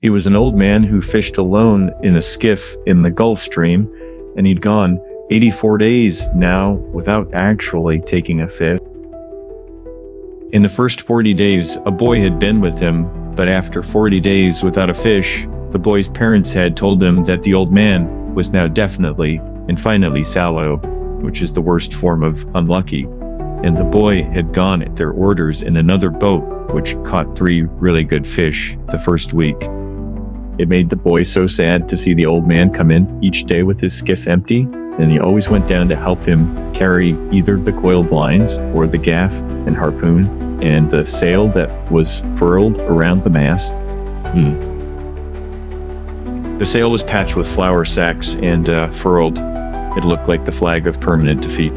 He was an old man who fished alone in a skiff in the Gulf Stream, and he'd gone 84 days now without actually taking a fish. In the first 40 days, a boy had been with him, but after 40 days without a fish, the boy's parents had told him that the old man was now definitely and finally sallow, which is the worst form of unlucky, and the boy had gone at their orders in another boat, which caught 3 really good fish the first week. It made the boy so sad to see the old man come in each day with his skiff empty, and he always went down to help him carry either the coiled lines or the gaff and harpoon and the sail that was furled around the mast. The sail was patched with flour sacks and furled. It looked like the flag of permanent defeat.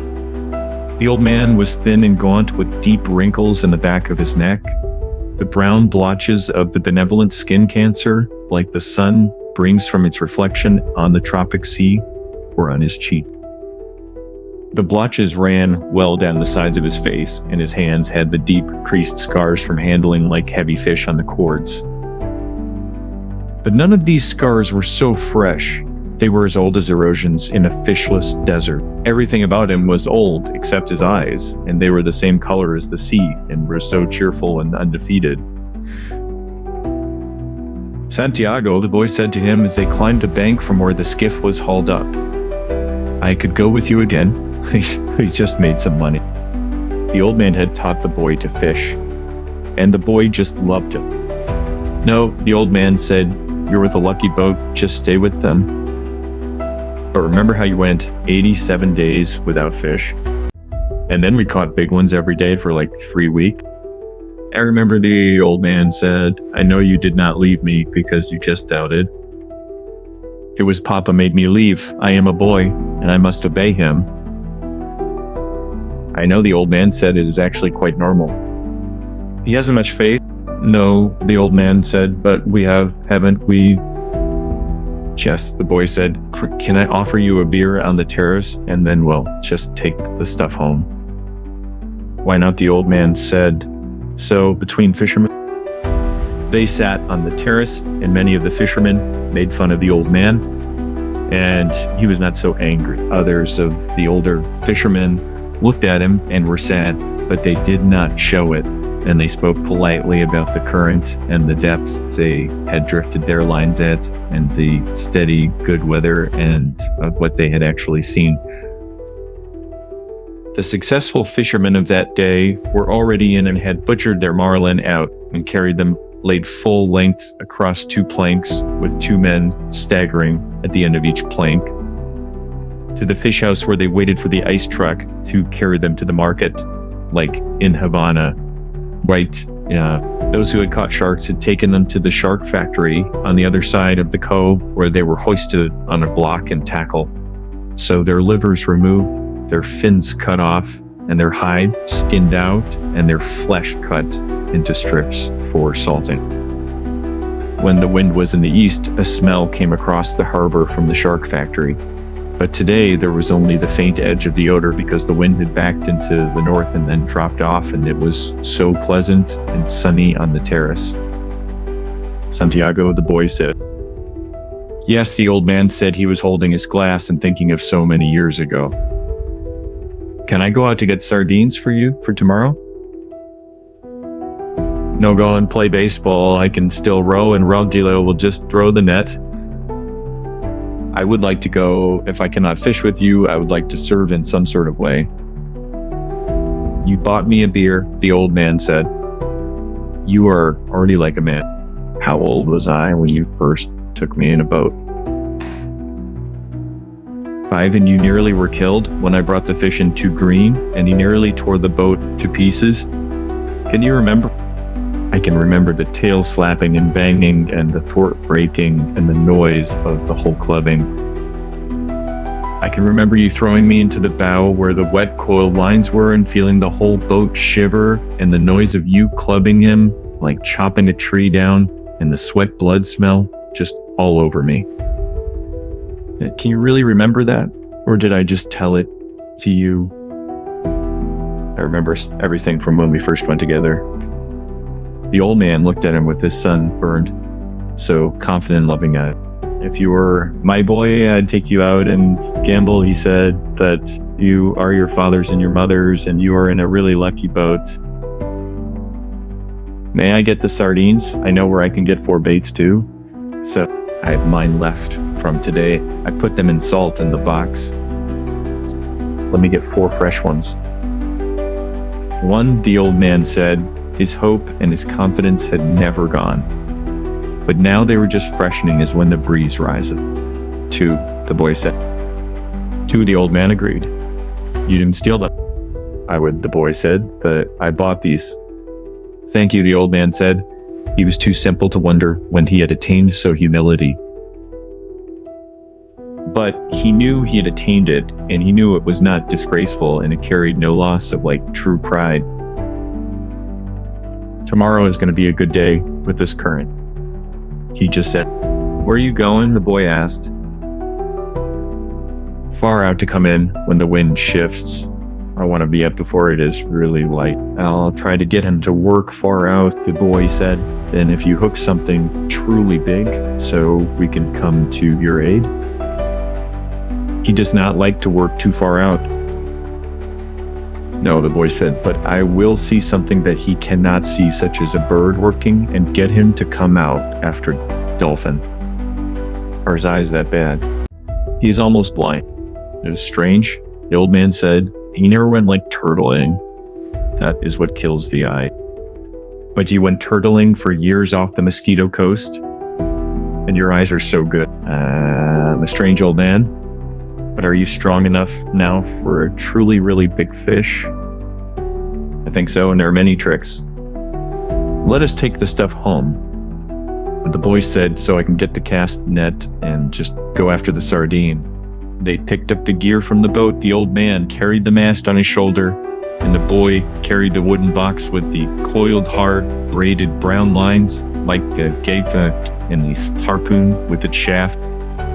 The old man was thin and gaunt with deep wrinkles in the back of his neck. The brown blotches of the benevolent skin cancer, like the sun brings from its reflection on the tropic sea, were on his cheek. The blotches ran well down the sides of his face, and his hands had the deep, creased scars from handling like heavy fish on the cords. But none of these scars were so fresh. They were as old as erosions in a fishless desert. Everything about him was old except his eyes, and they were the same color as the sea and were so cheerful and undefeated. Santiago, the boy said to him as they climbed a bank from where the skiff was hauled up, "I could go with you again. We just made some money." The old man had taught the boy to fish, and the boy just loved him. "No," the old man said, "you're with a lucky boat. Just stay with them. But remember how you went 87 days without fish? And then we caught big ones every day for like 3 weeks." "I remember," the old man said. "I know you did not leave me because you just doubted. It was Papa made me leave. I am a boy, and I must obey him." "I know," the old man said. "It is actually quite normal." "He hasn't much faith." "No," the old man said, "but we haven't we?" "Yes," the boy said. "Can I offer you a beer on the terrace, and then we'll just take the stuff home?" "Why not?" the old man said. So, between fishermen, they sat on the terrace, and many of the fishermen made fun of the old man, and he was not so angry. Others of the older fishermen looked at him and were sad, but they did not show it, and they spoke politely about the current and the depths they had drifted their lines at, and the steady good weather and what they had actually seen. The successful fishermen of that day were already in and had butchered their marlin out and carried them laid full length across 2 planks with 2 men staggering at the end of each plank to the fish house where they waited for the ice truck to carry them to the market, like in Havana. Right, those who had caught sharks had taken them to the shark factory on the other side of the cove where they were hoisted on a block and tackle. So their livers removed, their fins cut off, and their hide skinned out, and their flesh cut into strips for salting. When the wind was in the east, a smell came across the harbor from the shark factory. But today there was only the faint edge of the odor because the wind had backed into the north and then dropped off, and it was so pleasant and sunny on the terrace. Santiago, the boy, said. "Yes," the old man said. He was holding his glass and thinking of so many years ago. "Can I go out to get sardines for you for tomorrow?" "No, go and play baseball. I can still row, and Raudilo will just throw the net." "I would like to go. If I cannot fish with you, I would like to serve in some sort of way." "You bought me a beer," the old man said. "You are already like a man." "How old was I when you first took me in a boat?" "5, and you nearly were killed when I brought the fish in too green, and he nearly tore the boat to pieces. Can you remember?" "I can remember the tail slapping and banging and the thwart breaking and the noise of the whole clubbing. I can remember you throwing me into the bow where the wet coiled lines were and feeling the whole boat shiver and the noise of you clubbing him like chopping a tree down and the sweat blood smell just all over me. Can you really remember that? Or did I just tell it to you?" "I remember everything from when we first went together." The old man looked at him with his sun burned. so confident and loving at it. If you were my boy, I'd take you out and gamble. He said that you are your father's and your mother's, and you are in a really lucky boat. May I get the sardines? I know where I can get 4 baits too. So I have mine left from today. I put them in salt in the box. Let me get 4 fresh ones. One, the old man said, his hope and his confidence had never gone. But now they were just freshening as when the breeze riseth. 2, the boy said. 2, the old man agreed. You didn't steal them. I would, the boy said, but I bought these. Thank you, the old man said. He was too simple to wonder when he had attained so humility. But he knew he had attained it, and he knew it was not disgraceful, and it carried no loss of true pride. Tomorrow is going to be a good day with this current. He just said. Where are you going? The boy asked. Far out to come in when the wind shifts. I want to be up before it is really light. I'll try to get him to work far out, the boy said. Then if you hook something truly big, so we can come to your aid. He does not like to work too far out. No, the boy said, but I will see something that he cannot see, such as a bird working, and get him to come out after dolphin. Are his eyes that bad? He is almost blind. It was strange. The old man said, he never went turtling. That is what kills the eye. But you went turtling for years off the Mosquito Coast, and your eyes are so good. The strange old man. But are you strong enough now for a truly, really big fish? I think so, and there are many tricks. Let us take the stuff home. But the boy said, so I can get the cast net and just go after the sardine. They picked up the gear from the boat. The old man carried the mast on his shoulder, and the boy carried the wooden box with the coiled, hard, braided brown lines, like a gaitha in the harpoon with its shaft.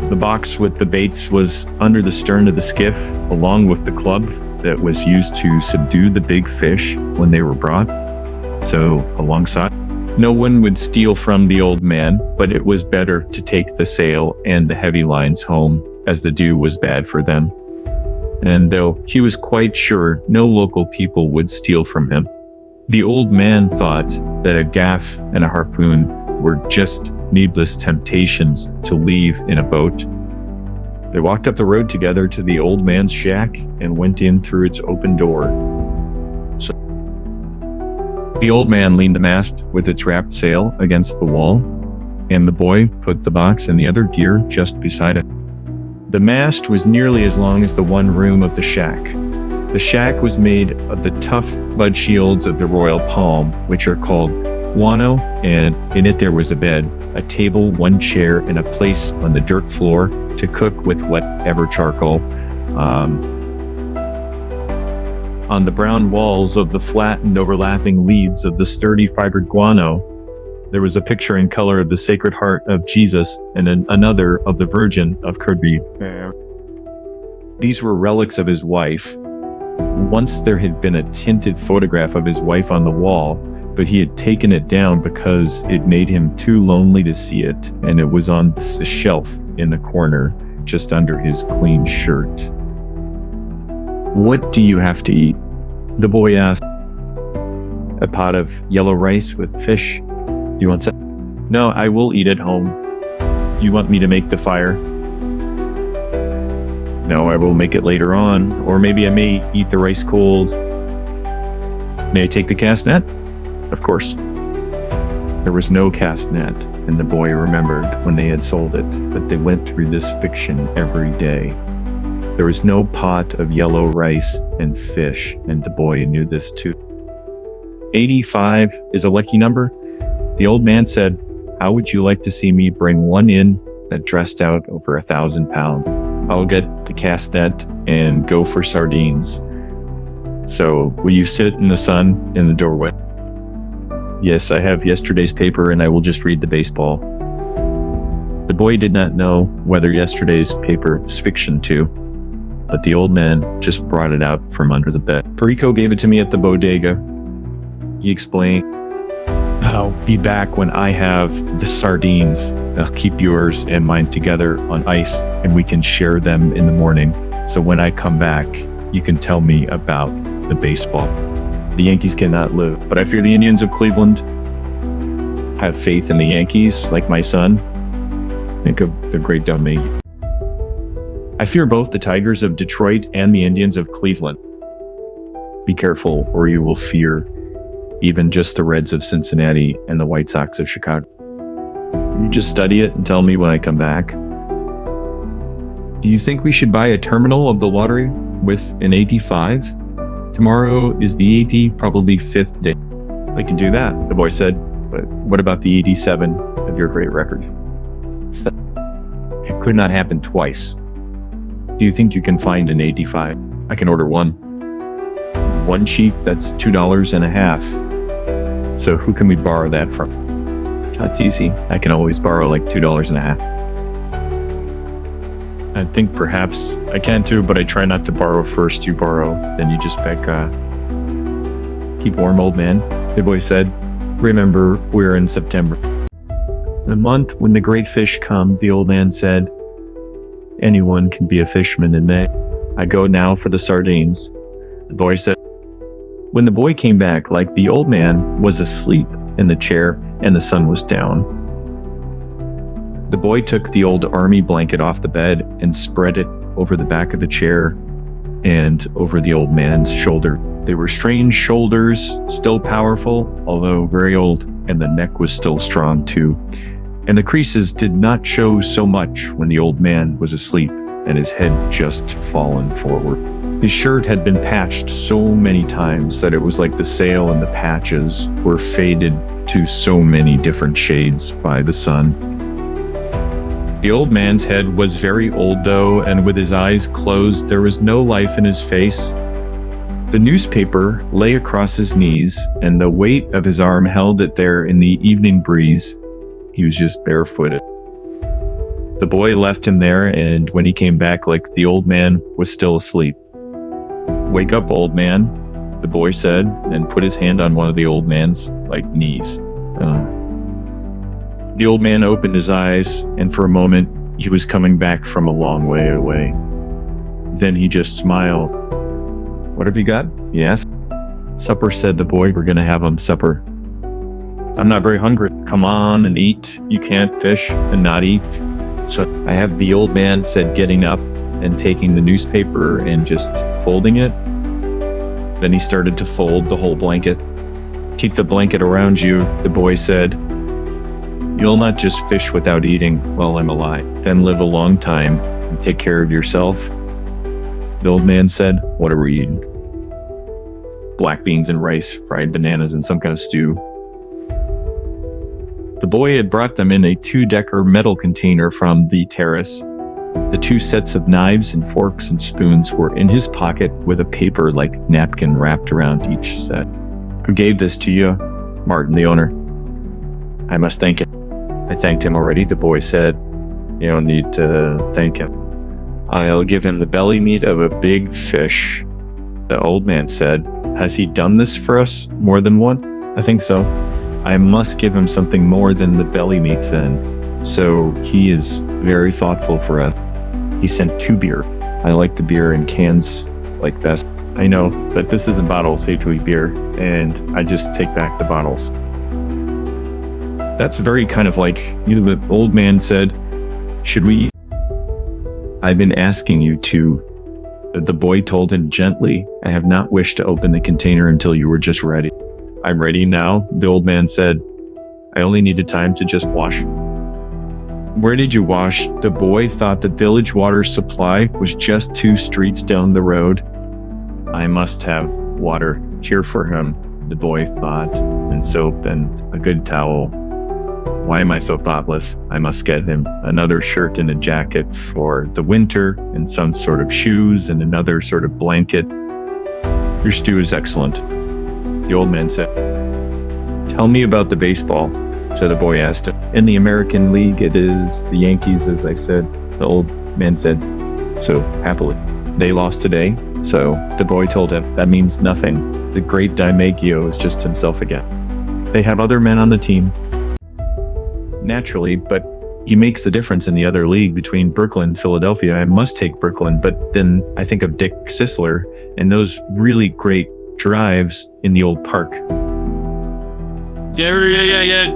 The box with the baits was under the stern of the skiff, along with the club that was used to subdue the big fish when they were brought. So, alongside, no one would steal from the old man, but it was better to take the sail and the heavy lines home, as the dew was bad for them. And though he was quite sure no local people would steal from him, the old man thought that a gaff and a harpoon were just needless temptations to leave in a boat. They walked up the road together to the old man's shack and went in through its open door. So the old man leaned the mast with its wrapped sail against the wall, and the boy put the box and the other gear just beside it. The mast was nearly as long as the one room of the shack. The shack was made of the tough bud shields of the royal palm, which are called guano, and in it there was a bed, a table, 1 chair, and a place on the dirt floor to cook with whatever charcoal. On the brown walls of the flat and overlapping leaves of the sturdy fibered guano, there was a picture in color of the Sacred Heart of Jesus and another of the Virgin of Kirby. These were relics of his wife. Once there had been a tinted photograph of his wife on the wall, but he had taken it down because it made him too lonely to see it, and it was on the shelf in the corner, just under his clean shirt. What do you have to eat? The boy asked. A pot of yellow rice with fish. Do you want some? No, I will eat at home. You want me to make the fire? No, I will make it later on, or maybe I may eat the rice cold. May I take the cast net? Of course. There was no cast net, and the boy remembered when they had sold it, but they went through this fiction every day. There was no pot of yellow rice and fish, and the boy knew this too. 85 is a lucky number. The old man said, how would you like to see me bring one in that dressed out over 1,000 pounds? I'll get the cast net and go for sardines. So, will you sit in the sun in the doorway? Yes, I have yesterday's paper and I will just read the baseball. The boy did not know whether yesterday's paper was fiction too, but the old man just brought it out from under the bed. Perico gave it to me at the bodega. He explained, I'll be back when I have the sardines. I'll keep yours and mine together on ice, and we can share them in the morning. So when I come back, you can tell me about the baseball. The Yankees cannot live, but I fear the Indians of Cleveland. Have faith in the Yankees, like my son. Think of the great Domingue. I fear both the Tigers of Detroit and the Indians of Cleveland. Be careful, or you will fear even just the Reds of Cincinnati and the White Sox of Chicago. You just study it and tell me when I come back. Do you think we should buy a terminal of the lottery with an 85? Tomorrow is the 85th day. I can do that, the boy said. But what about the 87 of your great record? It could not happen twice. Do you think you can find an 85? I can order one. One sheet, that's $2.50. So who can we borrow that from? That's easy. I can always borrow like $2.50. I think perhaps I can too, but I try not to borrow first. You borrow, then you just beg. Keep warm, old man, the boy said. Remember, we're in September. The month when the great fish come, the old man said. Anyone can be a fisherman in May. I go now for the sardines, the boy said. When the boy came back, like the old man was asleep in the chair and the sun was down. The boy took the old army blanket off the bed and spread it over the back of the chair and over the old man's shoulder. They were strange shoulders, still powerful, although very old, and the neck was still strong too. And the creases did not show so much when the old man was asleep and his head just fallen forward. His shirt had been patched so many times that it was like the sail and the patches were faded to so many different shades by the sun. The old man's head was very old though, and with his eyes closed, there was no life in his face. The newspaper lay across his knees, and the weight of his arm held it there in the evening breeze. He was just barefooted. The boy left him there, and when he came back, like the old man was still asleep. Wake up, old man, the boy said, and put his hand on one of the old man's knees. The old man opened his eyes, and for a moment, he was coming back from a long way away. Then he just smiled. What have you got? He asked. Supper, said the boy. We're going to have supper. I'm not very hungry. Come on and eat. You can't fish and not eat. So I have, the old man said, getting up and taking the newspaper and just folding it. Then he started to fold the whole blanket. Keep the blanket around you, the boy said. You'll not just fish without eating while I'm alive. Then live a long time and take care of yourself. The old man said, what are we eating? Black beans and rice, fried bananas, and some kind of stew. The boy had brought them in a 2-decker metal container from the terrace. The 2 sets of knives and forks and spoons were in his pocket with a paper napkin wrapped around each set. Who gave this to you? Martin, the owner. I must thank him. I thanked him already, the boy said. You don't need to thank him. I'll give him the belly meat of a big fish, the old man said. Has he done this for us more than once? I think so. I must give him something more than the belly meat then. So he is very thoughtful for us. He sent 2 beer. I like the beer in cans best. I know, but this isn't bottles, H2E beer, and I just take back the bottles. That's very kind of the old man said, should we? I've been asking you to. The boy told him gently, I have not wished to open the container until you were just ready. I'm ready now, the old man said. I only needed time to just wash. Where did you wash? The boy thought the village water supply was just 2 streets down the road. I must have water here for him, the boy thought, and soap and a good towel. Why am I so thoughtless? I must get him another shirt and a jacket for the winter, and some sort of shoes and another sort of blanket. Your stew is excellent, the old man said. Tell me about the baseball, so the boy asked him. In the American League, it is the Yankees, as I said, the old man said, so happily. They lost today, so the boy told him, that means nothing. The great Domingue is just himself again. They have other men on the team, naturally, but he makes the difference in the other league between Brooklyn and Philadelphia. I must take Brooklyn, but then I think of Dick Sisler and those really great drives in the old park. Yeah.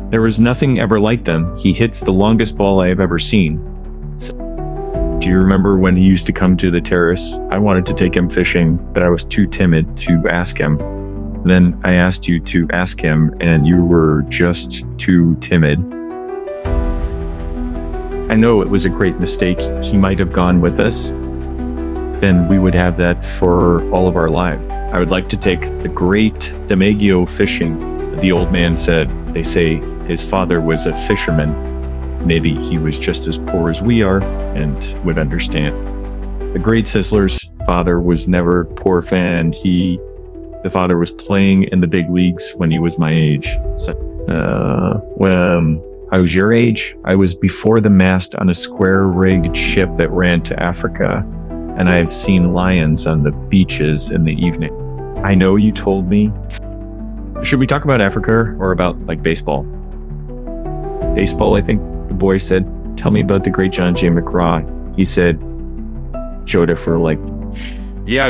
There was nothing ever like them. He hits the longest ball I have ever seen. So, do you remember when he used to come to the terrace? I wanted to take him fishing, but I was too timid to ask him. Then I asked you to ask him, and you were just too timid. I know it was a great mistake. He might have gone with us. Then we would have that for all of our lives. I would like to take the great DiMaggio fishing. The old man said, they say his father was a fisherman. Maybe he was just as poor as we are and would understand. The great Sisler's father was never poor fan. The father was playing in the big leagues when he was my age. So, when I was your age, I was before the mast on a square-rigged ship that ran to Africa, and I have seen lions on the beaches in the evening. I know you told me. Should we talk about Africa or about, like, baseball? Baseball, I think the boy said. Tell me about the great John J. McGraw. He said, Joda for, like, Yeah.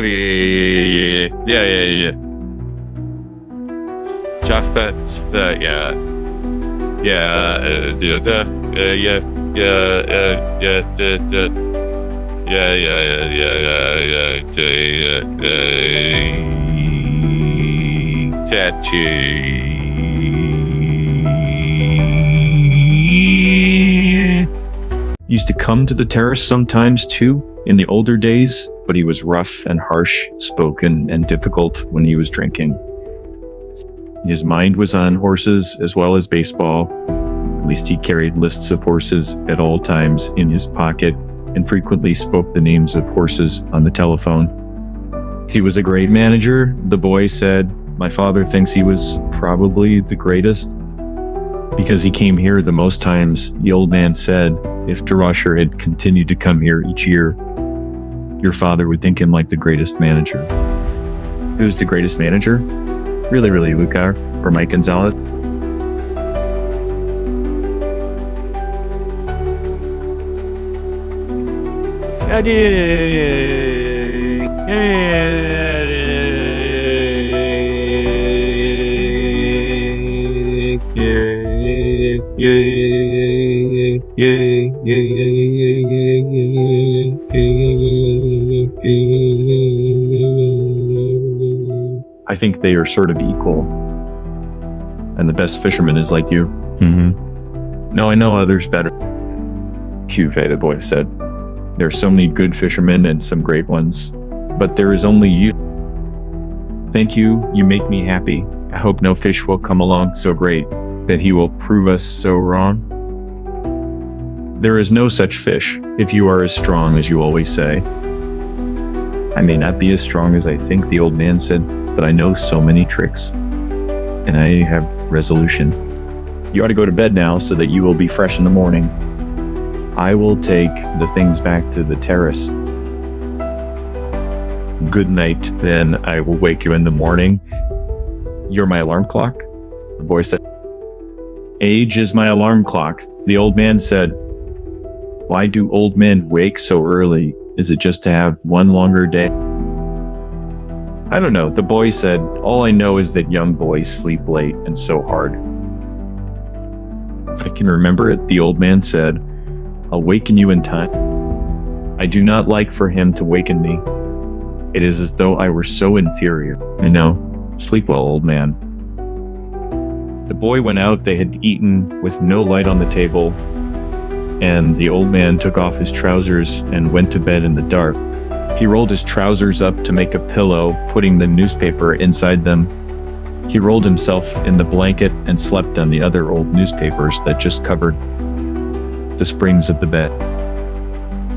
Just that, yeah. Used to come to the terrace sometimes too in the older days, but he was rough and harsh spoken and difficult when he was drinking. His mind was on horses as well as baseball. At least he carried lists of horses at all times in his pocket and frequently spoke the names of horses on the telephone. He was a great manager, the boy said. My father thinks he was probably the greatest. Because he came here the most times, the old man said, if DeRusher had continued to come here each year, your father would think him like the greatest manager. Who's the greatest manager? Really, Luca or Mike Gonzalez? I think they are sort of equal. And the best fisherman is like you. No, I know others better. Cuvée, the boy said. There are so many good fishermen and some great ones, but there is only you. Thank you, you make me happy. I hope no fish will come along so great that he will prove us so wrong. There is no such fish if you are as strong as you always say. I may not be as strong as I think, the old man said, but I know so many tricks, and I have resolution. You ought to go to bed now so that you will be fresh in the morning. I will take the things back to the terrace. Good night, then I will wake you in the morning. You're my alarm clock? The boy said. Age is my alarm clock. The old man said, why do old men wake so early? Is it just to have one longer day? I don't know. The boy said, all I know is that young boys sleep late and so hard. I can remember it, the old man said. I'll waken you in time. I do not like for him to waken me. It is as though I were so inferior. I know. Sleep well, old man. The boy went out. They had eaten with no light on the table, and the old man took off his trousers and went to bed in the dark. He rolled his trousers up to make a pillow, putting the newspaper inside them. He rolled himself in the blanket and slept on the other old newspapers that just covered the springs of the bed.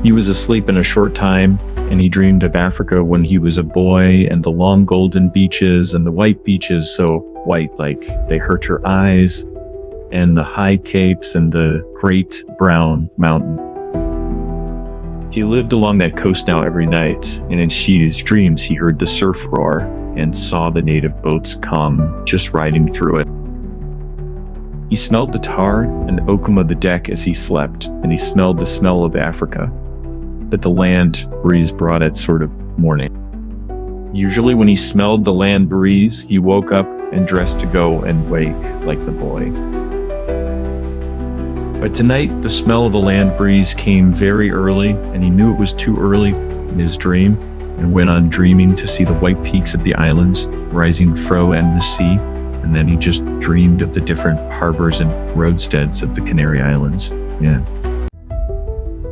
He was asleep in a short time, and he dreamed of Africa when he was a boy, and the long golden beaches and the white beaches, so white like they hurt your eyes, and the high capes and the great brown mountain. He lived along that coast now every night, and in his dreams he heard the surf roar and saw the native boats come, just riding through it. He smelled the tar and oakum of the deck as he slept, and he smelled the smell of Africa that the land breeze brought at sort of morning. Usually when he smelled the land breeze, he woke up and dressed to go and wake like the boy. But tonight, the smell of the land breeze came very early, and he knew it was too early in his dream, and went on dreaming to see the white peaks of the islands rising fro and the sea, and then he just dreamed of the different harbors and roadsteads of the Canary Islands. Yeah.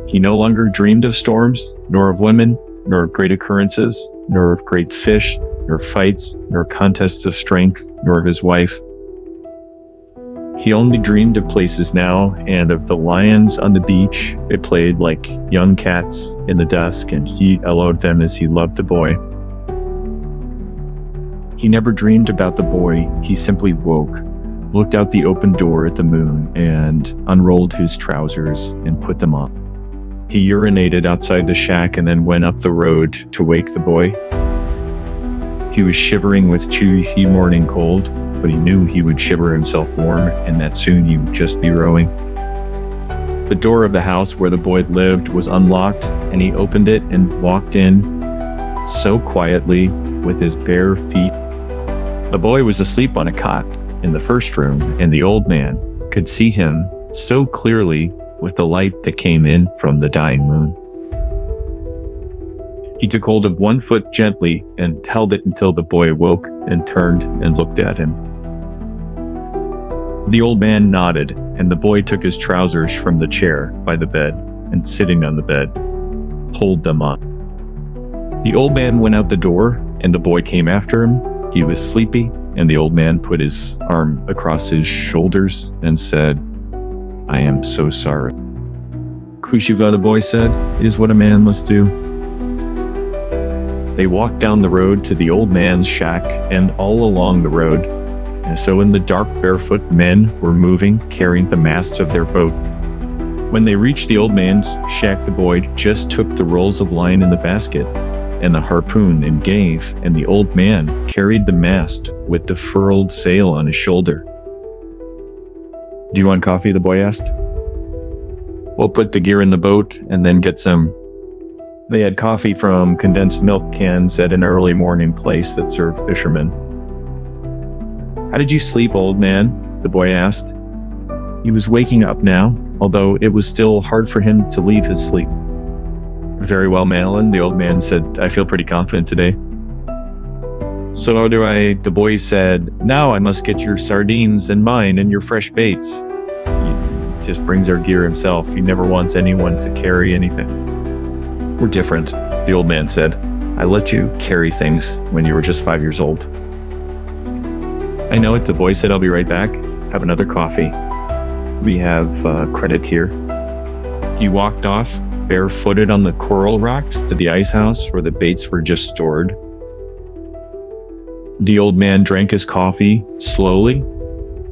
He no longer dreamed of storms, nor of women, nor of great occurrences, nor of great fish, nor fights, nor contests of strength, nor of his wife. He only dreamed of places now, and of the lions on the beach. They played like young cats in the dusk, and he allowed them as he loved the boy. He never dreamed about the boy. He simply woke, looked out the open door at the moon, and unrolled his trousers and put them on. He urinated outside the shack and then went up the road to wake the boy. He was shivering with chewy morning cold, but he knew he would shiver himself warm and that soon he would just be rowing. The door of the house where the boy lived was unlocked, and he opened it and walked in so quietly with his bare feet. The boy was asleep on a cot in the first room, and the old man could see him so clearly with the light that came in from the dying moon. He took hold of one foot gently and held it until the boy awoke and turned and looked at him. The old man nodded, and the boy took his trousers from the chair by the bed and, sitting on the bed, pulled them on. The old man went out the door, and the boy came after him. He was sleepy, and the old man put his arm across his shoulders and said, "I am so sorry." "Kushiva," the boy said, "is what a man must do." They walked down the road to the old man's shack, and all along the road. And so in the dark, barefoot men were moving, carrying the masts of their boat. When they reached the old man's shack, the boy just took the rolls of line in the basket and the harpoon and gave, and the old man carried the mast with the furled sail on his shoulder. "Do you want coffee?" the boy asked. "We'll put the gear in the boat and then get some." They had coffee from condensed milk cans at an early morning place that served fishermen. "How did you sleep, old man?" the boy asked. He was waking up now, although it was still hard for him to leave his sleep. "Very well, Madeline," the old man said. "I feel pretty confident today." "So do I," the boy said. "Now I must get your sardines and mine and your fresh baits." He just brings our gear himself. He never wants anyone to carry anything. "We're different," the old man said. "I let you carry things when you were just 5 years old." "I know it," the boy said. "I'll be right back. Have another coffee. We have credit here." He walked off, barefooted on the coral rocks to the ice house where the baits were just stored. The old man drank his coffee slowly.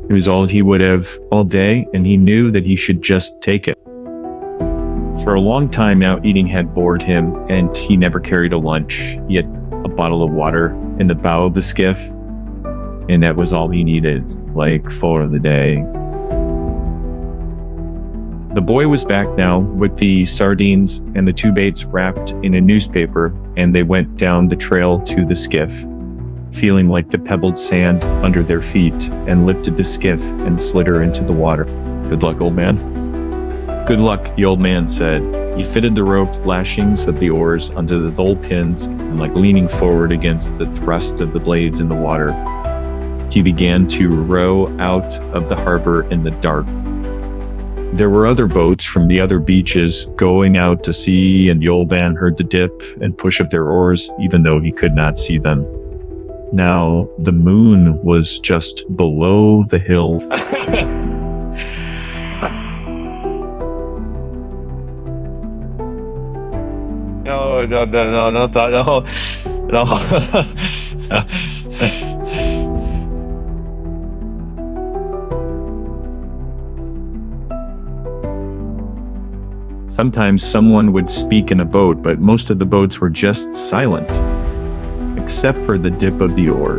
It was all he would have all day, and he knew that he should just take it. For a long time now, eating had bored him, and he never carried a lunch. He had a bottle of water in the bow of the skiff, and that was all he needed, like for the day. The boy was back now with the sardines and the 2 baits wrapped in a newspaper, and they went down the trail to the skiff, feeling like the pebbled sand under their feet, and lifted the skiff and slid her into the water. "Good luck, old man." "Good luck," the old man said. He fitted the rope lashings of the oars onto the thole pins, and like leaning forward against the thrust of the blades in the water, he began to row out of the harbor in the dark. There were other boats from the other beaches going out to sea, and the old man heard the dip and push of their oars, even though he could not see them. Now, the moon was just below the hill. No. Sometimes someone would speak in a boat, but most of the boats were just silent, except for the dip of the oar.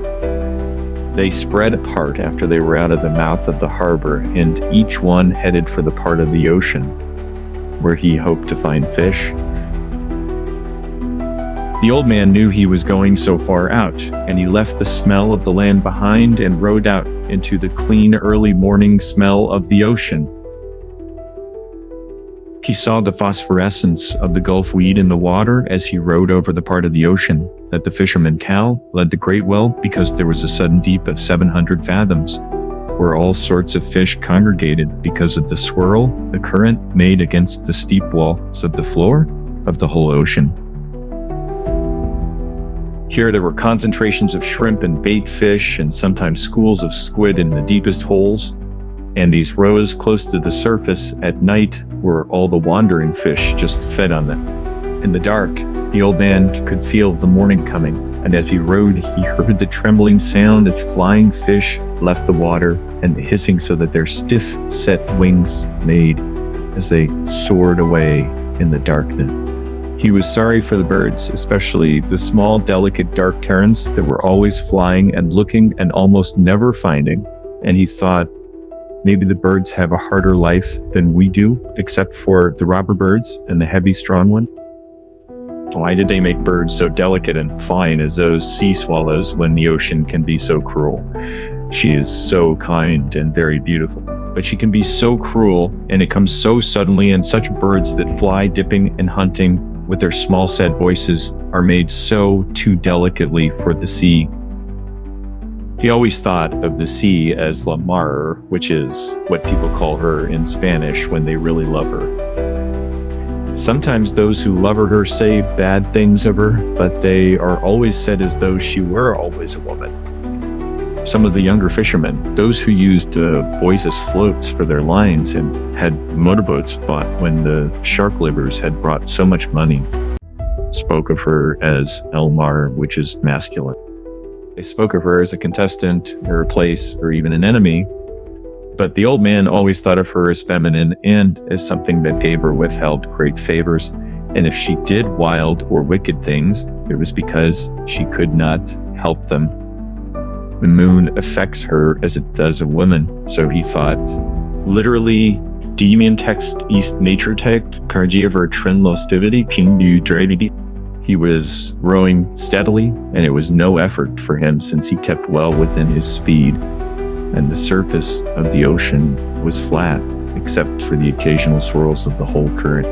They spread apart after they were out of the mouth of the harbor, and each one headed for the part of the ocean where he hoped to find fish. The old man knew he was going so far out, and he left the smell of the land behind and rowed out into the clean early morning smell of the ocean. He saw the phosphorescence of the Gulf weed in the water as he rowed over the part of the ocean that the fisherman Cal led the great well, because there was a sudden deep of 700 fathoms, where all sorts of fish congregated because of the swirl the current made against the steep walls of the floor of the whole ocean. Here there were concentrations of shrimp and bait fish, and sometimes schools of squid in the deepest holes. And these rows close to the surface at night were all the wandering fish just fed on them. In the dark, the old man could feel the morning coming, and as he rowed, he heard the trembling sound as flying fish left the water, and the hissing so that their stiff set wings made as they soared away in the darkness. He was sorry for the birds, especially the small, delicate, dark terns that were always flying and looking and almost never finding, and he thought, maybe the birds have a harder life than we do, except for the robber birds and the heavy, strong one. Why did they make birds so delicate and fine as those sea swallows when the ocean can be so cruel? She is so kind and very beautiful, but she can be so cruel, and it comes so suddenly, and such birds that fly dipping and hunting with their small sad voices are made so too delicately for the sea. He always thought of the sea as la mar, which is what people call her in Spanish when they really love her. Sometimes those who love her say bad things of her, but they are always said as though she were always a woman. Some of the younger fishermen, those who used boys as floats for their lines and had motorboats bought when the shark livers had brought so much money, spoke of her as El Mar, which is masculine. They spoke of her as a contestant or a place or even an enemy, but the old man always thought of her as feminine and as something that gave or withheld great favors. And if she did wild or wicked things, it was because she could not help them. The moon affects her as it does a woman, so he thought. Literally, demon text east nature text, kargia ver trin lostivity, ping du dravity. He was rowing steadily, and it was no effort for him since he kept well within his speed, and the surface of the ocean was flat, except for the occasional swirls of the whole current.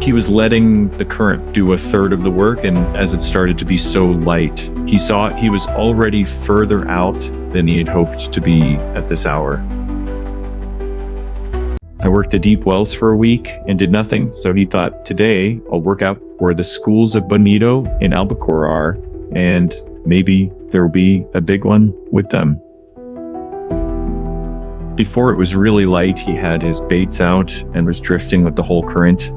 He was letting the current do a third of the work, and as it started to be so light, he saw he was already further out than he had hoped to be at this hour. I worked the deep wells for a week and did nothing, so he thought, today I'll work out where the schools of Bonito and Albacore are, and maybe there will be a big one with them. Before it was really light, he had his baits out and was drifting with the whole current.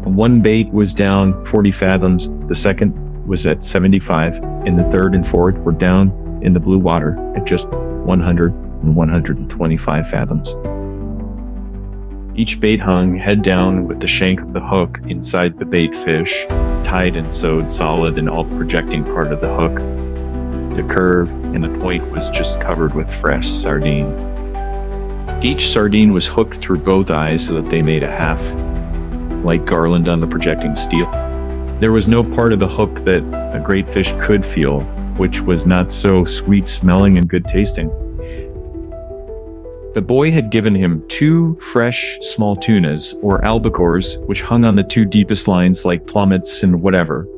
One bait was down 40 fathoms, the second was at 75, and the third and fourth were down in the blue water at just 100 and 125 fathoms. Each bait hung head down with the shank of the hook inside the bait fish, tied and sewed solid in all the projecting part of the hook. The curve and the point was just covered with fresh sardine. Each sardine was hooked through both eyes so that they made a half like garland on the projecting steel. There was no part of the hook that a great fish could feel, which was not so sweet smelling and good tasting. The boy had given him 2 fresh small tunas, or albacores, which hung on the 2 deepest lines like plummets and whatever.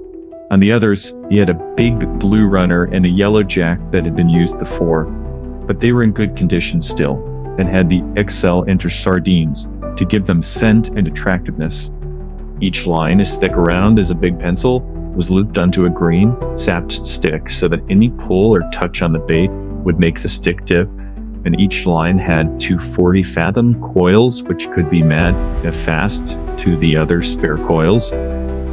On the others, he had a big blue runner and a yellow jack that had been used before, but they were in good condition still, and had the XL inter sardines to give them scent and attractiveness. Each line, as thick around as a big pencil, was looped onto a green, sapped stick so that any pull or touch on the bait would make the stick dip, and each line had 2 40-fathom coils which could be made fast to the other spare coils,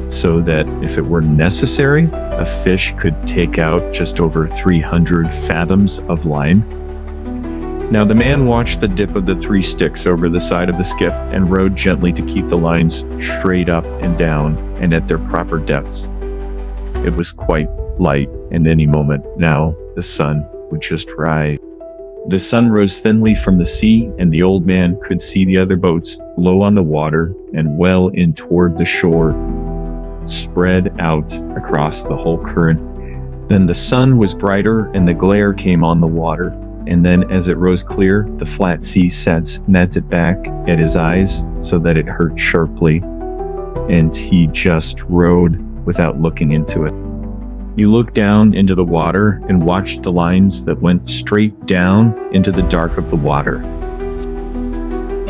so that if it were necessary, a fish could take out just over 300 fathoms of line. Now the man watched the dip of the 3 sticks over the side of the skiff and rowed gently to keep the lines straight up and down and at their proper depths. It was quite light, and any moment now the sun would just rise. The sun rose thinly from the sea, and the old man could see the other boats low on the water and well in toward the shore, spread out across the whole current. Then the sun was brighter, and the glare came on the water. And then as it rose clear, the flat sea sets netted back at his eyes so that it hurt sharply, and he just rowed without looking into it. You looked down into the water and watched the lines that went straight down into the dark of the water.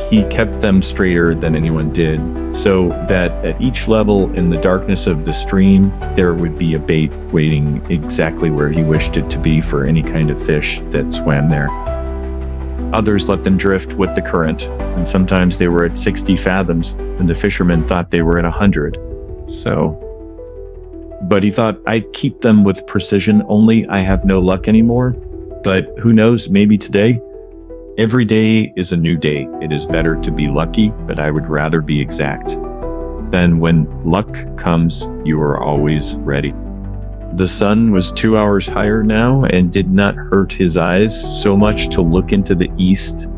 He kept them straighter than anyone did, so that at each level in the darkness of the stream, there would be a bait waiting exactly where he wished it to be for any kind of fish that swam there. Others let them drift with the current, and sometimes they were at 60 fathoms, and the fishermen thought they were at 100. But he thought, I'd keep them with precision, only I have no luck anymore. But who knows, maybe today? Every day is a new day. It is better to be lucky, but I would rather be exact. Then when luck comes, you are always ready. The sun was 2 hours higher now and did not hurt his eyes so much to look into the east.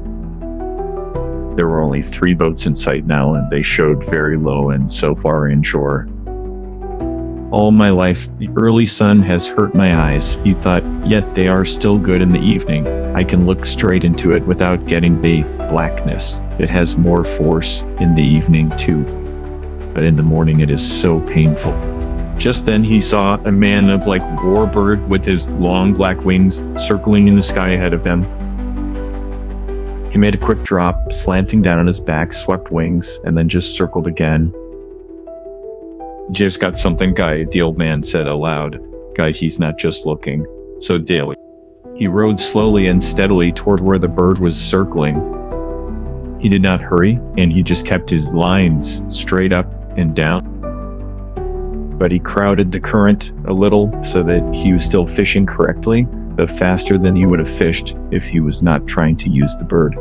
There were only 3 boats in sight now, and they showed very low and so far inshore. All my life, the early sun has hurt my eyes, he thought, yet they are still good in the evening. I can look straight into it without getting the blackness. It has more force in the evening too, but in the morning it is so painful. Just then he saw a man of like warbird with his long black wings circling in the sky ahead of him. He made a quick drop, slanting down on his back, swept wings, and then just circled again. Just got something, Guy, the old man said aloud. Guy, he's not just looking. So daily. He rowed slowly and steadily toward where the bird was circling. He did not hurry, and he just kept his lines straight up and down. But he crowded the current a little so that he was still fishing correctly, but faster than he would have fished if he was not trying to use the bird.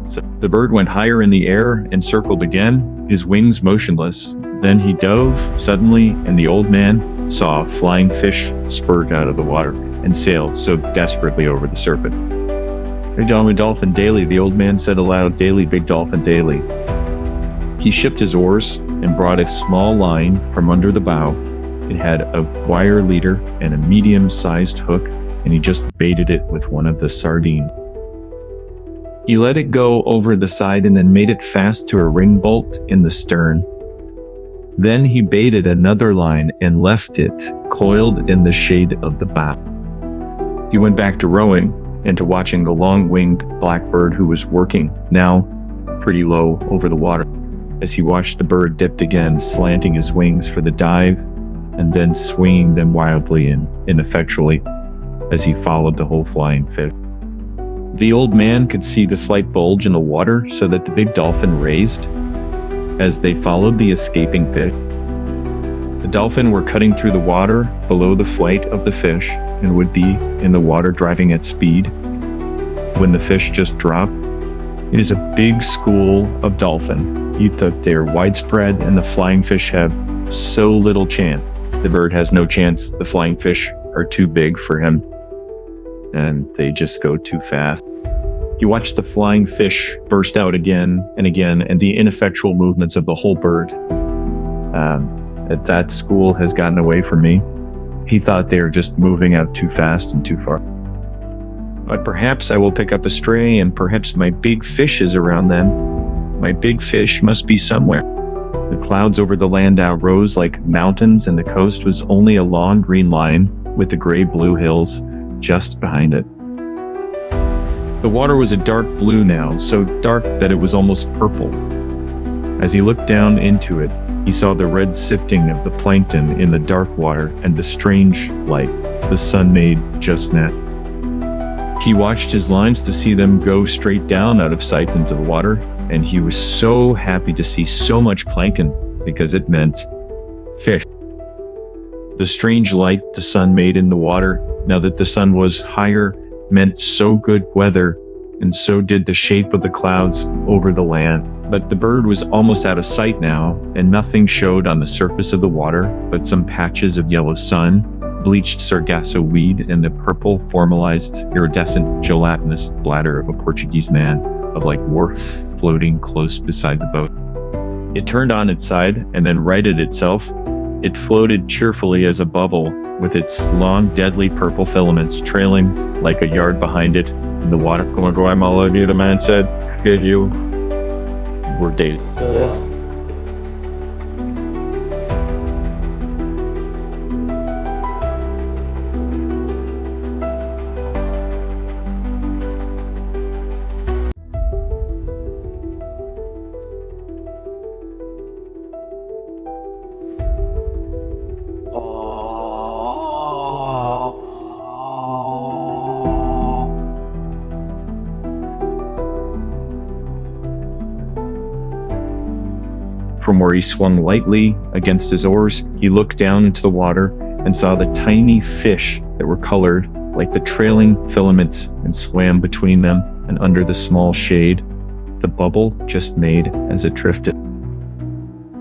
So the bird went higher in the air and circled again, his wings motionless. Then he dove suddenly, and the old man saw a flying fish spurt out of the water and sail so desperately over the surface. Big dolphin daily, the old man said aloud, daily, big dolphin daily. He shipped his oars and brought a small line from under the bow. It had a wire leader and a medium-sized hook, and he just baited it with one of the sardines. He let it go over the side and then made it fast to a ring bolt in the stern. Then he baited another line and left it coiled in the shade of the bow. He went back to rowing and to watching the long-winged blackbird who was working, now pretty low over the water, as he watched the bird dipped again, slanting his wings for the dive and then swinging them wildly and ineffectually as he followed the whole flying fish. The old man could see the slight bulge in the water so that the big dolphin raised as they followed the escaping fish. The dolphin were cutting through the water below the flight of the fish and would be in the water driving at speed when the fish just dropped. It is a big school of dolphin. They are widespread, and the flying fish have so little chance. The bird has no chance. The flying fish are too big for him, and they just go too fast. You watch the flying fish burst out again and again, and the ineffectual movements of the whole bird. That school has gotten away from me. He thought they were just moving out too fast and too far. But perhaps I will pick up a stray, and perhaps my big fish is around them. My big fish must be somewhere. The clouds over the land now rose like mountains, and the coast was only a long green line with the gray-blue hills just behind it. The water was a dark blue now, so dark that it was almost purple. As he looked down into it, he saw the red sifting of the plankton in the dark water and the strange light the sun made just now. He watched his lines to see them go straight down out of sight into the water, and he was so happy to see so much plankton because it meant fish. The strange light the sun made in the water, now that the sun was higher, meant so good weather and so did the shape of the clouds over the land. But the bird was almost out of sight now, and nothing showed on the surface of the water but some patches of yellow sun, bleached sargasso weed, and the purple formalized iridescent gelatinous bladder of a Portuguese man of like wharf floating close beside the boat. It turned on its side and then righted itself. It floated cheerfully as a bubble, with its long, deadly purple filaments trailing like a yard behind it in the water. Como Guatemala, the man said, "Get you." We're dated. From where he swung lightly against his oars, he looked down into the water and saw the tiny fish that were colored like the trailing filaments and swam between them and under the small shade the bubble just made as it drifted.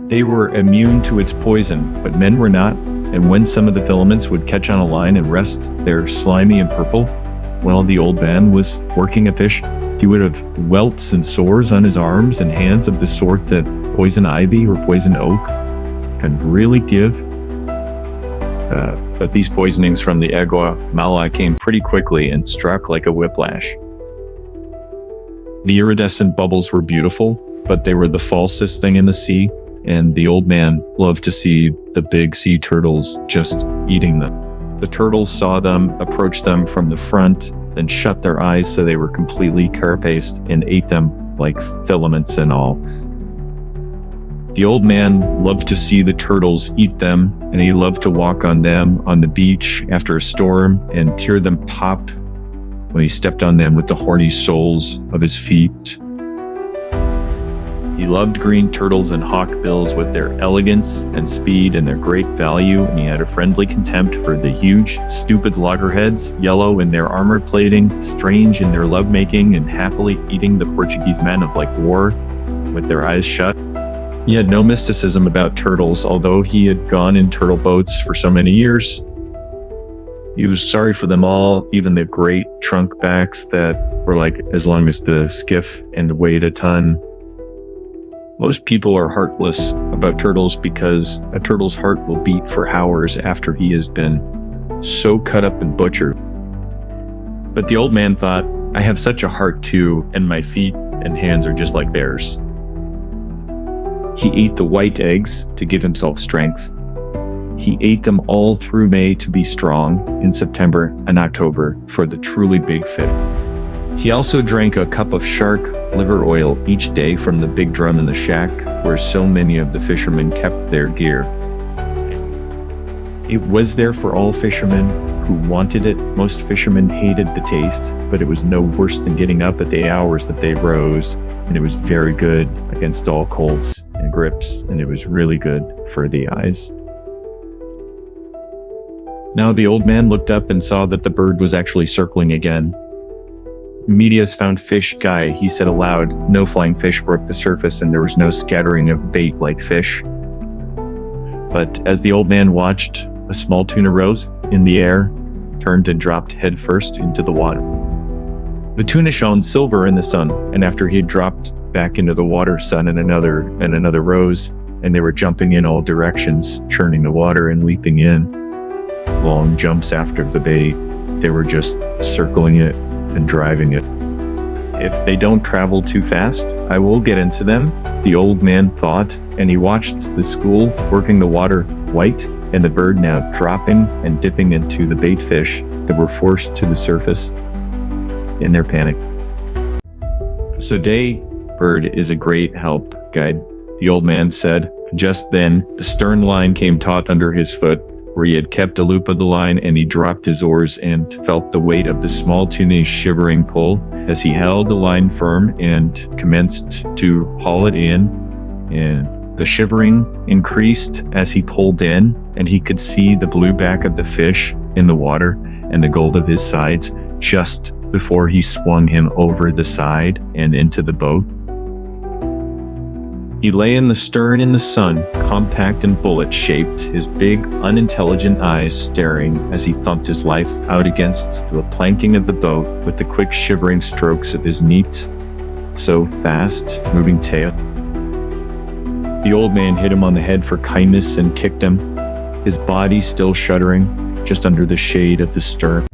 They were immune to its poison, but men were not, and when some of the filaments would catch on a line and rest there slimy and purple, while the old man was working a fish, he would have welts and sores on his arms and hands of the sort that poison ivy or poison oak can really give. But these poisonings from the agua mala came pretty quickly and struck like a whiplash. The iridescent bubbles were beautiful, but they were the falsest thing in the sea, and the old man loved to see the big sea turtles just eating them. The turtles saw them, approach them from the front, then shut their eyes so they were completely carapaced and ate them like filaments and all. The old man loved to see the turtles eat them, and he loved to walk on them on the beach after a storm and hear them pop when he stepped on them with the horny soles of his feet. He loved green turtles and hawkbills with their elegance and speed and their great value, and he had a friendly contempt for the huge, stupid loggerheads, yellow in their armor plating, strange in their lovemaking, and happily eating the Portuguese men of like war with their eyes shut. He had no mysticism about turtles, although he had gone in turtle boats for so many years. He was sorry for them all, even the great trunk backs that were like as long as the skiff and weighed a ton. Most people are heartless about turtles because a turtle's heart will beat for hours after he has been so cut up and butchered. But the old man thought, I have such a heart too, and my feet and hands are just like theirs. He ate the white eggs to give himself strength. He ate them all through May to be strong in September and October for the truly big fish. He also drank a cup of shark liver oil each day from the big drum in the shack where so many of the fishermen kept their gear. It was there for all fishermen who wanted it. Most fishermen hated the taste, but it was no worse than getting up at the hours that they rose, and it was very good against all colds and grips, and it was really good for the eyes. Now the old man looked up and saw that the bird was actually circling again. Media's found fish, Guy, he said aloud. No flying fish broke the surface, and there was no scattering of bait like fish. But as the old man watched, a small tuna rose in the air, turned and dropped headfirst into the water. The tuna shone silver in the sun, and after he had dropped back into the water, sun and another rose, and they were jumping in all directions, churning the water and leaping in. Long jumps after the bait. They were just circling it and driving it. If they don't travel too fast, I will get into them, the old man thought, and he watched the school working the water white and the bird now dropping and dipping into the bait fish that were forced to the surface in their panic. So day bird is a great help, guide, the old man said. Just then, the stern line came taut under his foot, where he had kept a loop of the line, and he dropped his oars and felt the weight of the small tuna's shivering pull as he held the line firm and commenced to haul it in. And the shivering increased as he pulled in, and he could see the blue back of the fish in the water and the gold of his sides just before he swung him over the side and into the boat. He lay in the stern in the sun, compact and bullet-shaped, his big, unintelligent eyes staring as he thumped his life out against the planking of the boat with the quick shivering strokes of his neat, so fast-moving tail. The old man hit him on the head for kindness and kicked him, his body still shuddering, just under the shade of the stern.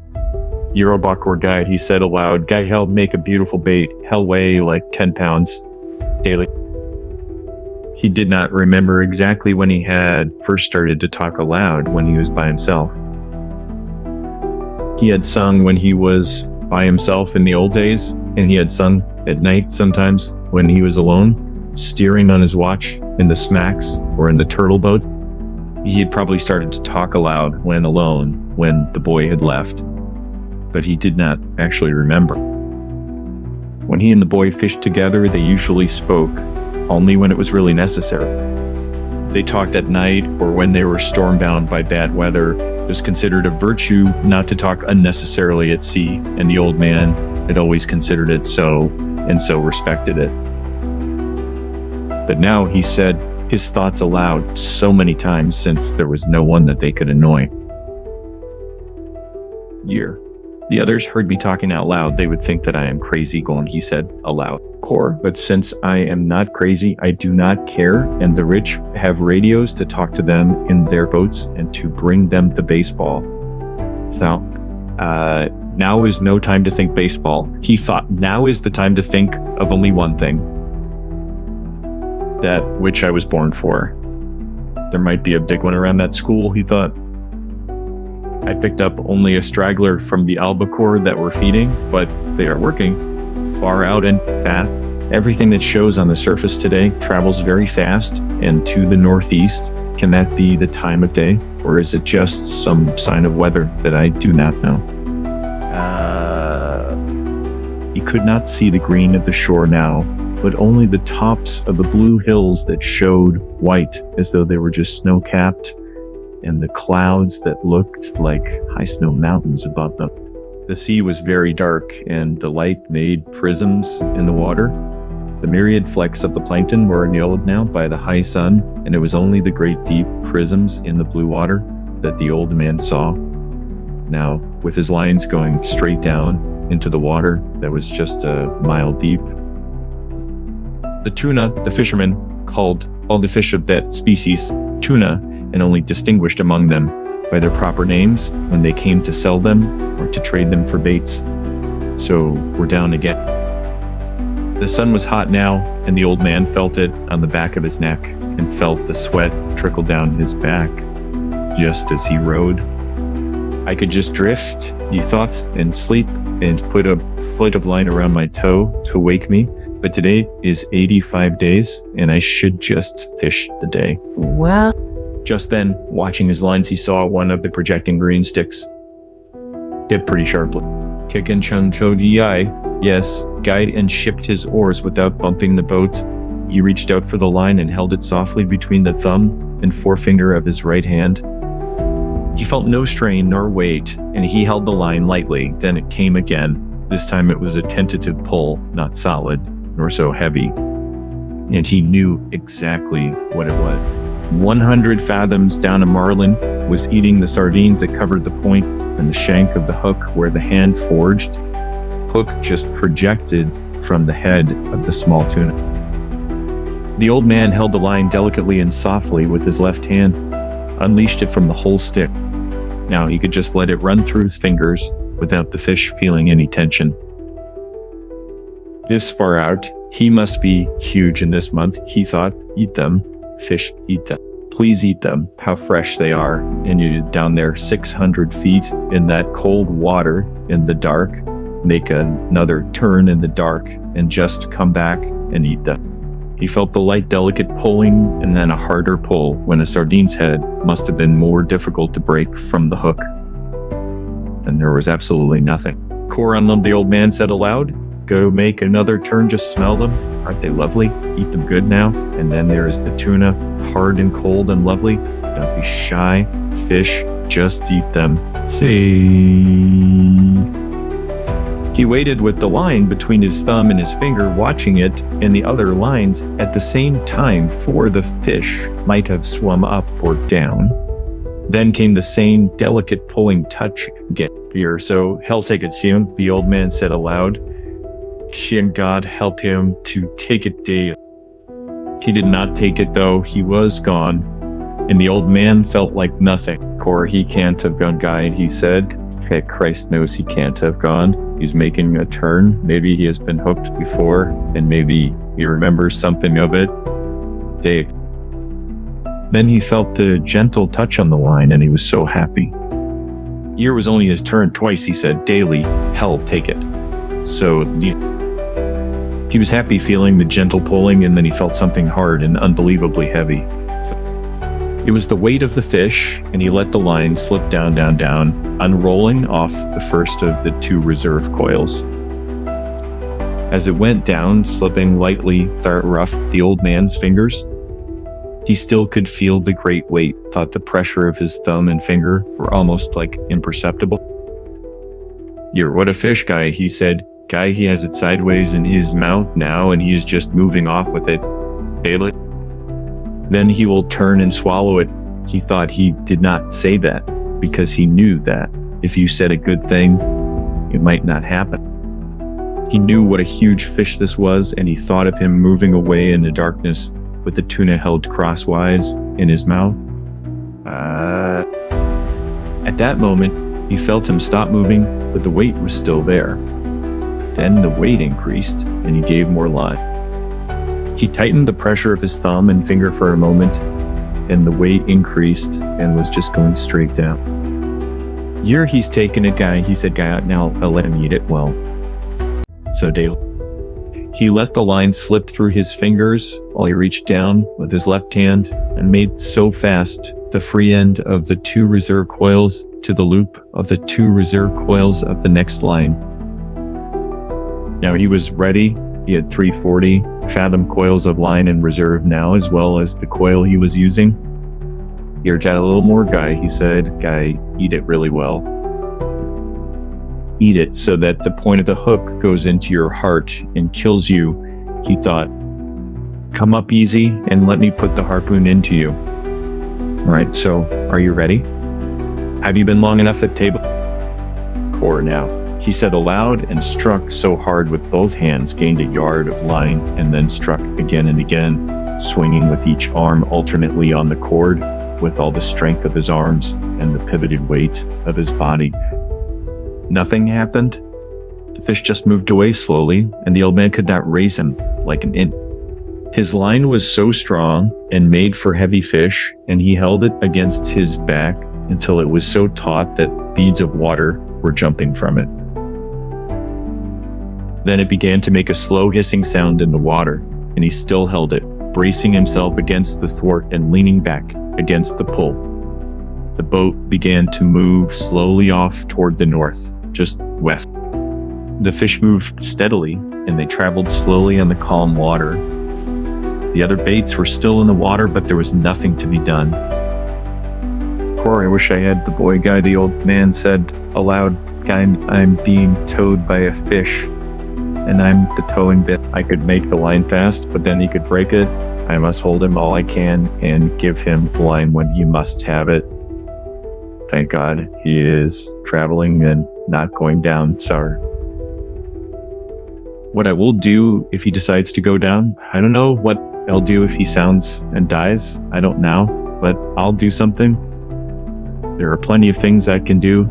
"Eurobach or guide," he said aloud. "Guy help make a beautiful bait. Hell weigh like 10 pounds. Daily." He did not remember exactly when he had first started to talk aloud when he was by himself. He had sung when he was by himself in the old days, and he had sung at night sometimes when he was alone, steering on his watch in the smacks or in the turtle boat. He had probably started to talk aloud when alone, when the boy had left, but he did not actually remember. When he and the boy fished together, they usually spoke, only when it was really necessary. They talked at night or when they were stormbound by bad weather. It was considered a virtue not to talk unnecessarily at sea, and the old man had always considered it so, and so respected it. But now he said his thoughts aloud so many times since there was no one that they could annoy. Year. The others heard me talking out loud. They would think that I am crazy, Gon, he said aloud. Core, but since I am not crazy, I do not care, and the rich have radios to talk to them in their boats and to bring them the baseball. So, now is no time to think baseball. He thought now is the time to think of only one thing. That which I was born for. There might be a big one around that school, he thought. I picked up only a straggler from the albacore that we're feeding, but they are working far out and fast. Everything that shows on the surface today travels very fast and to the northeast. Can that be the time of day, or is it just some sign of weather that I do not know? He could not see the green of the shore now, but only the tops of the blue hills that showed white as though they were just snow-capped, and the clouds that looked like high snow mountains above them. The sea was very dark, and the light made prisms in the water. The myriad flecks of the plankton were annealed now by the high sun, and it was only the great deep prisms in the blue water that the old man saw. Now, with his lines going straight down into the water that was just a mile deep. The tuna, the fishermen called all the fish of that species tuna, and only distinguished among them by their proper names when they came to sell them or to trade them for baits. So we're down again. The sun was hot now, and the old man felt it on the back of his neck and felt the sweat trickle down his back just as he rowed. I could just drift, he thought, and sleep and put a foot of line around my toe to wake me. But today is 85 days, and I should just fish the day. Well, just then, watching his lines, he saw one of the projecting green sticks dip pretty sharply. Kikin Chun Cho Di, yes, guide and shipped his oars without bumping the boat. He reached out for the line and held it softly between the thumb and forefinger of his right hand. He felt no strain nor weight, and he held the line lightly. Then it came again. This time it was a tentative pull, not solid, nor so heavy. And he knew exactly what it was. 100 fathoms down a marlin was eating the sardines that covered the point and the shank of the hook where the hand forged. Hook just projected from the head of the small tuna. The old man held the line delicately and softly with his left hand, unleashed it from the whole stick. Now he could just let it run through his fingers without the fish feeling any tension. This far out, he must be huge in this month, he thought. Eat them. Fish, eat them. Please eat them. How fresh they are. And you're down there 600 feet in that cold water in the dark. Make another turn in the dark and just come back and eat them. He felt the light, delicate pulling and then a harder pull when a sardine's head must have been more difficult to break from the hook. And there was absolutely nothing. Koran, the old man said aloud, go make another turn, just smell them. Aren't they lovely? Eat them good now. And then there is the tuna, hard and cold and lovely. Don't be shy. Fish, just eat them. See. He waited with the line between his thumb and his finger, watching it and the other lines at the same time, for the fish might have swum up or down. Then came the same delicate pulling touch again. Here, so hell take it soon, the old man said aloud. Can God help him to take it daily? He did not take it, though. He was gone, and the old man felt like nothing. He can't have gone, guide, he said. Okay, Christ knows he can't have gone. He's making a turn. Maybe he has been hooked before, and maybe he remembers something of it. Dave. Then he felt the gentle touch on the line, and he was so happy. Here was only his turn twice, he said. Daily, hell take it. So he was happy feeling the gentle pulling, and then he felt something hard and unbelievably heavy. It was the weight of the fish, and he let the line slip down, down, down, unrolling off the first of the two reserve coils. As it went down, slipping lightly rough the old man's fingers, he still could feel the great weight, thought the pressure of his thumb and finger were almost like imperceptible. You're what a fish, guy, he said. Guy, he has it sideways in his mouth now, and he is just moving off with it. Daily. Then he will turn and swallow it. He thought he did not say that because he knew that if you said a good thing, it might not happen. He knew what a huge fish this was, and he thought of him moving away in the darkness with the tuna held crosswise in his mouth. At that moment, he felt him stop moving, but the weight was still there. Then the weight increased, and he gave more line. He tightened the pressure of his thumb and finger for a moment, and the weight increased and was just going straight down. Here he's taken it, guy, he said, guy, now I'll let him eat it. Well, so Dale. He let the line slip through his fingers while he reached down with his left hand and made so fast the free end of the two reserve coils to the loop of the two reserve coils of the next line. Now he was ready. He had 340 fathom coils of line in reserve now, as well as the coil he was using. Here, chat a little more, guy, he said. Guy, eat it really well. Eat it so that the point of the hook goes into your heart and kills you, he thought. Come up easy and let me put the harpoon into you. All right, so are you ready? Have you been long enough at table? Core now. He said aloud and struck so hard with both hands, gained a yard of line, and then struck again and again, swinging with each arm alternately on the cord with all the strength of his arms and the pivoted weight of his body. Nothing happened. The fish just moved away slowly, and the old man could not raise him like an inch. His line was so strong and made for heavy fish, and he held it against his back until it was so taut that beads of water were jumping from it. Then it began to make a slow hissing sound in the water, and he still held it, bracing himself against the thwart and leaning back against the pull. The boat began to move slowly off toward the north, just west. The fish moved steadily, and they traveled slowly on the calm water. The other baits were still in the water, but there was nothing to be done. Poor, I wish I had the boy, guy, the old man said aloud. Guy, I'm being towed by a fish, and I'm the towing bit. I could make the line fast, but then he could break it. I must hold him all I can and give him the line when he must have it. Thank God he is traveling and not going down, sir. What I will do if he decides to go down, I don't know what I'll do if he sounds and dies. I don't know, but I'll do something. There are plenty of things I can do.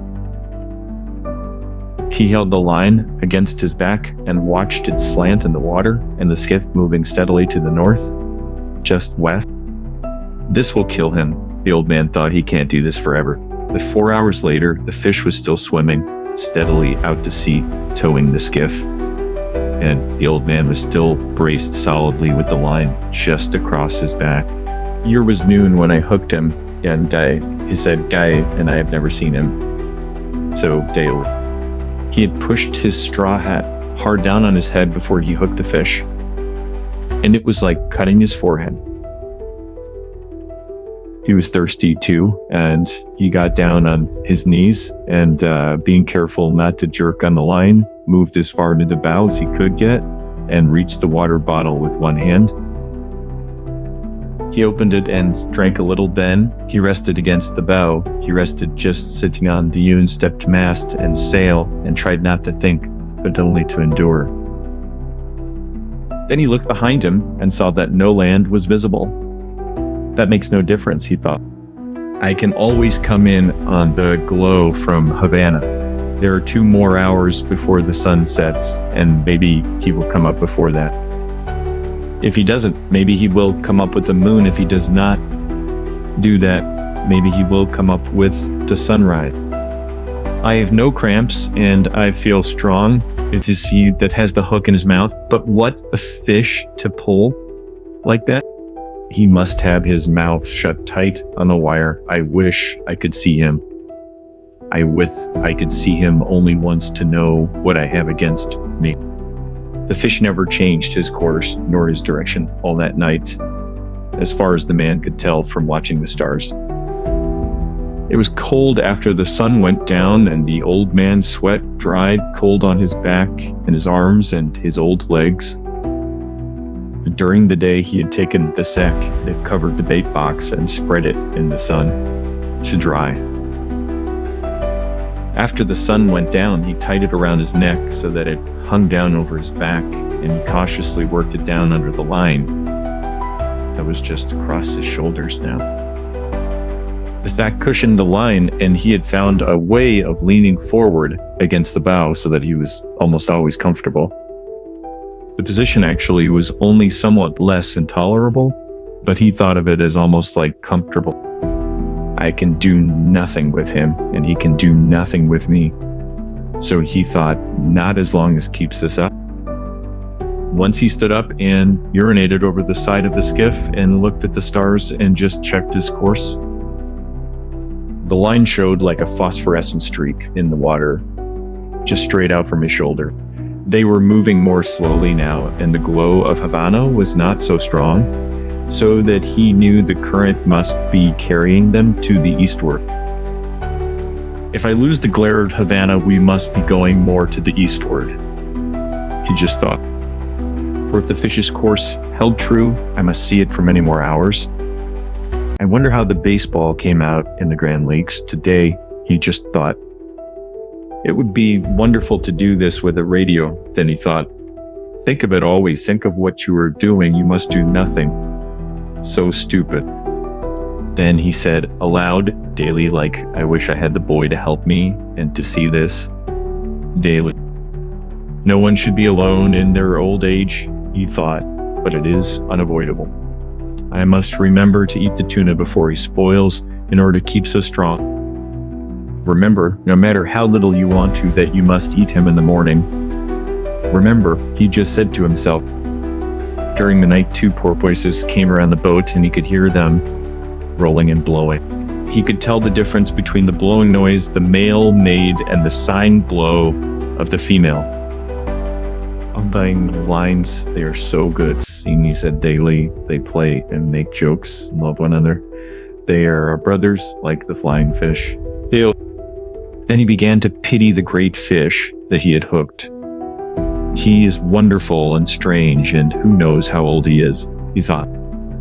He held the line against his back and watched it slant in the water and the skiff moving steadily to the north, just west. This will kill him. The old man thought he can't do this forever. But 4 hours later, the fish was still swimming steadily out to sea, towing the skiff. And the old man was still braced solidly with the line just across his back. Year was noon when I hooked him, and he said, Guy, and I have never seen him. So daily. He had pushed his straw hat hard down on his head before he hooked the fish, and it was like cutting his forehead. he was thirsty too, and he got down on his knees and, being careful not to jerk on the line, moved as far to the bow as he could get and reached the water bottle with one hand. He opened it and drank a little. Then he rested against the bow. He rested just sitting on the yewn-stepped mast and sail and tried not to think, but only to endure. Then he looked behind him and saw that no land was visible. That makes no difference, he thought. I can always come in on the glow from Havana. There are 2 more hours before the sun sets, and maybe he will come up before that. If he doesn't, maybe he will come up with the moon. If he does not do that, maybe he will come up with the sunrise. I have no cramps and I feel strong. It's his he that has the hook in his mouth. But what a fish to pull like that. He must have his mouth shut tight on the wire. I wish I could see him. I could see him only once to know what I have against me. The fish never changed his course nor his direction all that night, as far as the man could tell from watching the stars. It was cold after the sun went down, and the old man's sweat dried cold on his back and his arms and his old legs. During the day, he had taken the sack that covered the bait box and spread it in the sun to dry. After the sun went down, he tied it around his neck so that it hung down over his back, and he cautiously worked it down under the line that was just across his shoulders now. The sack cushioned the line, and he had found a way of leaning forward against the bow so that he was almost always comfortable. The position actually was only somewhat less intolerable, but he thought of it as almost like comfortable. I can do nothing with him, and he can do nothing with me. So he thought, not as long as keeps this up. Once he stood up and urinated over the side of the skiff and looked at the stars and just checked his course. The line showed like a phosphorescent streak in the water, just straight out from his shoulder. They were moving more slowly now, and the glow of Havana was not so strong, so that he knew the current must be carrying them to the eastward. If I lose the glare of Havana, we must be going more to the eastward, he just thought. For if the fish's course held true, I must see it for many more hours. I wonder how the baseball came out in the Grand Leagues today, he just thought. It would be wonderful to do this with a radio, then he thought. Think of it always. Think of what you are doing. You must do nothing. So stupid. Then he said aloud, daily, like, I wish I had the boy to help me and to see this. Daily. No one should be alone in their old age, he thought, but it is unavoidable. I must remember to eat the tuna before he spoils in order to keep so strong. Remember, no matter how little you want to, that you must eat him in the morning. Remember, he just said to himself. During the night, 2 porpoises came around the boat, and he could hear them rolling and blowing. He could tell the difference between the blowing noise the male made and the signed blow of the female. Undying lines, they are so good. He said daily, they play and make jokes and love one another. They are our brothers, like the flying fish. Then he began to pity the great fish that he had hooked. He is wonderful and strange, and who knows how old he is, he thought.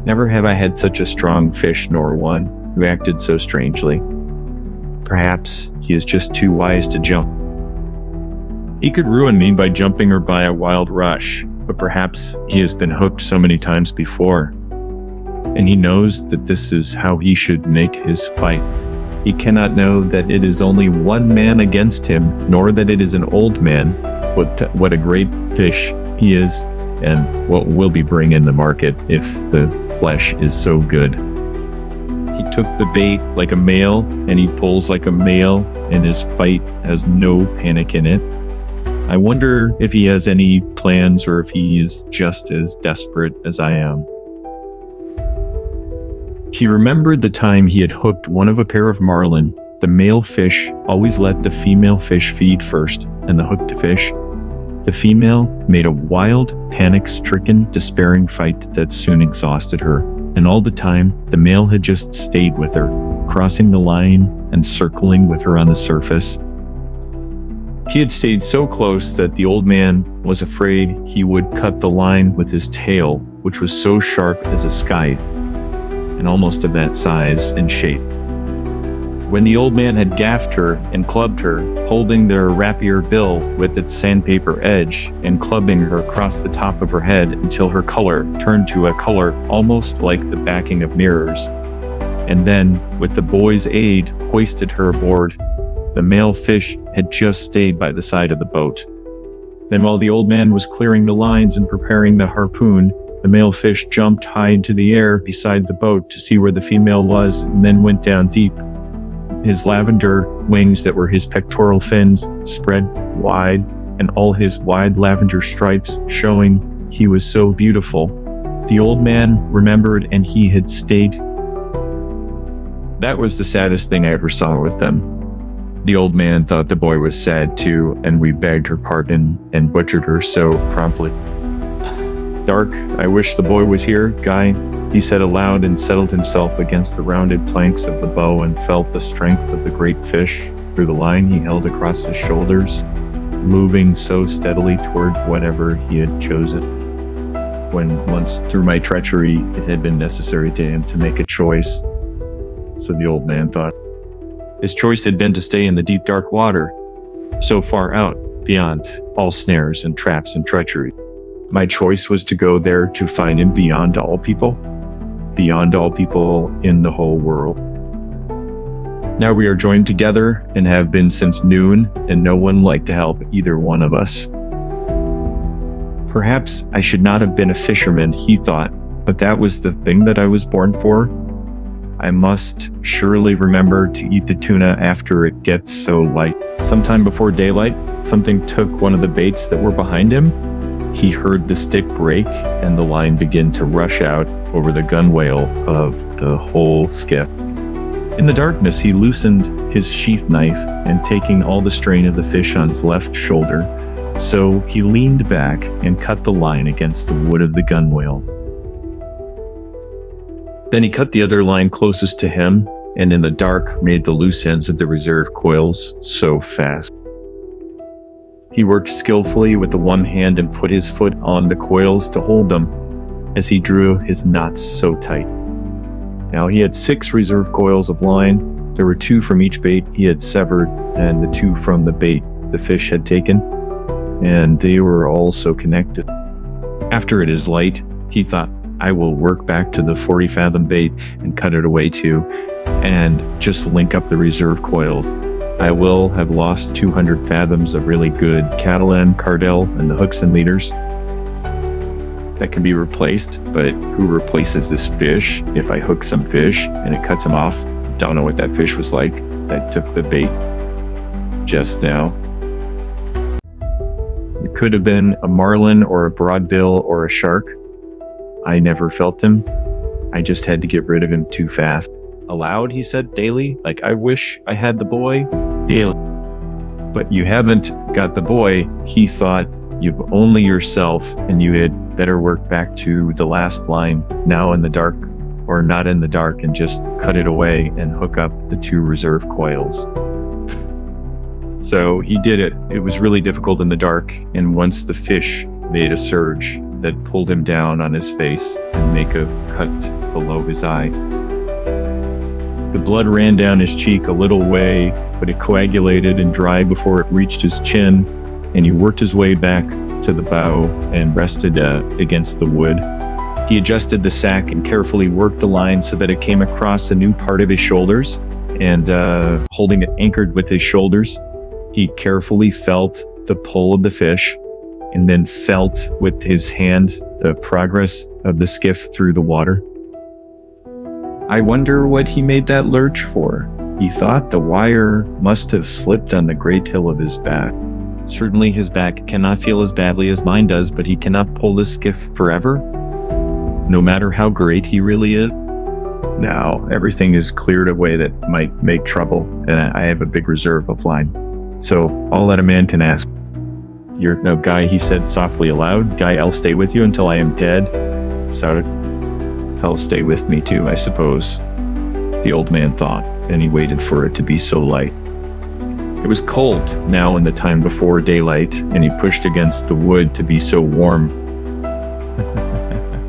Never have I had such a strong fish, nor one who acted so strangely. Perhaps he is just too wise to jump. He could ruin me by jumping or by a wild rush, but perhaps he has been hooked so many times before, and he knows that this is how he should make his fight. He cannot know that it is only one man against him, nor that it is an old man. What a great fish he is, and what will be bring in the market if the flesh is so good. He took the bait like a male, and he pulls like a male, and his fight has no panic in it. I wonder if he has any plans or if he is just as desperate as I am. He remembered the time he had hooked one of a pair of marlin. The male fish always let the female fish feed first, and the hooked fish. The female made a wild, panic-stricken, despairing fight that soon exhausted her. And all the time, the male had just stayed with her, crossing the line and circling with her on the surface. He had stayed so close that the old man was afraid he would cut the line with his tail, which was so sharp as a scythe, and almost of that size and shape. When the old man had gaffed her and clubbed her, holding their rapier bill with its sandpaper edge and clubbing her across the top of her head until her color turned to a color almost like the backing of mirrors, and then, with the boy's aid, hoisted her aboard, the male fish had just stayed by the side of the boat. Then while the old man was clearing the lines and preparing the harpoon, the male fish jumped high into the air beside the boat to see where the female was and then went down deep. His lavender wings that were his pectoral fins spread wide, and all his wide lavender stripes showing he was so beautiful. The old man remembered, and he had stayed. That was the saddest thing I ever saw with them. The old man thought the boy was sad too, and we begged her pardon and butchered her so promptly. Dark, I wish the boy was here, Guy, he said aloud, and settled himself against the rounded planks of the bow and felt the strength of the great fish through the line he held across his shoulders, moving so steadily toward whatever he had chosen. When once through my treachery it had been necessary to him to make a choice, so the old man thought. His choice had been to stay in the deep dark water, so far out, beyond all snares and traps and treachery. My choice was to go there to find him beyond all people in the whole world. Now we are joined together and have been since noon, and no one liked to help either one of us. Perhaps I should not have been a fisherman, he thought, but that was the thing that I was born for. I must surely remember to eat the tuna after it gets so light. Sometime before daylight, something took one of the baits that were behind him. He heard the stick break and the line begin to rush out over the gunwale of the whole skiff. In the darkness, he loosened his sheath knife and taking all the strain of the fish on his left shoulder, so he leaned back and cut the line against the wood of the gunwale. Then he cut the other line closest to him, and in the dark made the loose ends of the reserve coils so fast. He worked skillfully with the one hand and put his foot on the coils to hold them as he drew his knots so tight. Now he had 6 reserve coils of line. There were 2 from each bait he had severed and the 2 from the bait the fish had taken, and they were also connected. After it is light, he thought, I will work back to the 40 fathom bait and cut it away too, and just link up the reserve coil. I will have lost 200 fathoms of really good Catalan, Cardell, and the hooks and leaders. That can be replaced, but who replaces this fish if I hook some fish and it cuts him off? Don't know what that fish was like that took the bait just now. It could have been a marlin or a broadbill or a shark. I never felt him. I just had to get rid of him too fast. Aloud, he said daily, like, I wish I had the boy. Daily. But you haven't got the boy, he thought. You've only yourself, and you had better work back to the last line, now in the dark, or not in the dark, and just cut it away and hook up the 2 reserve coils. So he did it. It was really difficult in the dark, and once the fish made a surge that pulled him down on his face and make a cut below his eye. The blood ran down his cheek a little way, but it coagulated and dried before it reached his chin, and he worked his way back to the bow and rested against the wood. He adjusted the sack and carefully worked the line so that it came across a new part of his shoulders, and holding it anchored with his shoulders, he carefully felt the pull of the fish and then felt with his hand the progress of the skiff through the water. I wonder what he made that lurch for. He thought the wire must have slipped on the great hill of his back. Certainly his back cannot feel as badly as mine does, but he cannot pull the skiff forever, no matter how great he really is. Now, everything is cleared away that might make trouble, and I have a big reserve of line. So all that a man can ask. You're no Guy, he said softly aloud. Guy, I'll stay with you until I am dead. Shouted I'll stay with me too, I suppose, the old man thought, and he waited for it to be so light. It was cold now in the time before daylight, and he pushed against the wood to be so warm.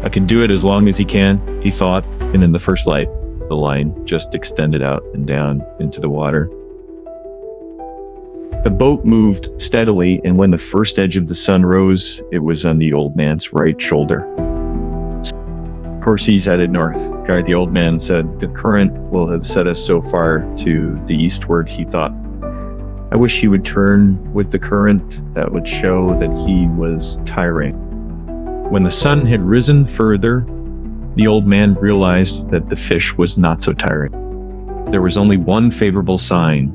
I can do it as long as he can, he thought, and in the first light, the line just extended out and down into the water. The boat moved steadily, and when the first edge of the sun rose, it was on the old man's right shoulder. Of course, he's headed north, Guy, the old man said. The current will have set us so far to the eastward, he thought. I wish he would turn with the current. That would show that he was tiring. When the sun had risen further, the old man realized that the fish was not so tiring. There was only one favorable sign.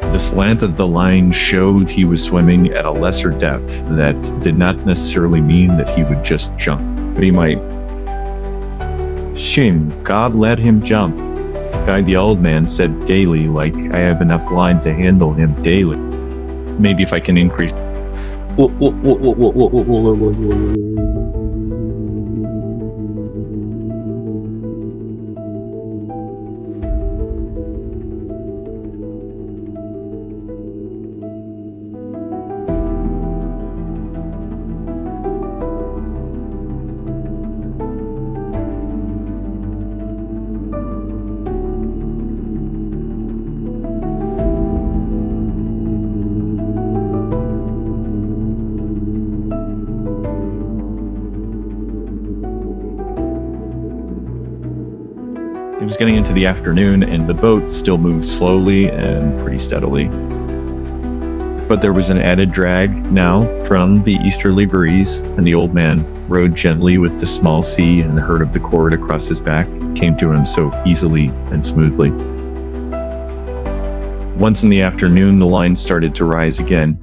The slant of the line showed he was swimming at a lesser depth. That did not necessarily mean that he would just jump, but he might. Shim, God let him jump, Guy the old man said daily, like I have enough line to handle him daily. Maybe if I can increase. It was getting into the afternoon, and the boat still moved slowly and pretty steadily. But there was an added drag now from the easterly breeze, and the old man rowed gently with the small sea, and the hurt of the cord across his back came to him so easily and smoothly. Once in the afternoon, the line started to rise again,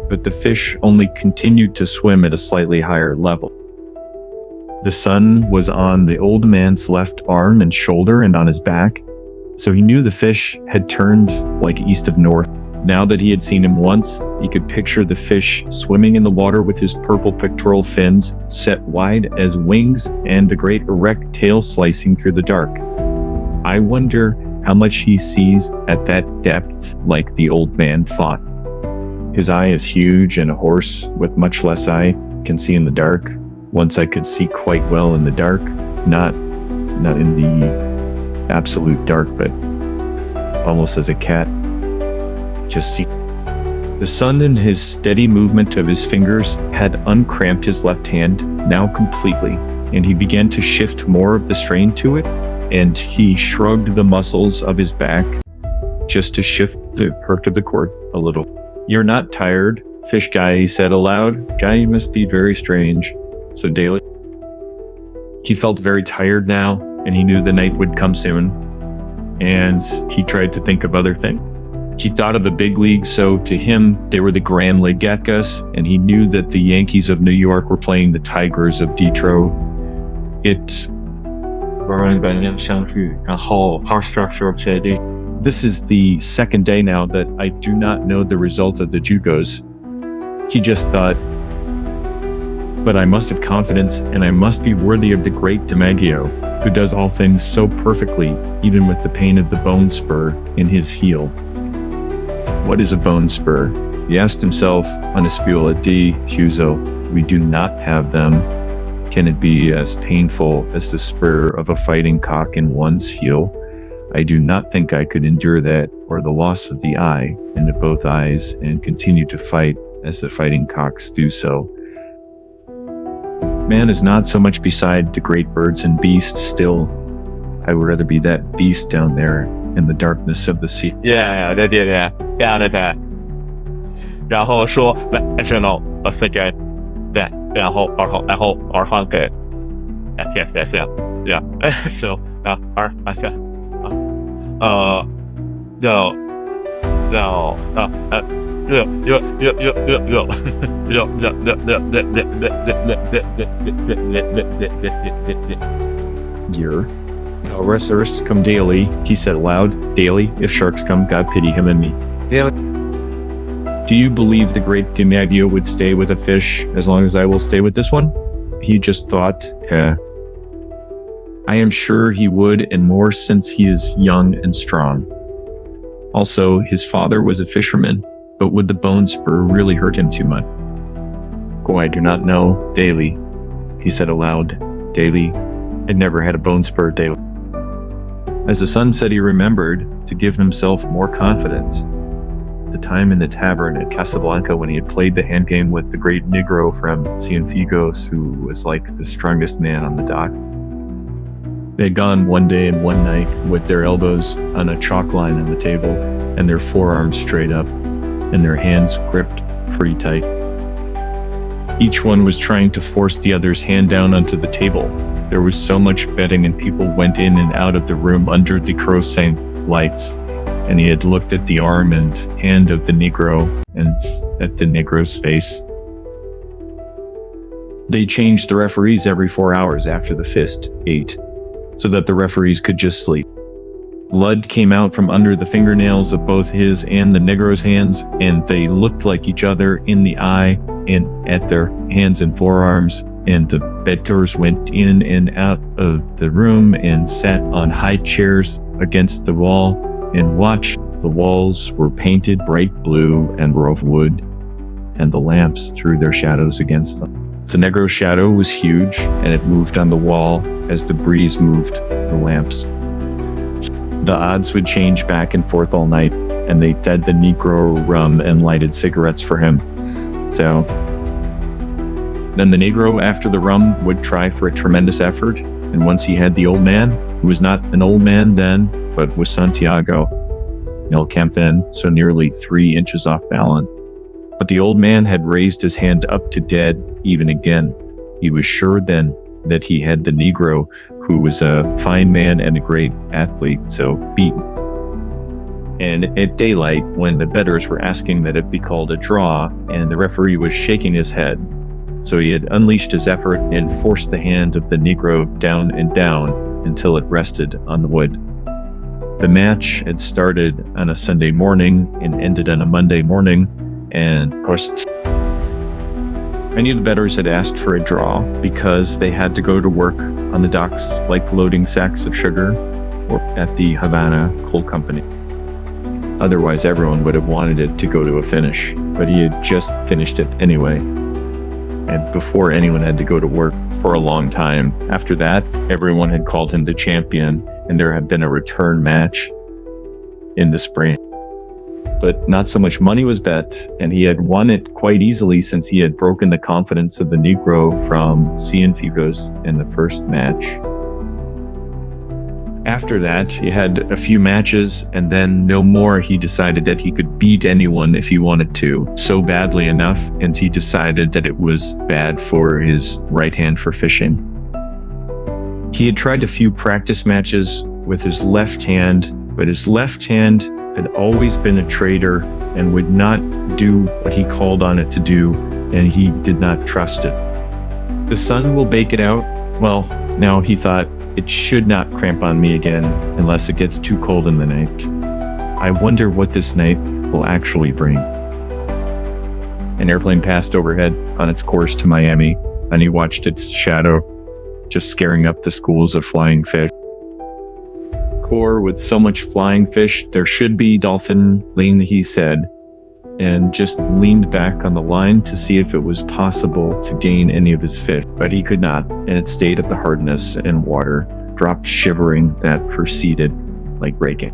but the fish only continued to swim at a slightly higher level. The sun was on the old man's left arm and shoulder and on his back, so he knew the fish had turned like east of north. Now that he had seen him once, he could picture the fish swimming in the water with his purple pectoral fins set wide as wings and the great erect tail slicing through the dark. I wonder how much he sees at that depth, like the old man thought. His eye is huge, and a horse with much less eye can see in the dark. Once I could see quite well in the dark, not in the absolute dark, but almost as a cat. Just see. The sun in his steady movement of his fingers had uncramped his left hand now completely, and he began to shift more of the strain to it, and he shrugged the muscles of his back just to shift the hurt of the cord a little. You're not tired, fish guy, he said aloud. Guy, you must be very strange. So daily, he felt very tired now, and he knew the night would come soon, and he tried to think of other things. He thought of the big leagues, so to him, they were the Grand League Getkas, and he knew that the Yankees of New York were playing the Tigers of Detroit. This is the second day now that I do not know the result of the Jugos. He just thought, but I must have confidence, and I must be worthy of the great DiMaggio, who does all things so perfectly, even with the pain of the bone spur in his heel. What is a bone spur? He asked himself on a spula di Huso. We do not have them. Can it be as painful as the spur of a fighting cock in one's heel? I do not think I could endure that, or the loss of the eye, and of both eyes, and continue to fight as the fighting cocks do so. Man is not so much beside the great birds and beasts still. I would rather be that beast down there in the darkness of the sea. 对，然后说 national second， 对，然后儿童给 yes， yeah， so 儿Year. Resurrects come daily, he said aloud. Daily, if sharks come, God pity him and me. Daily. Do you believe the great DiMaggio would stay with a fish as long as I will stay with this one? He just thought, I am sure he would, and more since he is young and strong. Also, his father was a fisherman, but would the bone spur really hurt him too much? Oh, I do not know, Daily, he said aloud. Daily had never had a bone spur, Daily. As the son said, he remembered to give himself more confidence. The time in the tavern at Casablanca when he had played the hand game with the great Negro from Cienfuegos, who was like the strongest man on the dock. They had gone one day and one night with their elbows on a chalk line on the table and their forearms straight up and their hands gripped pretty tight. Each one was trying to force the other's hand down onto the table. There was so much betting and people went in and out of the room under the Croissant lights, and he had looked at the arm and hand of the Negro and at the Negro's face. They changed the referees every 4 hours after the fist ate, so that the referees could just sleep. Blood came out from under the fingernails of both his and the Negro's hands, and they looked like each other in the eye and at their hands and forearms, and the bettors went in and out of the room and sat on high chairs against the wall and watched. The walls were painted bright blue and were of wood, and the lamps threw their shadows against them. The Negro's shadow was huge, and it moved on the wall as the breeze moved the lamps. The odds would change back and forth all night, and they fed the Negro rum and lighted cigarettes for him. So then the Negro, after the rum, would try for a tremendous effort, and once he had the old man, who was not an old man then, but was Santiago El Campen, so nearly 3 inches off balance. But the old man had raised his hand up to dead even again. He was sure then that he had the Negro, who was a fine man and a great athlete, so beaten. And at daylight, when the bettors were asking that it be called a draw, and the referee was shaking his head, so he had unleashed his effort and forced the hand of the Negro down and down until it rested on the wood. The match had started on a Sunday morning and ended on a Monday morning, and of course, many of the bettors had asked for a draw because they had to go to work on the docks like loading sacks of sugar or at the Havana Coal Company. Otherwise, everyone would have wanted it to go to a finish, but he had just finished it anyway. And before anyone had to go to work for a long time. After that, everyone had called him the champion, and there had been a return match in the spring. But not so much money was bet, and he had won it quite easily since he had broken the confidence of the Negro from Cienfuegos in the first match. After that, he had a few matches, and then no more. He decided that he could beat anyone if he wanted to, so badly enough, and he decided that it was bad for his right hand for fishing. He had tried a few practice matches with his left hand, but his left hand had always been a traitor and would not do what he called on it to do, and he did not trust it. The sun will bake it out. Well, now he thought, it should not cramp on me again unless it gets too cold in the night. I wonder what this night will actually bring. An airplane passed overhead on its course to Miami, and he watched its shadow just scaring up the schools of flying fish. With so much flying fish, there should be dolphin lean, he said, and just leaned back on the line to see if it was possible to gain any of his fish, but he could not, and it stayed at the hardness and water, dropped shivering that proceeded like breaking.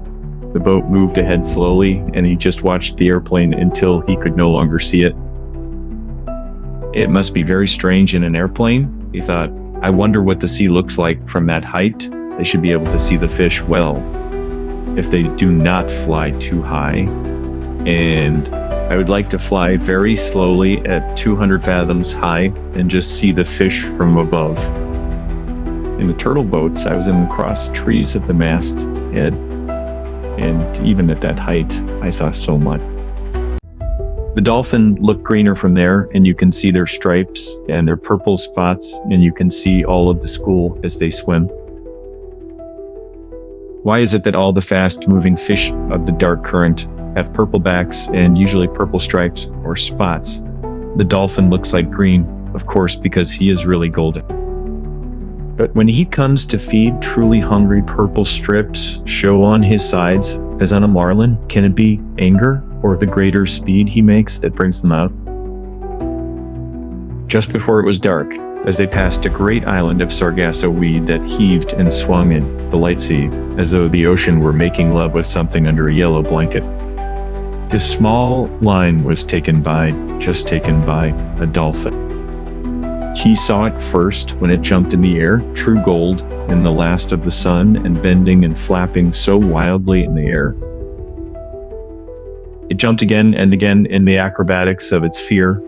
The boat moved ahead slowly, and he just watched the airplane until he could no longer see it. It must be very strange in an airplane, he thought. I wonder what the sea looks like from that height. They should be able to see the fish well if they do not fly too high. And I would like to fly very slowly at 200 fathoms high and just see the fish from above. In the turtle boats, I was in the cross trees at the mast head, and even at that height, I saw so much. The dolphin look greener from there, and you can see their stripes and their purple spots, and you can see all of the school as they swim. Why is it that all the fast-moving fish of the dark current have purple backs and usually purple stripes or spots? The dolphin looks like green, of course, because he is really golden. But when he comes to feed, truly hungry purple strips show on his sides, as on a marlin. Can it be anger or the greater speed he makes that brings them out? Just before it was dark, as they passed a great island of sargasso weed that heaved and swung in the light sea, as though the ocean were making love with something under a yellow blanket. His small line was taken by a dolphin. He saw it first when it jumped in the air, true gold in the last of the sun, and bending and flapping so wildly in the air. It jumped again and again in the acrobatics of its fear,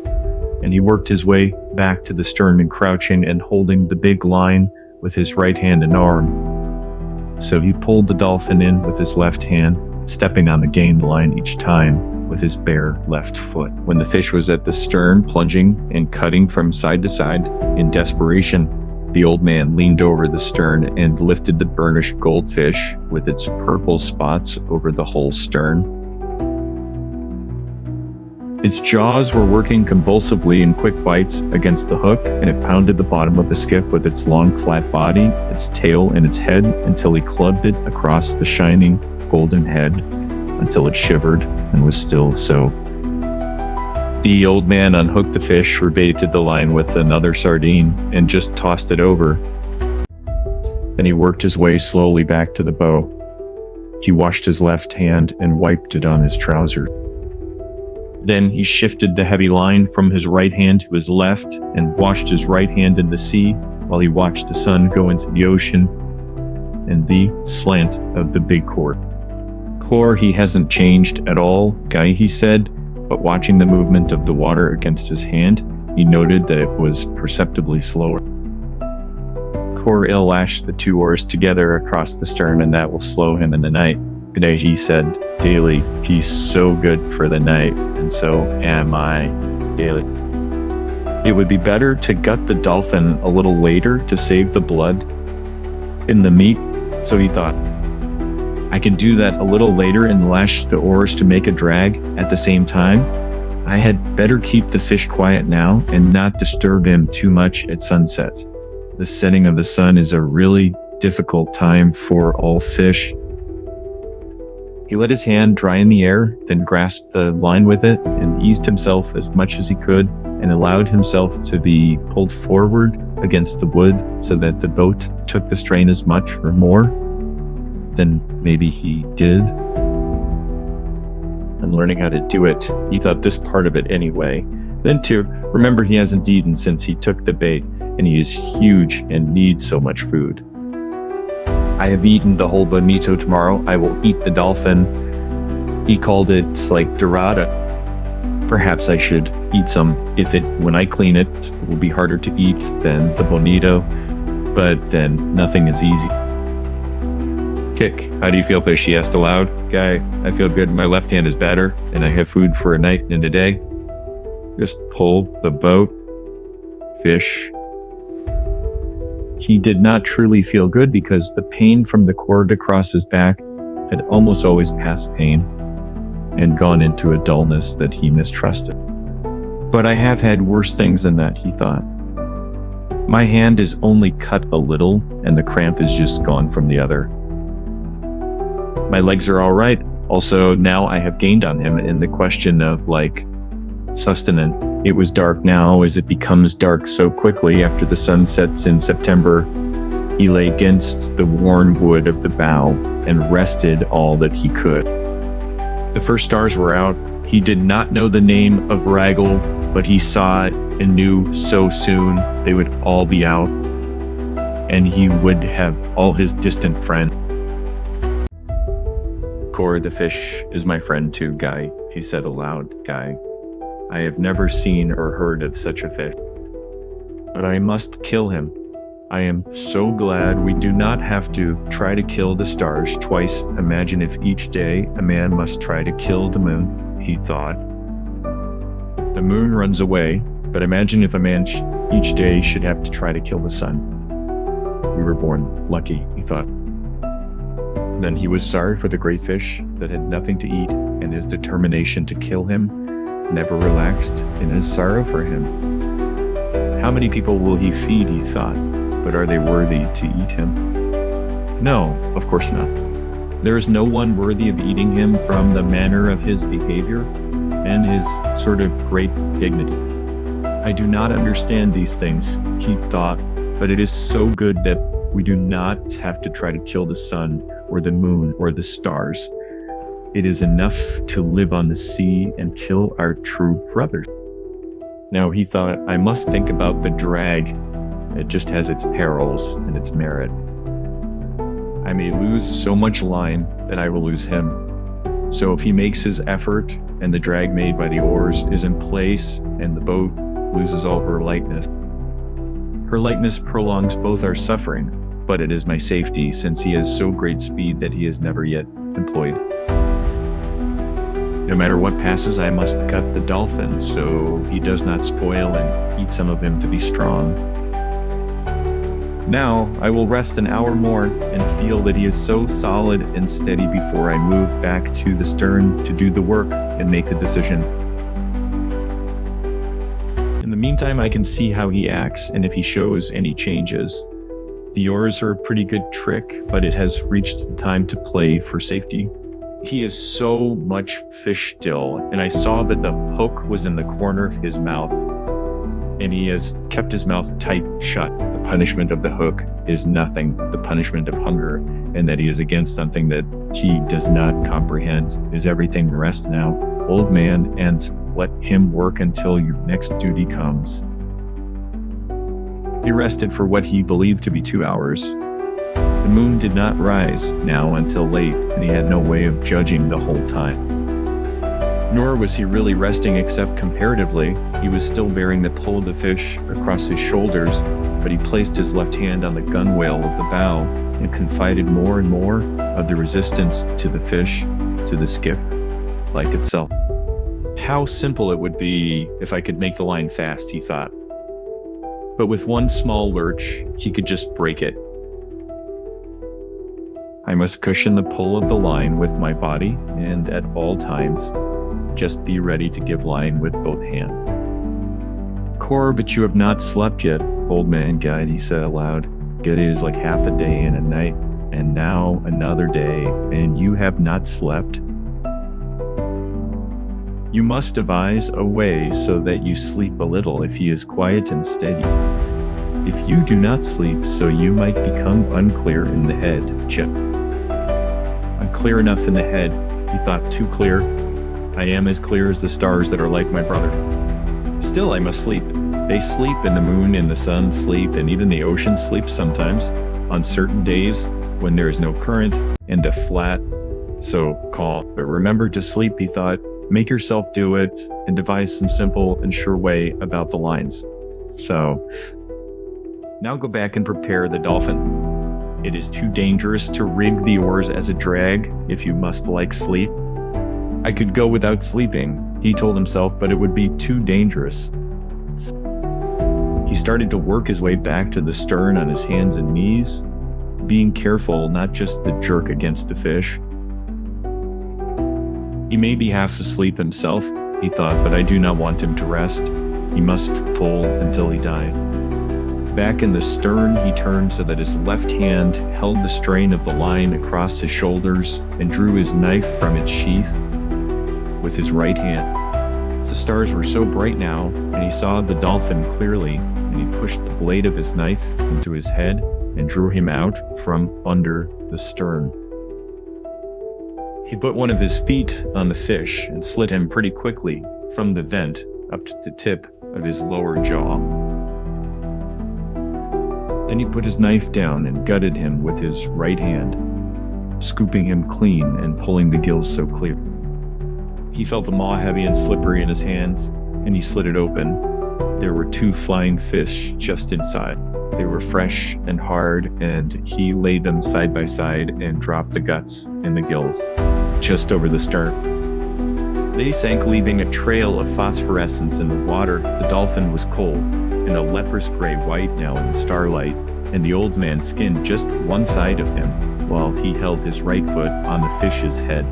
and he worked his way back to the stern and crouching and holding the big line with his right hand and arm. So he pulled the dolphin in with his left hand, stepping on the gain line each time with his bare left foot. When the fish was at the stern, plunging and cutting from side to side in desperation, the old man leaned over the stern and lifted the burnished goldfish with its purple spots over the whole stern. Its jaws were working convulsively in quick bites against the hook, and it pounded the bottom of the skiff with its long, flat body, its tail, and its head until he clubbed it across the shining golden head until it shivered and was still so. The old man unhooked the fish, rebaited the line with another sardine, and just tossed it over. Then he worked his way slowly back to the bow. He washed his left hand and wiped it on his trousers. Then he shifted the heavy line from his right hand to his left and washed his right hand in the sea while he watched the sun go into the ocean and the slant of the big cord. Core, he hasn't changed at all, Guy, he said, but watching the movement of the water against his hand, he noted that it was perceptibly slower. Core lashed the two oars together across the stern, and that will slow him in the night. Good day, he said, daily. He's so good for the night, and so am I, daily. It would be better to gut the dolphin a little later to save the blood in the meat, so he thought. I can do that a little later and lash the oars to make a drag at the same time. I had better keep the fish quiet now and not disturb him too much at sunset. The setting of the sun is a really difficult time for all fish. He let his hand dry in the air, then grasped the line with it and eased himself as much as he could and allowed himself to be pulled forward against the wood so that the boat took the strain as much or more than maybe he did. And learning how to do it, he thought this part of it anyway. Then too, remember he hasn't eaten since he took the bait, and he is huge and needs so much food. I have eaten the whole bonito tomorrow. I will eat the dolphin. He called it like dorada. Perhaps I should eat some. When I clean it, it will be harder to eat than the bonito, but then nothing is easy. Kick, how do you feel, fish? He asked aloud. Guy, I feel good. My left hand is better, and I have food for a night and a day. Just pull the boat. Fish. He did not truly feel good because the pain from the cord across his back had almost always passed pain and gone into a dullness that he mistrusted. But I have had worse things than that, he thought. My hand is only cut a little, and the cramp is just gone from the other. My legs are all right. Also, now I have gained on him in the question of, sustenance. It was dark now, as it becomes dark so quickly after the sun sets in September. He lay against the worn wood of the bow and rested all that he could. The first stars were out. He did not know the name of Raggle, but he saw it and knew so soon they would all be out, and he would have all his distant friends. Cord, the fish, is my friend too, Guy, he said aloud. Guy, I have never seen or heard of such a fish, but I must kill him. I am so glad we do not have to try to kill the stars twice. Imagine if each day a man must try to kill the moon, he thought. The moon runs away, but imagine if a man each day should have to try to kill the sun. We were born lucky, he thought. Then he was sorry for the great fish that had nothing to eat, and his determination to kill him never relaxed in his sorrow for him. How many people will he feed, he thought, but are they worthy to eat him? No, of course not. There is no one worthy of eating him from the manner of his behavior and his sort of great dignity. I do not understand these things, he thought, but it is so good that we do not have to try to kill the sun or the moon or the stars. It is enough to live on the sea and kill our true brothers. Now he thought, I must think about the drag. It just has its perils and its merit. I may lose so much line that I will lose him. So if he makes his effort and the drag made by the oars is in place and the boat loses all her lightness prolongs both our suffering, but it is my safety since he has so great speed that he is never yet employed. No matter what passes, I must cut the dolphin so he does not spoil and eat some of him to be strong. Now I will rest an hour more and feel that he is so solid and steady before I move back to the stern to do the work and make a decision. In the meantime, I can see how he acts and if he shows any changes. The oars are a pretty good trick, but it has reached the time to play for safety. He is so much fish still, and I saw that the hook was in the corner of his mouth, and he has kept his mouth tight shut. The punishment of the hook is nothing, the punishment of hunger, and that he is against something that he does not comprehend is everything. Rest now, old man, and let him work until your next duty comes. He rested for what he believed to be 2 hours. The moon did not rise now until late, and he had no way of judging the whole time. Nor was he really resting except comparatively. He was still bearing the pull of the fish across his shoulders, but he placed his left hand on the gunwale of the bow and confided more and more of the resistance to the fish, to the skiff, like itself. How simple it would be if I could make the line fast, he thought. But with one small lurch, he could just break it. I must cushion the pull of the line with my body, and at all times, just be ready to give line with both hands. Cor, but you have not slept yet, old man guide, he said aloud. Good, it is like half a day and a night, and now another day, and you have not slept? You must devise a way so that you sleep a little if he is quiet and steady. If you do not sleep, so you might become unclear in the head, Chip. Unclear enough in the head, he thought, too clear. I am as clear as the stars that are like my brother. Still, I must sleep. They sleep, and the moon and the sun sleep, and even the ocean sleeps sometimes, on certain days when there is no current and a flat, so calm. But remember to sleep, he thought. Make yourself do it, and devise some simple and sure way about the lines. So, now go back and prepare the dolphin. It is too dangerous to rig the oars as a drag if you must like sleep. I could go without sleeping, he told himself, but it would be too dangerous. He started to work his way back to the stern on his hands and knees, being careful not just to jerk against the fish. He may be half asleep himself, he thought, but I do not want him to rest. He must pull until he died. Back in the stern, he turned so that his left hand held the strain of the line across his shoulders and drew his knife from its sheath with his right hand. The stars were so bright now, and he saw the dolphin clearly, and he pushed the blade of his knife into his head and drew him out from under the stern. He put one of his feet on the fish and slit him pretty quickly from the vent up to the tip of his lower jaw. Then he put his knife down and gutted him with his right hand, scooping him clean and pulling the gills so clear. He felt the maw heavy and slippery in his hands, and he slit it open. There were 2 flying fish just inside. They were fresh and hard, and he laid them side by side and dropped the guts and the gills just over the stern. They sank, leaving a trail of phosphorescence in the water. The dolphin was cold, and a leprous gray white now in the starlight, and the old man skinned just one side of him while he held his right foot on the fish's head.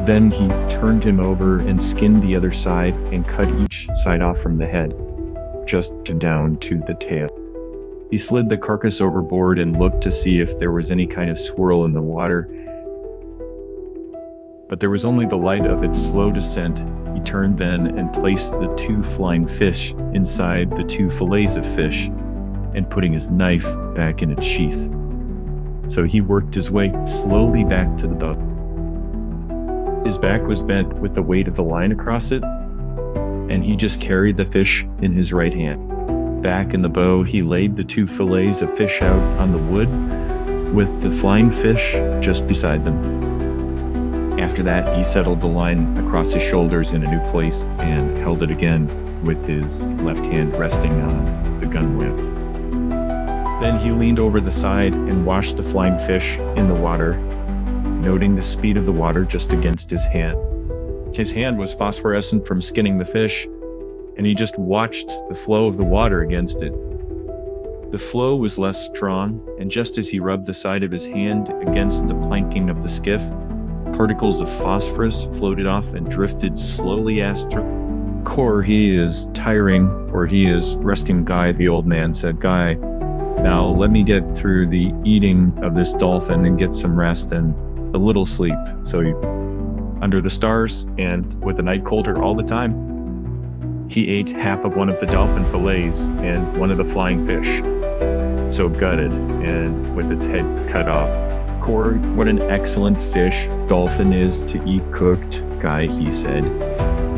Then he turned him over and skinned the other side and cut each side off from the head, just down to the tail. He slid the carcass overboard and looked to see if there was any kind of swirl in the water. But there was only the light of its slow descent. He turned then and placed the 2 flying fish inside the 2 fillets of fish, and putting his knife back in its sheath. So he worked his way slowly back to the boat. His back was bent with the weight of the line across it, and he just carried the fish in his right hand. Back in the bow, he laid the 2 fillets of fish out on the wood with the flying fish just beside them. After that, he settled the line across his shoulders in a new place and held it again with his left hand resting on the gunwale. Then he leaned over the side and washed the flying fish in the water, noting the speed of the water just against his hand. His hand was phosphorescent from skinning the fish, and he just watched the flow of the water against it. The flow was less strong, and just as he rubbed the side of his hand against the planking of the skiff, particles of phosphorus floated off and drifted slowly astern. "Cor, he is tiring, or he is resting, Guy," the old man said. "Guy, now let me get through the eating of this dolphin and get some rest and a little sleep." So he, under the stars and with the night colder all the time, he ate half of one of the dolphin fillets and one of the flying fish, so gutted and with its head cut off. "Cor, what an excellent fish dolphin is to eat cooked, Guy," he said.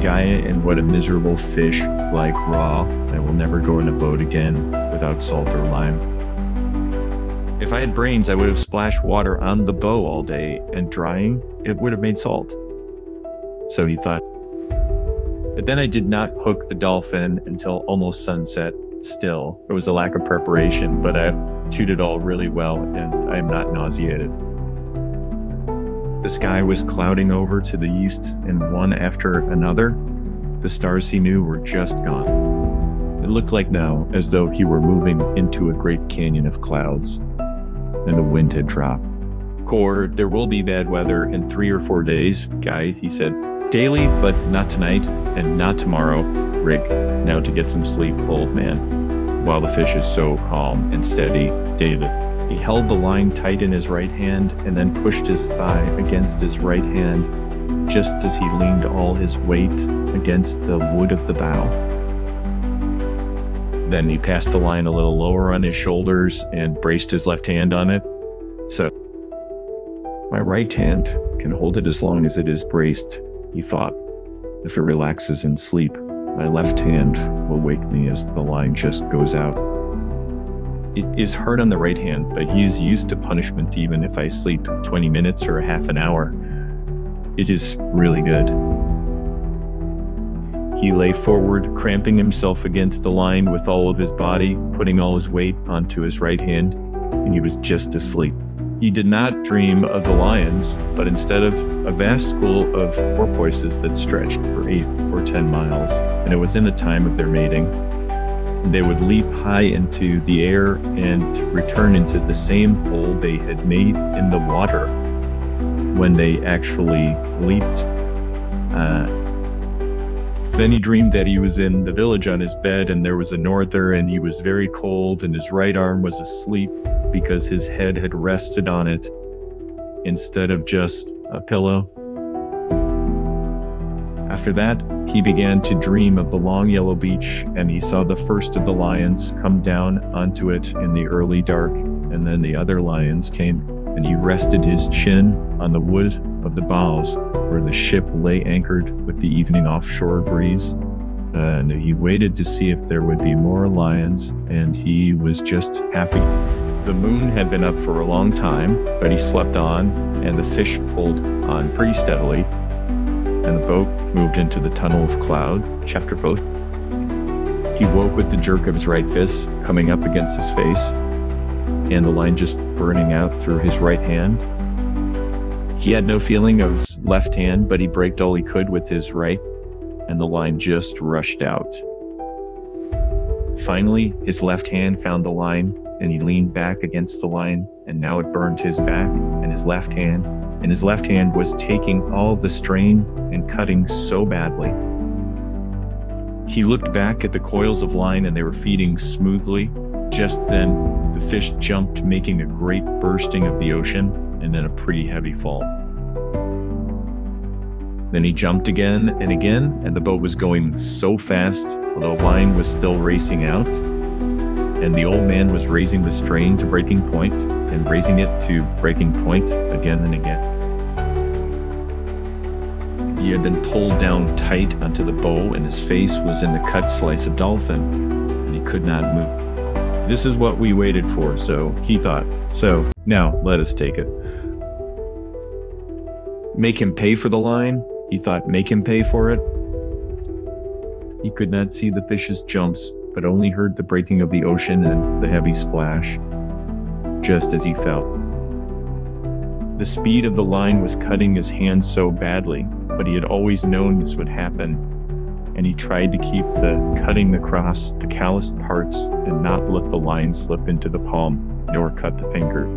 "Guy, and what a miserable fish like raw. I will never go in a boat again without salt or lime. If I had brains, I would have splashed water on the bow all day, and drying, it would have made salt." So he thought. But then I did not hook the dolphin until almost sunset. Still, there was a lack of preparation, but I've chewed it all really well, and I am not nauseated. The sky was clouding over to the east, and one after another, the stars he knew were just gone. It looked like now as though he were moving into a great canyon of clouds, and the wind had dropped. "Cor, there will be bad weather in 3 or 4 days, Guy," he said. "Daily, but not tonight, and not tomorrow. Rig, now to get some sleep, old man, while the fish is so calm and steady, David." He held the line tight in his right hand and then pushed his thigh against his right hand, just as he leaned all his weight against the wood of the bow. Then he passed the line a little lower on his shoulders and braced his left hand on it. "So, my right hand can hold it as long as it is braced," he thought. "If it relaxes in sleep, my left hand will wake me as the line just goes out. It is hard on the right hand, but he is used to punishment even if I sleep 20 minutes or half an hour. It is really good." He lay forward, cramping himself against the line with all of his body, putting all his weight onto his right hand, and he was just asleep. He did not dream of the lions, but instead of a vast school of porpoises that stretched for 8 or 10 miles, and it was in the time of their mating. They would leap high into the air and return into the same hole they had made in the water when they actually leaped. Then he dreamed that he was in the village on his bed, and there was a norther, and he was very cold, and his right arm was asleep because his head had rested on it instead of just a pillow. After that, he began to dream of the long yellow beach, and he saw the first of the lions come down onto it in the early dark, and then the other lions came, and he rested his chin on the wood of the bows where the ship lay anchored with the evening offshore breeze. And he waited to see if there would be more lions, and he was just happy. The moon had been up for a long time, but he slept on, and the fish pulled on pretty steadily, and the boat moved into the tunnel of cloud, chapter boat. He woke with the jerk of his right fist coming up against his face, and the line just burning out through his right hand. He had no feeling of his left hand, but he braked all he could with his right, and the line just rushed out. Finally, his left hand found the line, and he leaned back against the line, and now it burned his back and his left hand was taking all the strain and cutting so badly. He looked back at the coils of line, and they were feeding smoothly, Just then, the fish jumped, making a great bursting of the ocean and then a pretty heavy fall. Then he jumped again, and the boat was going so fast, the line was still racing out, and the old man was raising the strain to breaking point and raising it to breaking point again and again. He had been pulled down tight onto the bow, and his face was in the cut slice of dolphin, and he could not move. This is what we waited for, so he thought. So now let us take it. Make him pay for the line? He thought, make him pay for it? He could not see the fish's jumps, but only heard the breaking of the ocean and the heavy splash, just as he fell. The speed of the line was cutting his hands so badly, but he had always known this would happen, and he tried to keep the cutting across the calloused parts and not let the line slip into the palm, nor cut the finger.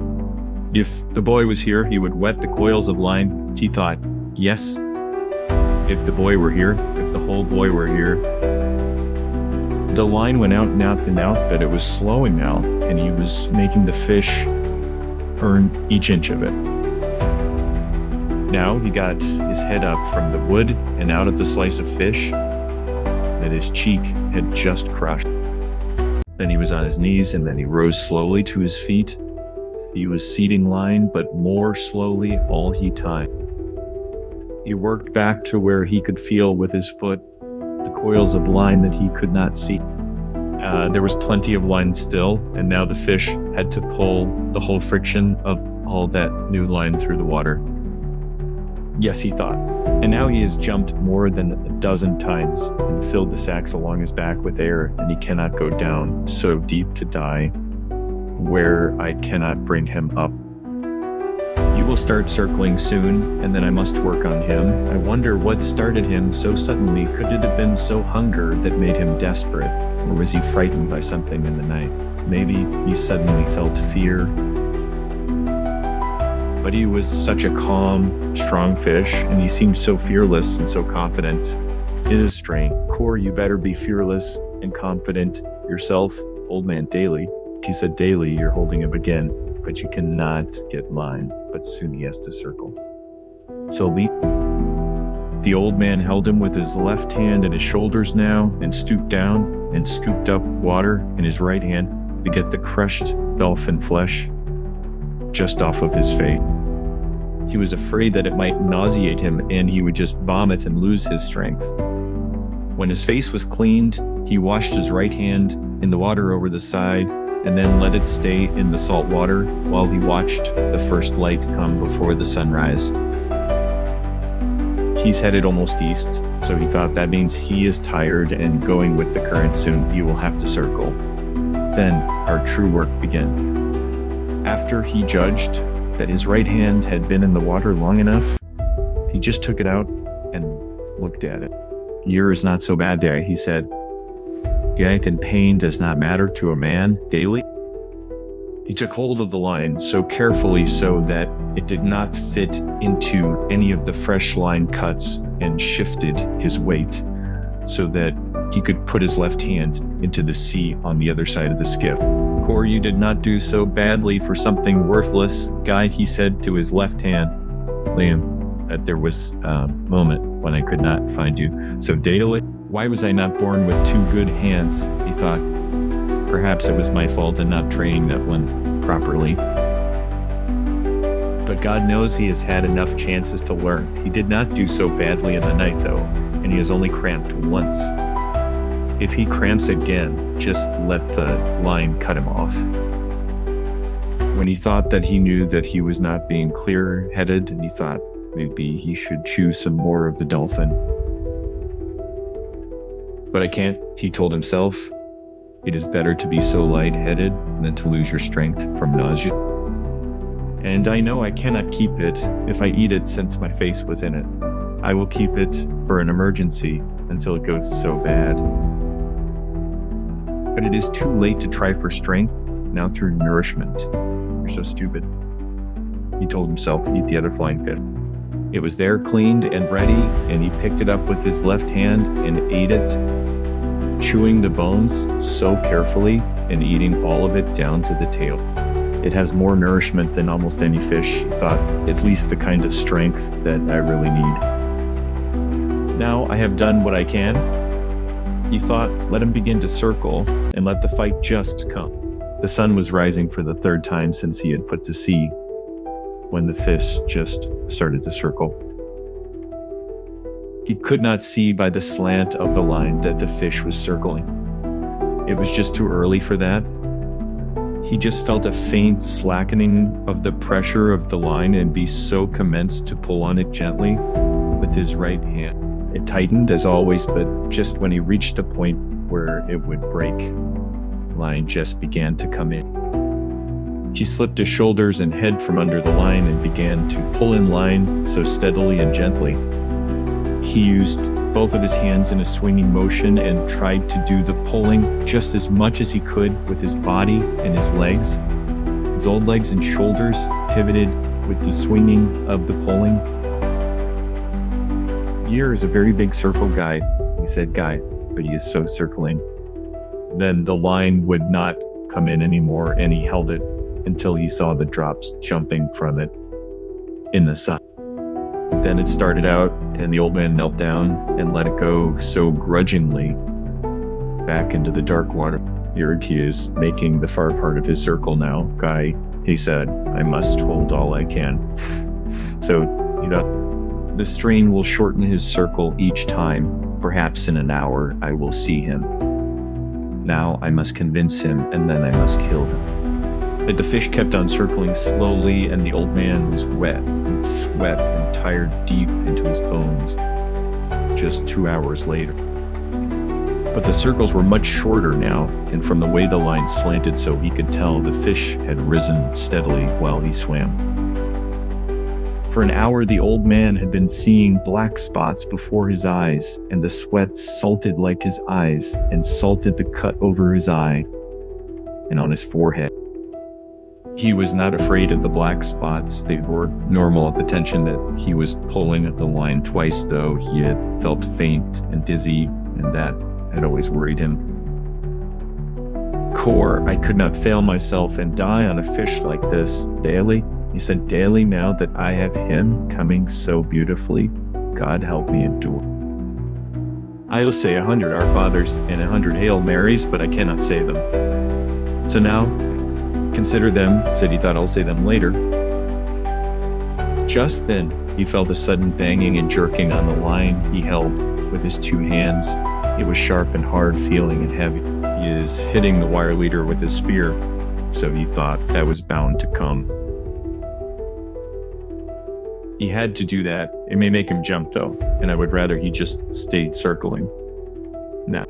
If the boy was here, he would wet the coils of line, he thought. Yes, if the boy were here, if the whole boy were here. The line went out and out and out, but it was slowing now, and he was making the fish earn each inch of it. Now he got his head up from the wood and out of the slice of fish that his cheek had just crushed. Then he was on his knees, and then he rose slowly to his feet. He was seating line, but more slowly all he time. He worked back to where he could feel with his foot the coils of line that he could not see. There was plenty of line still, and now the fish had to pull the whole friction of all that new line through the water. Yes, he thought. And now he has jumped more than a dozen times and filled the sacks along his back with air, and he cannot go down so deep to die, where I cannot bring him up. He will start circling soon, and then I must work on him. I wonder what started him so suddenly. Could it have been so hunger that made him desperate? Or was he frightened by something in the night? Maybe he suddenly felt fear. But he was such a calm, strong fish, and he seemed so fearless and so confident. It is strange. Core, you better be fearless and confident yourself, old man Daly. He said, Daly, you're holding him again, but you cannot get line. But soon he has to circle. So the old man held him with his left hand at his shoulders now, and stooped down and scooped up water in his right hand to get the crushed dolphin flesh just off of his face. He was afraid that it might nauseate him and he would just vomit and lose his strength. When his face was cleaned, he washed his right hand in the water over the side and then let it stay in the salt water while he watched the first light come before the sunrise. He's headed almost east, so he thought that means he is tired and going with the current soon he will have to circle. Then our true work began. After he judged that his right hand had been in the water long enough, he just took it out and looked at it. Yours not so bad there, he said. Gag and pain does not matter to a man daily. He took hold of the line so carefully so that it did not fit into any of the fresh line cuts and shifted his weight so that he could put his left hand into the sea on the other side of the skiff. Core, you did not do so badly for something worthless, guy, he said to his left hand. Liam, that there was a moment when I could not find you. So Daedalus, why was I not born with two good hands? He thought. Perhaps it was my fault in not training that one properly. But God knows he has had enough chances to learn. He did not do so badly in the night, though, and he has only cramped once. If he cramps again, just let the line cut him off. When he thought that he knew that he was not being clear-headed, and he thought maybe he should choose some more of the dolphin. But I can't, he told himself. It is better to be so light-headed than to lose your strength from nausea. And I know I cannot keep it if I eat it since my face was in it. I will keep it for an emergency until it goes so bad. But it is too late to try for strength now through nourishment. You're so stupid. He told himself, eat the other flying fish. It was there cleaned and ready, and he picked it up with his left hand and ate it. chewing the bones so carefully and eating all of it down to the tail. It has more nourishment than almost any fish, he thought, at least the kind of strength that I really need. Now I have done what I can. He thought, let him begin to circle and let the fight just come. The sun was rising for the third time since he had put to sea when the fish just started to circle. He could not see by the slant of the line that the fish was circling. It was just too early for that. He just felt a faint slackening of the pressure of the line and so commenced to pull on it gently with his right hand. It tightened as always, but just when he reached a point where it would break, the line just began to come in. He slipped his shoulders and head from under the line and began to pull in line so steadily and gently. He used both of his hands in a swinging motion and tried to do the pulling just as much as he could with his body and his legs. His old legs and shoulders pivoted with the swinging of the pulling. Year is a very big circle guy, he said, but he is so circling. Then the line would not come in anymore, and he held it until he saw the drops jumping from it in the sun. Then it started out, and the old man knelt down and let it go so grudgingly back into the dark water. Here he is, making the far part of his circle now. Guy, he said, I must hold all I can. So, the strain will shorten his circle each time. Perhaps in an hour I will see him. Now I must convince him, and then I must kill him. But the fish kept on circling slowly, and the old man was wet and sweat and tired deep into his bones just 2 hours later. But the circles were much shorter now, and from the way the line slanted so he could tell the fish had risen steadily while he swam. For an hour the old man had been seeing black spots before his eyes, and the sweat salted like his eyes and salted the cut over his eye and on his forehead. He was not afraid of the black spots. They were normal at the tension that he was pulling at the line twice, though he had felt faint and dizzy, and that had always worried him. Core, I could not fail myself and die on a fish like this daily. He said, daily now that I have him coming so beautifully, God help me endure. I will say 100 Our Fathers and 100 Hail Marys, but I cannot say them. So now, consider them, said he thought I'll say them later. Just then, he felt a sudden banging and jerking on the line he held with his two hands. It was sharp and hard feeling and heavy. He is hitting the wire leader with his spear, so he thought that was bound to come. He had to do that. It may make him jump though, and I would rather he just stayed circling. Now,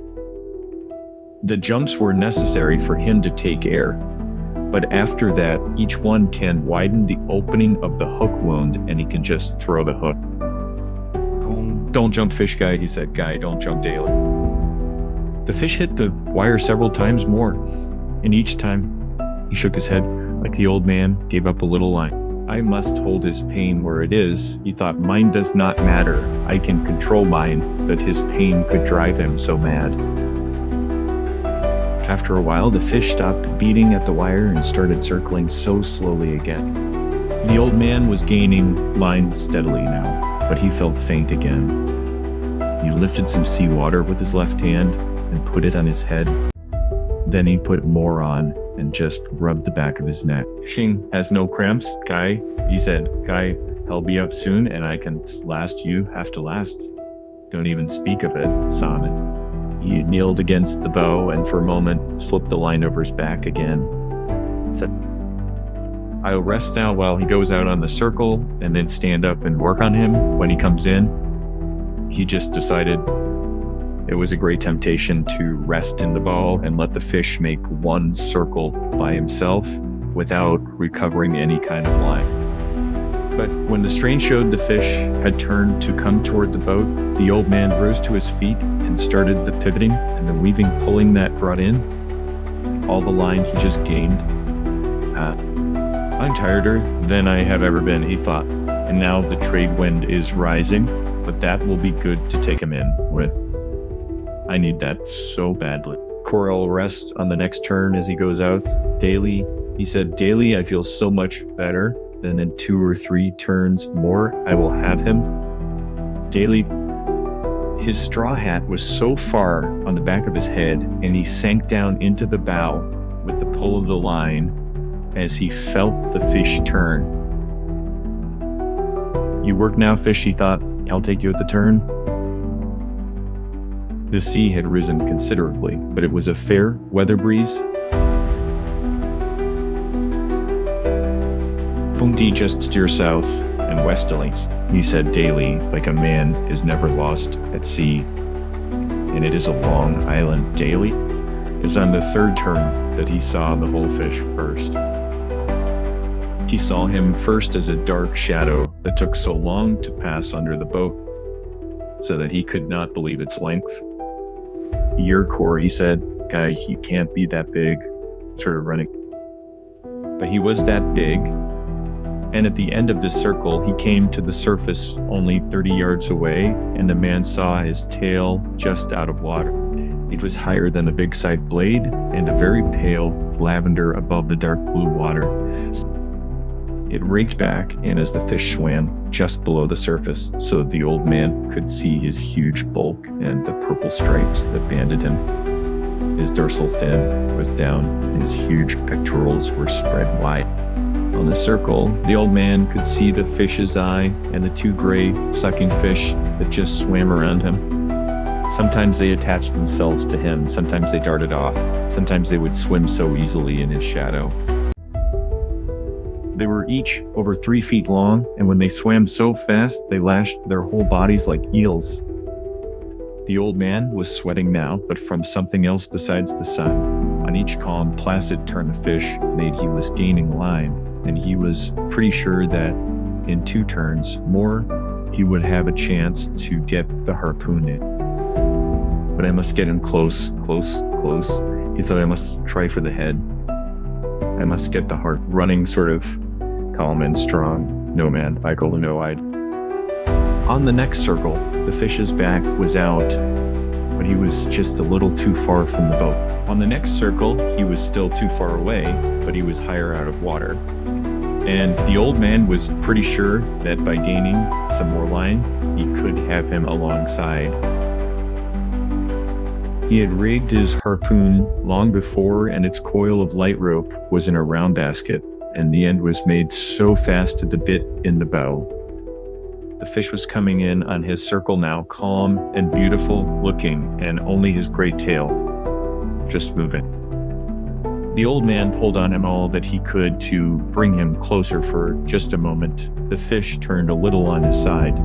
the jumps were necessary for him to take air, but after that, each one can widen the opening of the hook wound and he can just throw the hook. Don't jump, fish guy, he said. Guy, don't jump daily. The fish hit the wire several times more, and each time he shook his head like the old man, gave up a little line. I must hold his pain where it is. He thought, mine does not matter. I can control mine, but his pain could drive him so mad. After a while, the fish stopped beating at the wire and started circling so slowly again. The old man was gaining line steadily now, but he felt faint again. He lifted some seawater with his left hand and put it on his head. Then he put more on and just rubbed the back of his neck. Xing has no cramps, Guy, he said. Guy, I'll be up soon and I can last you have to last. Don't even speak of it, Simon. He kneeled against the bow and for a moment slipped the line over his back again. Said, I'll rest now while he goes out on the circle and then stand up and work on him when he comes in. He just decided it was a great temptation to rest in the bow and let the fish make one circle by himself without recovering any kind of line. But when the strain showed the fish had turned to come toward the boat, the old man rose to his feet and started the pivoting and the weaving pulling that brought in all the line he just gained. I'm tireder than I have ever been, he thought, and now the trade wind is rising, but that will be good to take him in with. I need that so badly. Coral rests on the next turn as he goes out. Daily, he said, daily, I feel so much better. Then in 2 or 3 turns more, I will have him. Daily, his straw hat was so far on the back of his head, and he sank down into the bow with the pull of the line as he felt the fish turn. You work now, fish, he thought. I'll take you at the turn. The sea had risen considerably, but it was a fair weather breeze. Punti just steer south and westerlies, he said daily, like a man is never lost at sea. And it is a long island daily. It was on the 3rd turn that he saw the whole fish first. He saw him first as a dark shadow that took so long to pass under the boat, so that he could not believe its length. Yerkor, he said, guy, he can't be that big, sort of running. But he was that big, and at the end of this circle, he came to the surface only 30 yards away, and the man saw his tail just out of water. It was higher than a big side blade, and a very pale lavender above the dark blue water. It raked back, and as the fish swam just below the surface, so the old man could see his huge bulk and the purple stripes that banded him. His dorsal fin was down, and his huge pectorals were spread wide. On the circle, the old man could see the fish's eye and the 2 gray sucking fish that just swam around him. Sometimes they attached themselves to him, sometimes they darted off, sometimes they would swim so easily in his shadow. They were each over 3 feet long, and when they swam so fast, they lashed their whole bodies like eels. The old man was sweating now, but from something else besides the sun. On each calm, placid turn the fish made he was gaining line, and he was pretty sure that in 2 turns more, he would have a chance to get the harpoon in. But I must get in close. He thought, I must try for the head. I must get the heart running sort of calm and strong. No man, Michael, no-eyed. On the next circle, the fish's back was out, but he was just a little too far from the boat. On the next circle, he was still too far away, but he was higher out of water. And the old man was pretty sure that by gaining some more line, he could have him alongside. He had rigged his harpoon long before, and its coil of light rope was in a round basket, and the end was made so fast to the bit in the bow. The fish was coming in on his circle now, calm and beautiful looking, and only his great tail just moving. The old man pulled on him all that he could to bring him closer for just a moment. The fish turned a little on his side.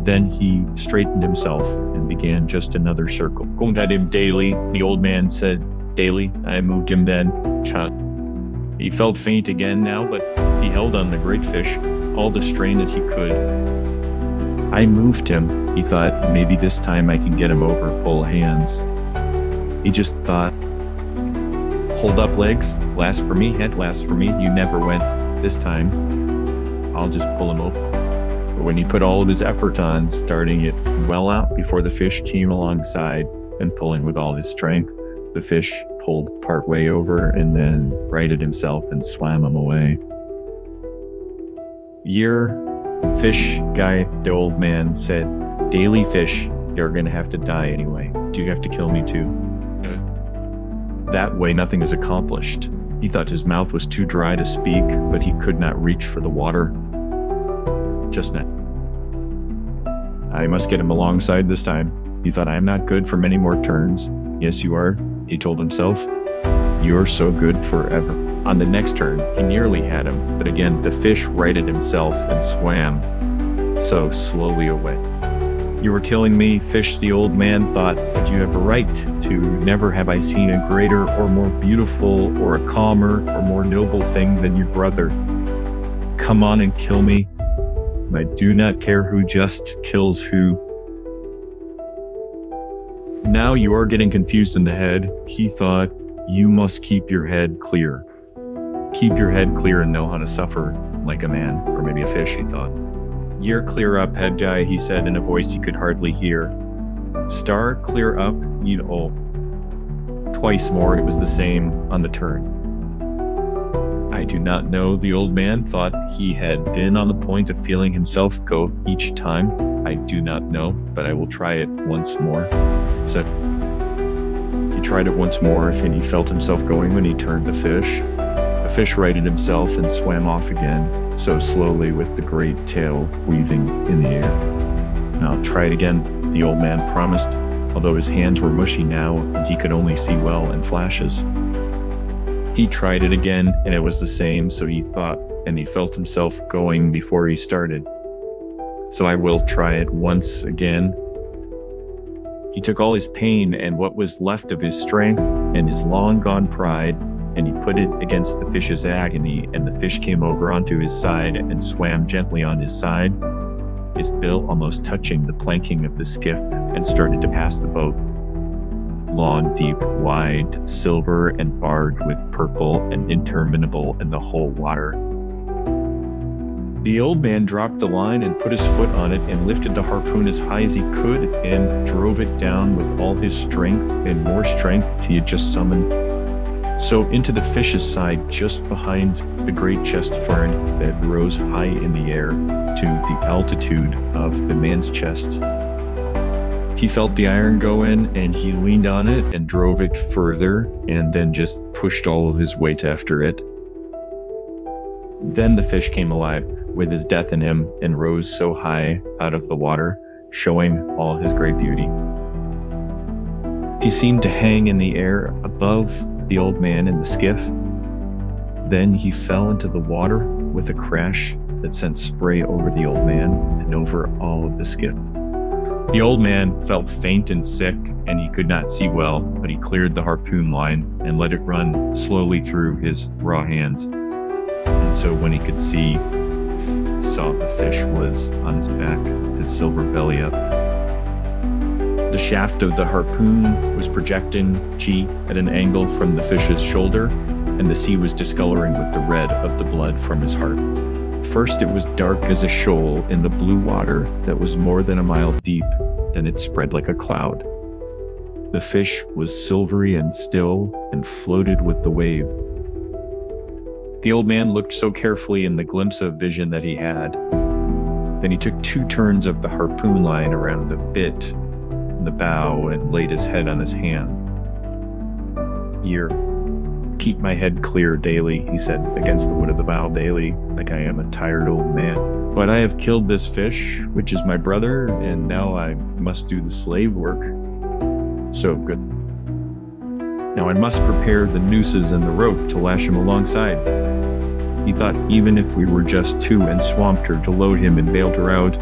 Then he straightened himself and began just another circle. Going at him daily, the old man said, daily, I moved him then. He felt faint again now, but he held on the great fish, all the strain that he could. I moved him. He thought, maybe this time I can get him over, pull hands. He just thought, hold up legs, last for me, head last for me. You never went this time. I'll just pull him over. But when he put all of his effort on, starting it well out before the fish came alongside and pulling with all his strength, the fish pulled part way over and then righted himself and swam him away. Fish guy, the old man said, daily fish, you're going to have to die anyway. Do you have to kill me too? That way nothing is accomplished. He thought his mouth was too dry to speak, but he could not reach for the water. Just now. I must get him alongside this time. He thought, I am not good for many more turns. Yes, you are, he told himself. You're so good forever. On the next turn, he nearly had him, but again, the fish righted himself and swam so slowly away. You were killing me, fish, the old man thought, but you have a right to. Never have I seen a greater or more beautiful or a calmer or more noble thing than your brother. Come on and kill me. I do not care who just kills who. Now you are getting confused in the head. He thought, you must keep your head clear. Keep your head clear and know how to suffer like a man, or maybe a fish, he thought. You're clear up, head guy, he said in a voice he could hardly hear. Star, clear up, Twice more it was the same on the turn. I do not know. The old man thought he had been on the point of feeling himself go each time. I do not know, but I will try it once more. So he tried it once more, and he felt himself going when he turned the fish. The fish righted himself and swam off again, so slowly with the great tail weaving in the air. Now try it again, the old man promised, although his hands were mushy now and he could only see well in flashes. He tried it again, and it was the same, so he thought, and he felt himself going before he started. So I will try it once again. He took all his pain and what was left of his strength and his long-gone pride, and he put it against the fish's agony, and the fish came over onto his side and swam gently on his side, his bill almost touching the planking of the skiff, and started to pass the boat. Long, deep, wide, silver, and barred with purple and interminable in the whole water. The old man dropped the line and put his foot on it and lifted the harpoon as high as he could and drove it down with all his strength and more strength he had just summoned. So into the fish's side just behind the great chest fern that rose high in the air to the altitude of the man's chest. He felt the iron go in, and he leaned on it and drove it further, and then just pushed all of his weight after it. Then the fish came alive with his death in him and rose so high out of the water, showing all his great beauty. He seemed to hang in the air above the old man in the skiff. Then he fell into the water with a crash that sent spray over the old man and over all of the skiff. The old man felt faint and sick, and he could not see well, but he cleared the harpoon line and let it run slowly through his raw hands. And so when he could see, saw the fish was on his back with his silver belly up. The shaft of the harpoon was projecting at an angle from the fish's shoulder, and the sea was discoloring with the red of the blood from his heart. First it was dark as a shoal in the blue water that was more than a mile deep, then it spread like a cloud. The fish was silvery and still and floated with the wave. The old man looked so carefully in the glimpse of vision that he had. Then he took 2 turns of the harpoon line around the bit in the bow and laid his head on his hand. Here, keep my head clear daily, he said, against the wood of the bow daily, like I am a tired old man. But I have killed this fish, which is my brother, and now I must do the slave work. So good. Now I must prepare the nooses and the rope to lash him alongside. He thought even if we were just 2 and swamped her to load him and bailed her out,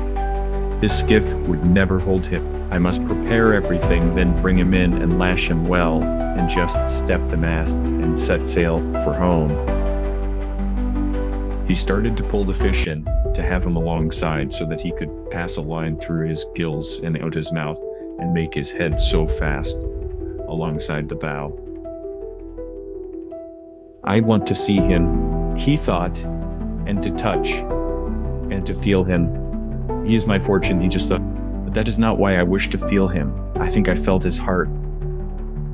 this skiff would never hold him. I must prepare everything, then bring him in and lash him well, and just step the mast and set sail for home. He started to pull the fish in to have him alongside so that he could pass a line through his gills and out his mouth and make his head so fast alongside the bow. I want to see him, he thought, and to touch and to feel him. He is my fortune, he just thought, but that is not why I wish to feel him. I think I felt his heart.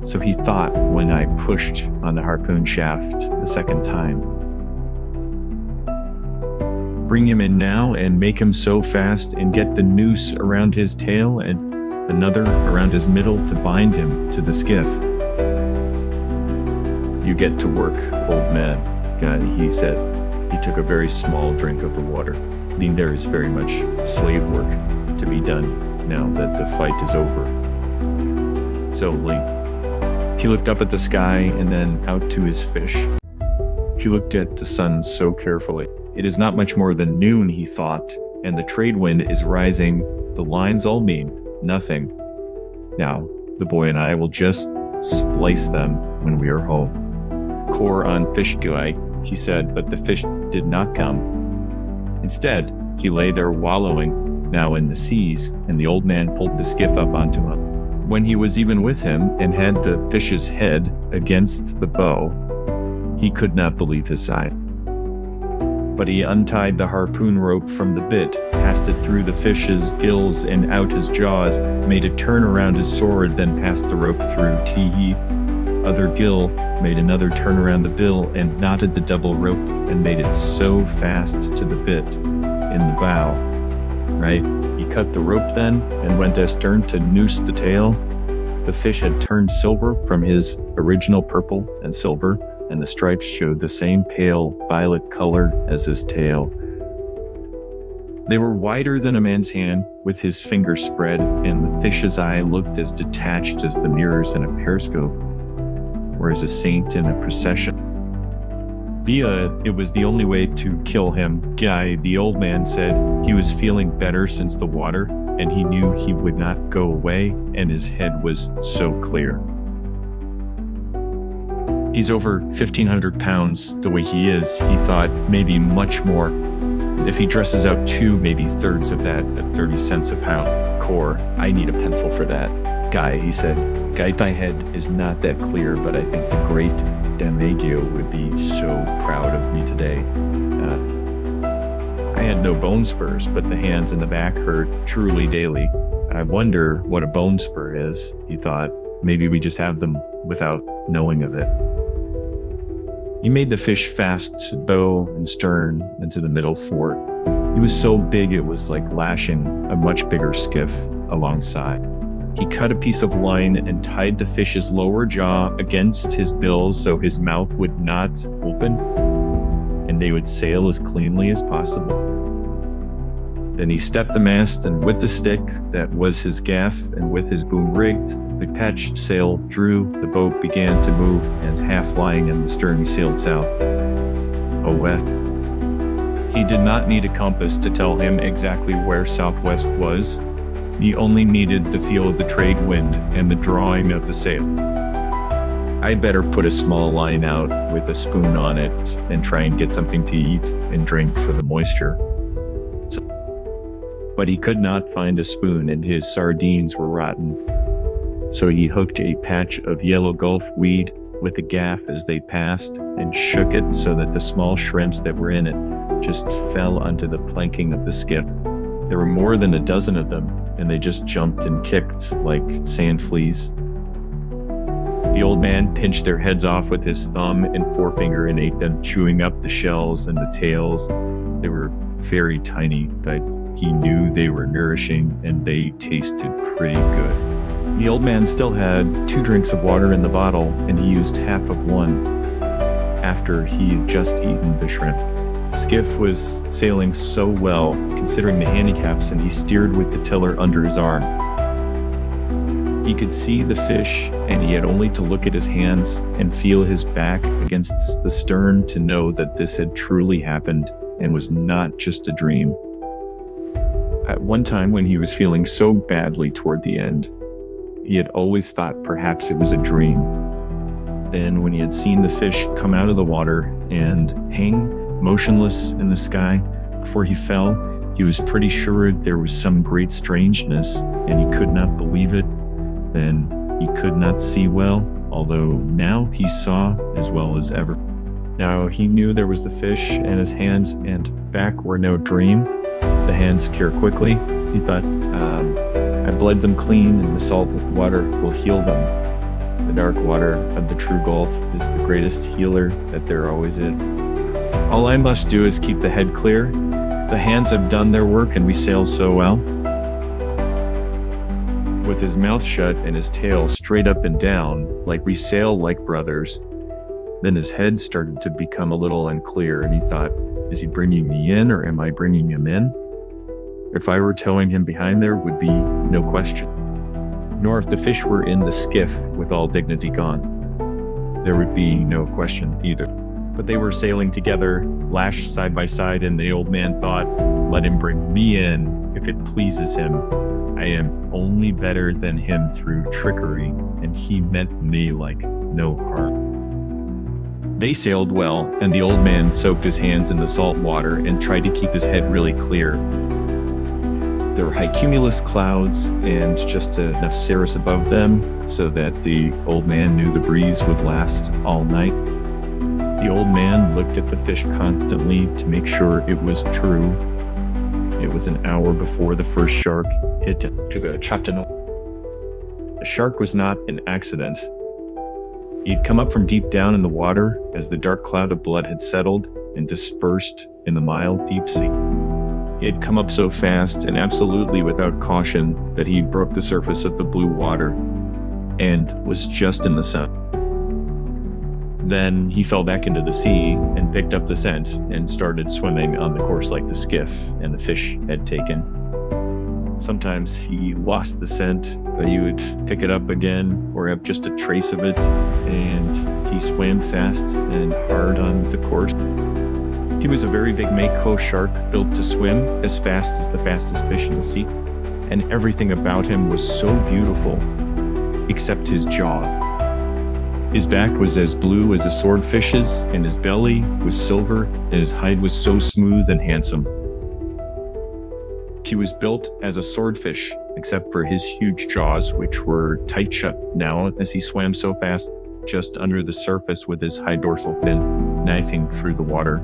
So he thought when I pushed on the harpoon shaft the second time. Bring him in now and make him so fast and get the noose around his tail and another around his middle to bind him to the skiff. You get to work, old man, he said. He took a very small drink of the water. I mean, there is very much slave work to be done now that the fight is over. So he looked up at the sky and then out to his fish. He looked at the sun so carefully. It is not much more than noon, he thought, and the trade wind is rising. The lines all mean nothing. Now, the boy and I will just splice them when we are home. Core on fish guy, he said, but the fish did not come. Instead, he lay there wallowing, now in the seas, and the old man pulled the skiff up onto him. When he was even with him and had the fish's head against the bow, he could not believe his sight. But he untied the harpoon rope from the bit, passed it through the fish's gills and out his jaws, made it turn around his sword, then passed the rope through Teehee other gill, made another turn around the bill, and knotted the double rope and made it so fast to the bit in the bow. Right? He cut the rope then and went astern to noose the tail. The fish had turned silver from his original purple and silver, and the stripes showed the same pale violet color as his tail. They were wider than a man's hand, with his fingers spread, and the fish's eye looked as detached as the mirrors in a periscope, or as a saint in a procession. Via, it was the only way to kill him. Guy, the old man, said he was feeling better since the water, and he knew he would not go away, and his head was so clear. He's over 1,500 pounds the way he is, he thought, maybe much more. If he dresses out two, maybe thirds of that at 30 cents a pound. Core, I need a pencil for that. Guy, he said, Guy, my head is not that clear, but I think the great Damagio would be so proud of me today. I had no bone spurs, but the hands in the back hurt truly daily. I wonder what a bone spur is, he thought. Maybe we just have them without knowing of it. He made the fish fast to bow and stern into the middle fort. He was so big it was like lashing a much bigger skiff alongside. He cut a piece of line and tied the fish's lower jaw against his bill so his mouth would not open, and they would sail as cleanly as possible. Then he stepped the mast, and with the stick that was his gaff and with his boom rigged, the patched sail drew, the boat began to move, and half lying in the stern he sailed south. West. He did not need a compass to tell him exactly where southwest was. He only needed the feel of the trade wind and the drawing of the sail. I'd better put a small line out with a spoon on it and try and get something to eat and drink for the moisture. But he could not find a spoon and his sardines were rotten. So he hooked a patch of yellow gulf weed with a gaff as they passed and shook it so that the small shrimps that were in it just fell onto the planking of the skiff. There were more than a dozen of them, and they just jumped and kicked like sand fleas. The old man pinched their heads off with his thumb and forefinger and ate them, chewing up the shells and the tails. They were very tiny, but he knew they were nourishing and they tasted pretty good. The old man still had 2 drinks of water in the bottle, and he used half of one after he had just eaten the shrimp. The skiff was sailing so well, considering the handicaps, and he steered with the tiller under his arm. He could see the fish, and he had only to look at his hands and feel his back against the stern to know that this had truly happened and was not just a dream. At one time, when he was feeling so badly toward the end, he had always thought perhaps it was a dream. Then, when he had seen the fish come out of the water and hang motionless in the sky before he fell, he was pretty sure there was some great strangeness, and he could not believe it. Then he could not see well, although now he saw as well as ever. Now he knew there was the fish, and his hands and back were no dream. The hands cure quickly, he thought. I bled them clean, and the salt water will heal them. The dark water of the true Gulf is the greatest healer that there always is. All I must do is keep the head clear. The hands have done their work, and we sail so well. With his mouth shut and his tail straight up and down, like we sail like brothers. Then his head started to become a little unclear, and he thought, is he bringing me in, or am I bringing him in? If I were towing him behind, there would be no question. Nor if the fish were in the skiff with all dignity gone. There would be no question either. But they were sailing together, lashed side by side, and the old man thought, let him bring me in if it pleases him. I am only better than him through trickery, and he meant me like no harm. They sailed well, and the old man soaked his hands in the salt water and tried to keep his head really clear. There were high cumulus clouds and just enough cirrus above them so that the old man knew the breeze would last all night. The old man looked at the fish constantly to make sure it was true. It was an hour before the first shark hit him. 这个 chapter 呢 The shark was not an accident. He'd come up from deep down in the water as the dark cloud of blood had settled and dispersed in the mild deep sea. He had come up so fast and absolutely without caution that he broke the surface of the blue water and was just in the sun. Then he fell back into the sea and picked up the scent and started swimming on the course like the skiff and the fish had taken. Sometimes he lost the scent, but he would pick it up again or have just a trace of it, and he swam fast and hard on the course. He was a very big mako shark built to swim as fast as the fastest fish in the sea, and everything about him was so beautiful, except his jaw. His back was as blue as a swordfish's, and his belly was silver, and his hide was so smooth and handsome. He was built as a swordfish, except for his huge jaws, which were tight shut now as he swam so fast, just under the surface with his high dorsal fin knifing through the water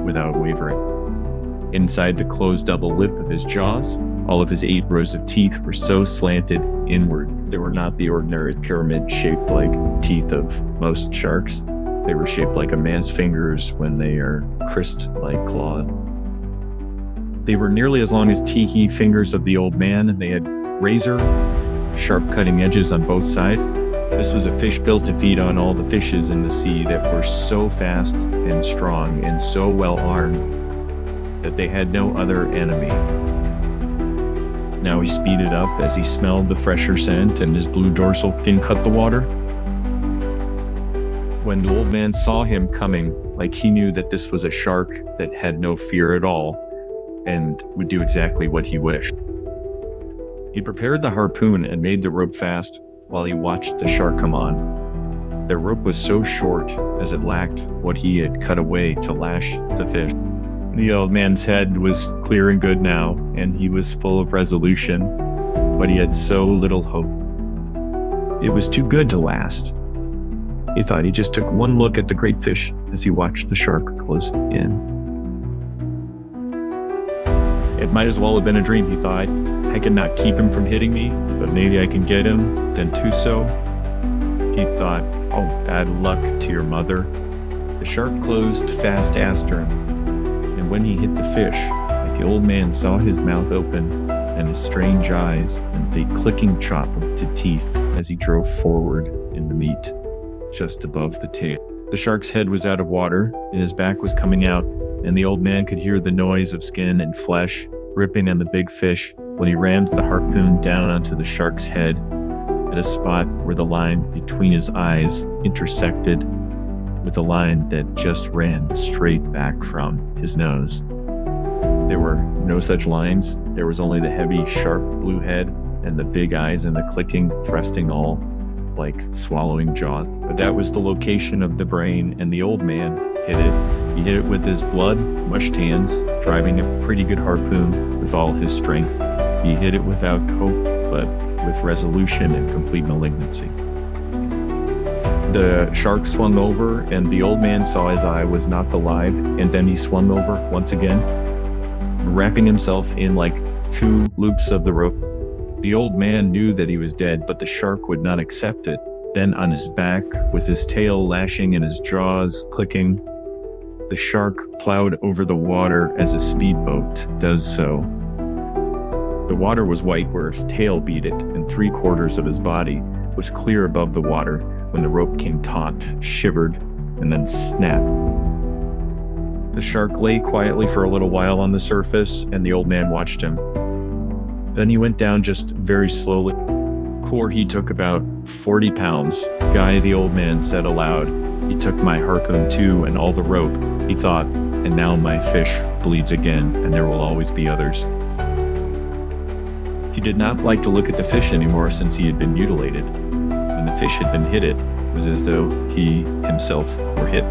without wavering. Inside the closed double lip of his jaws, all of his 8 rows of teeth were so slanted inward. They were not the ordinary pyramid-shaped like teeth of most sharks. They were shaped like a man's fingers when they are crisped like clawed. They were nearly as long as tee-hee fingers of the old man, and they had razor, sharp cutting edges on both sides. This was a fish built to feed on all the fishes in the sea that were so fast and strong and so well armed that they had no other enemy. Now he speeded up as he smelled the fresher scent, and his blue dorsal fin cut the water. When the old man saw him coming, like he knew that this was a shark that had no fear at all and would do exactly what he wished. He prepared the harpoon and made the rope fast while he watched the shark come on. The rope was so short as it lacked what he had cut away to lash the fish. The old man's head was clear and good now, and he was full of resolution, but he had so little hope. It was too good to last. He thought. He just took one look at the great fish as he watched the shark close in. It might as well have been a dream, he thought. I could not keep him from hitting me, but maybe I can get him, then do so. He thought, oh, bad luck to your mother. The shark closed fast after him, and when he hit the fish, like the old man saw his mouth open and his strange eyes and the clicking chop of the teeth as he drove forward in the meat, just above the tail. The shark's head was out of water, and his back was coming out, and the old man could hear the noise of skin and flesh ripping on the big fish when he rammed the harpoon down onto the shark's head at a spot where the line between his eyes intersected with a line that just ran straight back from his nose. There were no such lines. There was only the heavy, sharp blue head and the big eyes and the clicking, thrusting all like swallowing jaws. But that was the location of the brain, and the old man hit it. He hit it with his blood-mushed hands, driving a pretty good harpoon with all his strength. He hit it without hope, but with resolution and complete malignancy. The shark swung over, and the old man saw his eye was not alive, and then he swung over once again, wrapping himself in like 2 loops of the rope. The old man knew that he was dead, but the shark would not accept it. Then on his back, with his tail lashing and his jaws clicking, the shark plowed over the water as a speedboat does so. The water was white where his tail beat it, and 3/4 of his body was clear above the water when the rope came taut, shivered, and then snapped. The shark lay quietly for a little while on the surface, and the old man watched him. Then he went down just very slowly. Core, he took about 40 pounds. Guy, the old man said aloud, he took my harpoon too and all the rope. He thought, and now my fish bleeds again, and there will always be others. He did not like to look at the fish anymore since he had been mutilated. When the fish had been hit, it was as though he himself were hit.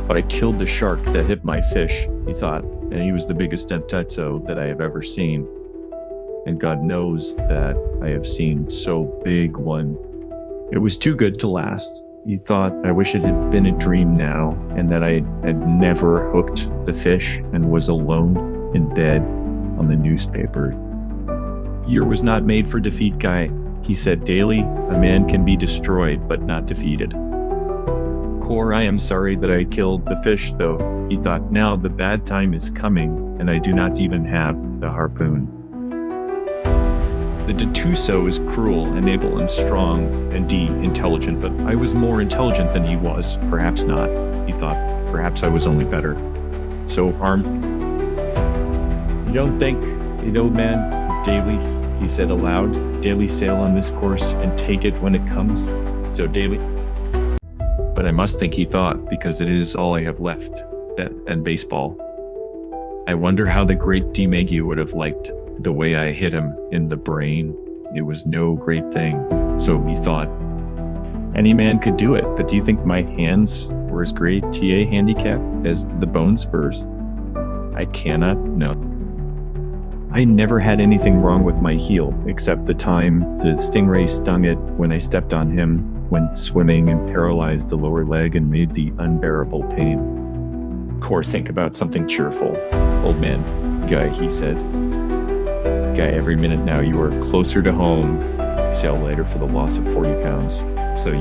But I killed the shark that hit my fish, he thought, and he was the biggest dentezzo that I have ever seen. And God knows that I have seen so big one. It was too good to last. He thought, I wish it had been a dream now, and that I had never hooked the fish and was alone in bed on the newspaper. Year was not made for defeat, Guy, he said daily. A man can be destroyed, but not defeated. Core, I am sorry that I killed the fish, though, he thought. Now the bad time is coming, and I do not even have the harpoon. The Detuso is cruel and able and strong, and D, intelligent, but I was more intelligent than he was. Perhaps not, he thought. Perhaps I was only better. So armed. You don't think, old man, daily, he said aloud, daily sail on this course and take it when it comes. So daily. But I must think, he thought, because it is all I have left, that and baseball. I wonder how the great D. Mayhew would have liked the way I hit him in the brain. It was no great thing. So he thought, any man could do it, but do you think my hands were as great TA handicap as the bone spurs? I cannot know. I never had anything wrong with my heel, except the time the stingray stung it when I stepped on him when swimming and paralyzed the lower leg and made the unbearable pain. Core, think about something cheerful. Old man, Guy, he said. Guy, every minute now you are closer to home. Sail later for the loss of 40 pounds. So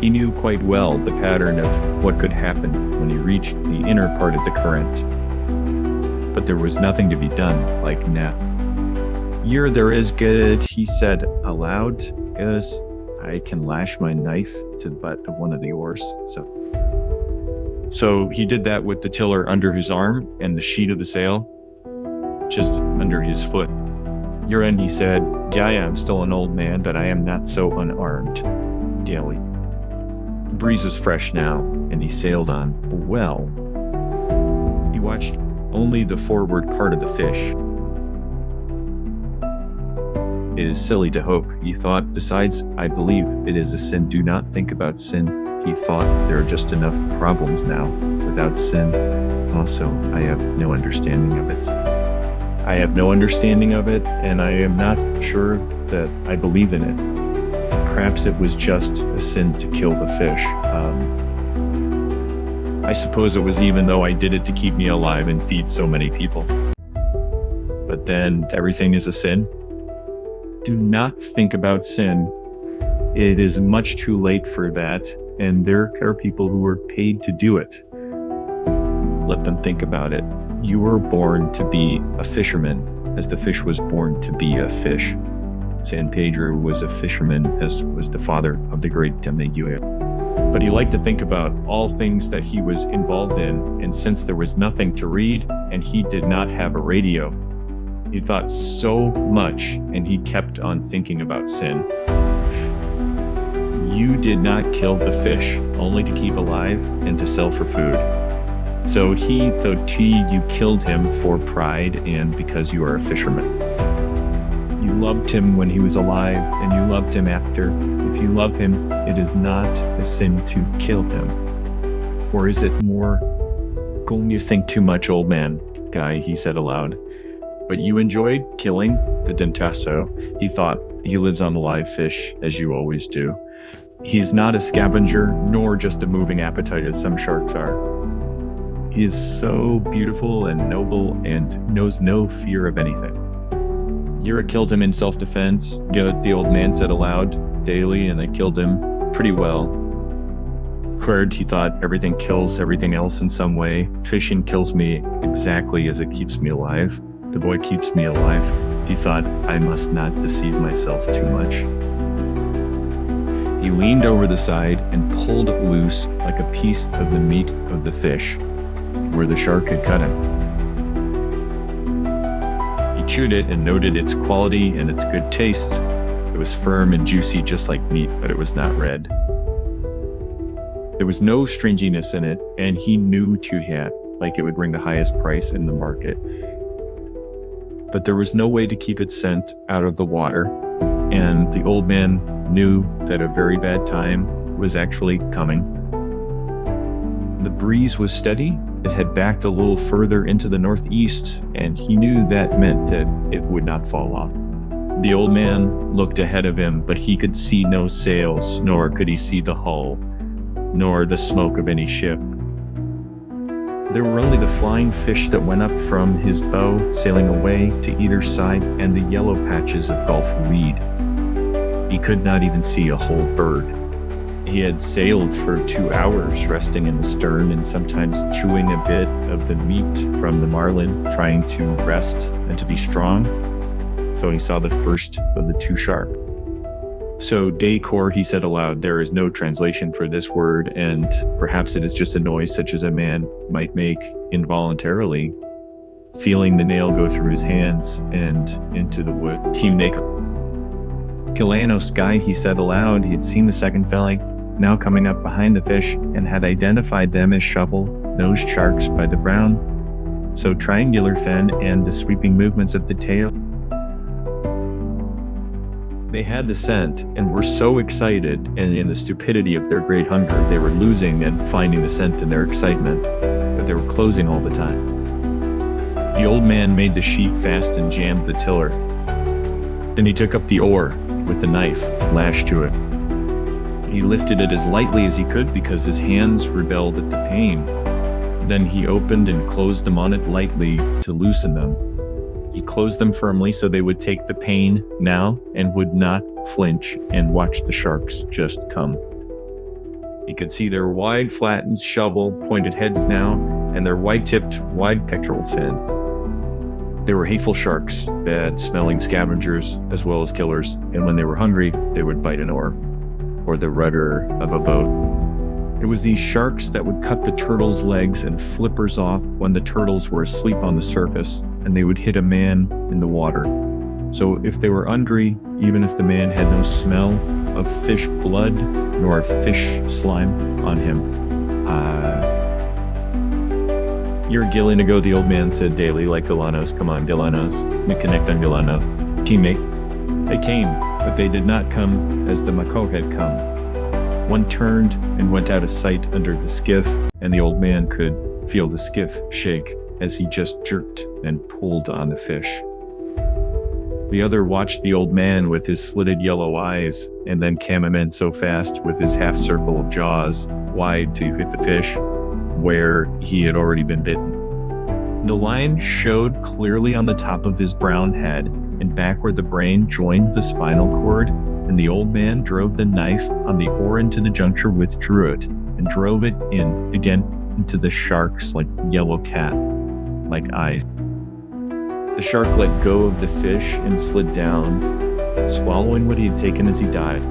he knew quite well the pattern of what could happen when he reached the inner part of the current. But there was nothing to be done, like now. You're there is good, he said aloud, because I can lash my knife to the butt of one of the oars. So he did that with the tiller under his arm and the sheet of the sail just under his foot. You're in, he said. Yeah, I'm still an old man, but I am not so unarmed. Daily. The breeze was fresh now, and he sailed on. Well, he watched only the forward part of the fish. It is silly to hope, he thought. Besides, I believe it is a sin. Do not think about sin, he thought. There are just enough problems now without sin. Also, I have no understanding of it. I have no understanding of it, and I am not sure that I believe in it. Perhaps it was just a sin to kill the fish. I suppose it was, even though I did it to keep me alive and feed so many people. But then everything is a sin. Do not think about sin. It is much too late for that, and there are people who were paid to do it. Let them think about it. You were born to be a fisherman, as the fish was born to be a fish. San Pedro was a fisherman, as was the father of the great Hemingway. But he liked to think about all things that he was involved in, and since there was nothing to read, and he did not have a radio, he thought so much, and he kept on thinking about sin. You did not kill the fish, only to keep alive and to sell for food. So you killed him for pride and because you are a fisherman. You loved him when he was alive, and you loved him after. If you love him, it is not a sin to kill him. Or is it more? You think too much, old man, Guy, he said aloud. But you enjoyed killing the dentasso. He thought, he lives on the live fish, as you always do. He is not a scavenger, nor just a moving appetite as some sharks are. He is so beautiful and noble and knows no fear of anything. Yura killed him in self-defense, the old man said aloud, daily, and I killed him pretty well. Querd, he thought, everything kills everything else in some way. Fishing kills me exactly as it keeps me alive. The boy keeps me alive. He thought, I must not deceive myself too much. He leaned over the side and pulled loose like a piece of the meat of the fish, where the shark had cut him. He chewed it and noted its quality and its good taste. It was firm and juicy just like meat, but it was not red. There was no stringiness in it, and he knew like it would bring the highest price in the market. But there was no way to keep its scent out of the water, and the old man knew that a very bad time was actually coming. The breeze was steady. It had backed a little further into the northeast, and he knew that meant that it would not fall off. The old man looked ahead of him, but he could see no sails, nor could he see the hull, nor the smoke of any ship. There were only the flying fish that went up from his bow, sailing away to either side, and the yellow patches of Gulf reed. He could not even see a whole bird. He had sailed for 2 hours, resting in the stern and sometimes chewing a bit of the meat from the marlin, trying to rest and to be strong. So he saw the first of the 2 sharks. So Dacor, he said aloud, there is no translation for this word, and perhaps it is just a noise such as a man might make involuntarily, feeling the nail go through his hands and into the wood. Team Dacor. Galanos guy, he said aloud, he had seen the second filly, now coming up behind the fish, and had identified them as shovel-nosed sharks by the brown, so triangular fin and the sweeping movements of the tail. They had the scent and were so excited, and in the stupidity of their great hunger, they were losing and finding the scent in their excitement, but they were closing all the time. The old man made the sheet fast and jammed the tiller. Then he took up the oar with the knife lashed to it. He lifted it as lightly as he could because his hands rebelled at the pain. Then he opened and closed them on it lightly to loosen them. He closed them firmly so they would take the pain now and would not flinch and watch the sharks just come. He could see their wide, flattened, shovel-pointed heads now and their white-tipped, wide pectoral fin. They were hateful sharks, bad-smelling scavengers as well as killers, and when they were hungry, they would bite an oar or the rudder of a boat. It was these sharks that would cut the turtles' legs and flippers off when the turtles were asleep on the surface, and they would hit a man in the water. So if they were hungry, even if the man had no smell of fish blood nor of fish slime on him. You're Gillian to go, the old man said daily, like Galanos. Come on, Galanos. Me connect on Galano. Teammate. They came, but they did not come as the Mako had come. One turned and went out of sight under the skiff, and the old man could feel the skiff shake as he just jerked and pulled on the fish. The other watched the old man with his slitted yellow eyes, and then came him in so fast with his half circle of jaws wide to hit the fish where he had already been bitten. The line showed clearly on the top of his brown head, and back where the brain joined the spinal cord, and the old man drove the knife on the oar into the juncture, withdrew it, and drove it in again into the sharks like yellow cat, like eyes. The shark let go of the fish and slid down, swallowing what he had taken as he died.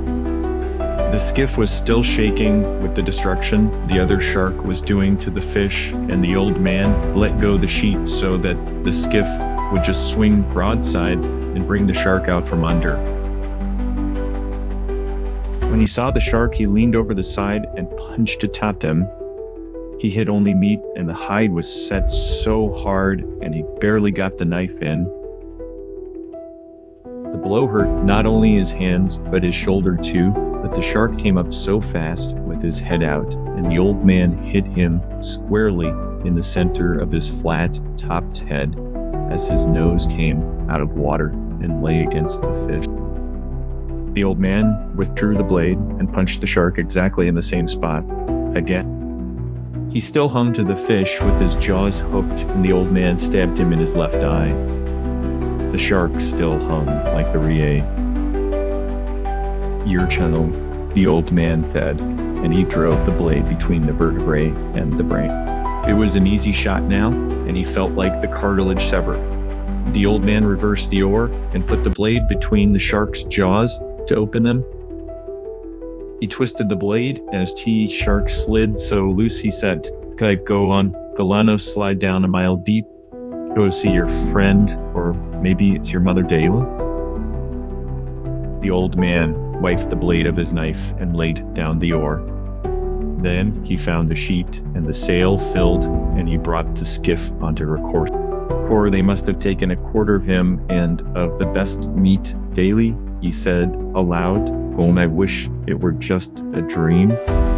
The skiff was still shaking with the destruction the other shark was doing to the fish, and the old man let go the sheet so that the skiff would just swing broadside and bring the shark out from under. When he saw the shark, he leaned over the side and punched atop him. He hit only meat, and the hide was set so hard, and he barely got the knife in. The blow hurt not only his hands, but his shoulder too, but the shark came up so fast with his head out, and the old man hit him squarely in the center of his flat-topped head as his nose came out of water and lay against the fish. The old man withdrew the blade and punched the shark exactly in the same spot again. He still hung to the fish with his jaws hooked, and the old man stabbed him in his left eye. The shark still hung like the Rie. Ear channel, the old man fed, and he drove the blade between the vertebrae and the brain. It was an easy shot now, and he felt like the cartilage severed. The old man reversed the oar and put the blade between the shark's jaws to open them. He twisted the blade as shark slid so loose he said, "Okay, go on, Galano, slide down a mile deep. Go see your friend, or maybe it's your mother Dela." The old man wiped the blade of his knife and laid down the oar. Then he found the sheet and the sail filled, and he brought the skiff onto her course. They must have taken a quarter of him and of the best meat daily, he said aloud, "Oh, I wish it were just a dream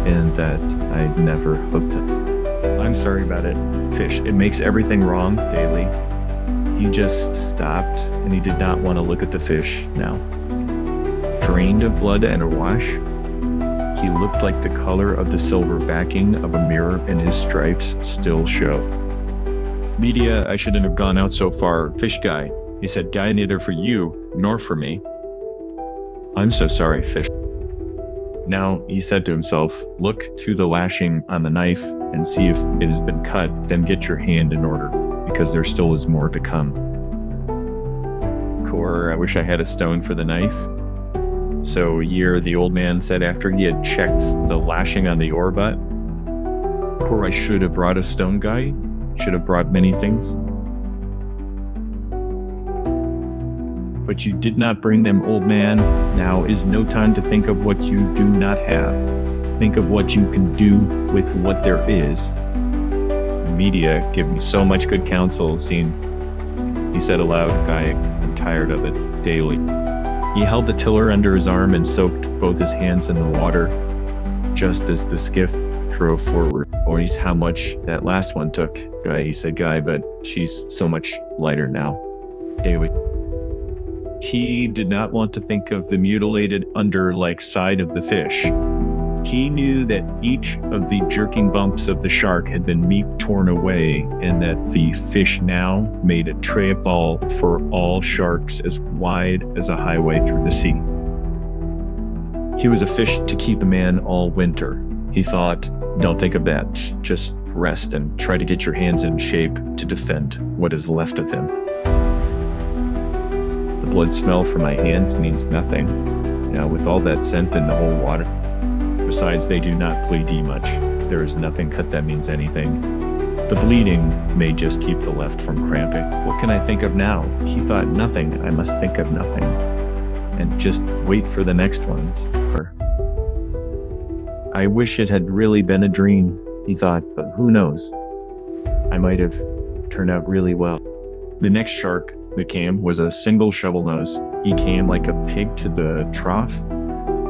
and that I'd never hooked it. I'm sorry about it, fish. It makes everything wrong daily." He just stopped, and he did not want to look at the fish now. Drained of blood and awash, he looked like the color of the silver backing of a mirror, and his stripes still show. Media, I shouldn't have gone out so far. Fish guy. He said, guy, neither for you nor for me. I'm so sorry, fish. Now, he said to himself, look to the lashing on the knife and see if it has been cut, then get your hand in order, because there still is more to come. Core, I wish I had a stone for the knife. So the old man said after he had checked the lashing on the oar butt, Core, I should have brought a stone, guy. Should have brought many things. But you did not bring them, old man. Now is no time to think of what you do not have. Think of what you can do with what there is. Media give me so much good counsel, he said aloud, guy, I'm tired of it daily. He held the tiller under his arm and soaked both his hands in the water, just as the skiff drove forward. Or he's how much that last one took, guy, he said, guy, but she's so much lighter now. Daily. He did not want to think of the mutilated under-like side of the fish. He knew that each of the jerking bumps of the shark had been meat torn away, and that the fish now made a trail for all sharks as wide as a highway through the sea. He was a fish to keep a man all winter. He thought, don't think of that. Just rest and try to get your hands in shape to defend what is left of him. The blood smell from my hands means nothing, with all that scent in the whole water. Besides, they do not plead much. There is nothing cut that means anything. The bleeding may just keep the left from cramping. What can I think of now? He thought, nothing. I must think of nothing. And just wait for the next ones. I wish it had really been a dream, he thought, but who knows? I might have turned out really well. The next shark that came was a single shovel nose. He came like a pig to the trough.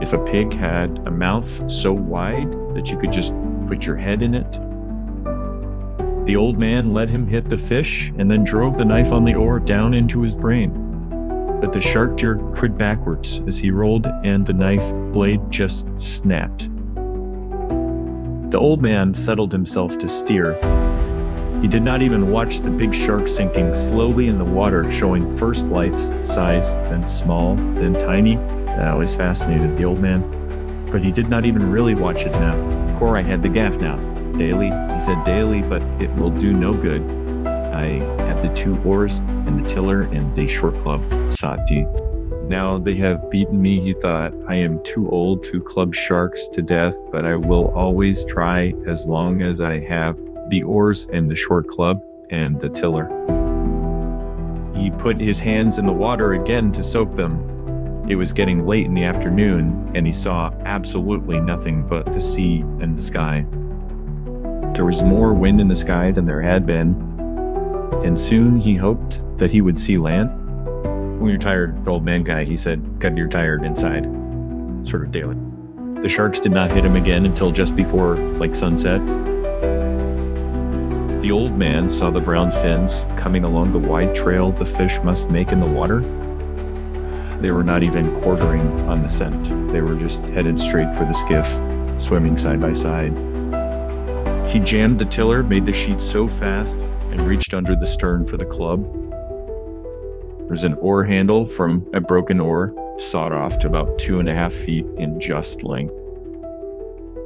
If a pig had a mouth so wide that you could just put your head in it. The old man let him hit the fish and then drove the knife on the oar down into his brain. But the shark jerked backwards as he rolled, and the knife blade just snapped. The old man settled himself to steer. He did not even watch the big shark sinking slowly in the water, showing first life size, then small, then tiny. That always fascinated the old man, but he did not even really watch it now. Core, I had the gaff now. Daily, he said, daily, but it will do no good. I have the 2 oars and the tiller and the short club, Sati. Now they have beaten me, he thought. I am too old to club sharks to death, but I will always try as long as I have the oars and the short club and the tiller. He put his hands in the water again to soak them. It was getting late in the afternoon, and he saw absolutely nothing but the sea and the sky. There was more wind in the sky than there had been, and soon he hoped that he would see land. When you're tired, the old man guy, he said, "God, you're tired inside," sort of daily. The sharks did not hit him again until just before, sunset. The old man saw the brown fins coming along the wide trail the fish must make in the water. They were not even quartering on the scent. They were just headed straight for the skiff, swimming side by side. He jammed the tiller, made the sheet so fast, and reached under the stern for the club. There's an oar handle from a broken oar, sawed off to about 2.5 feet in just length.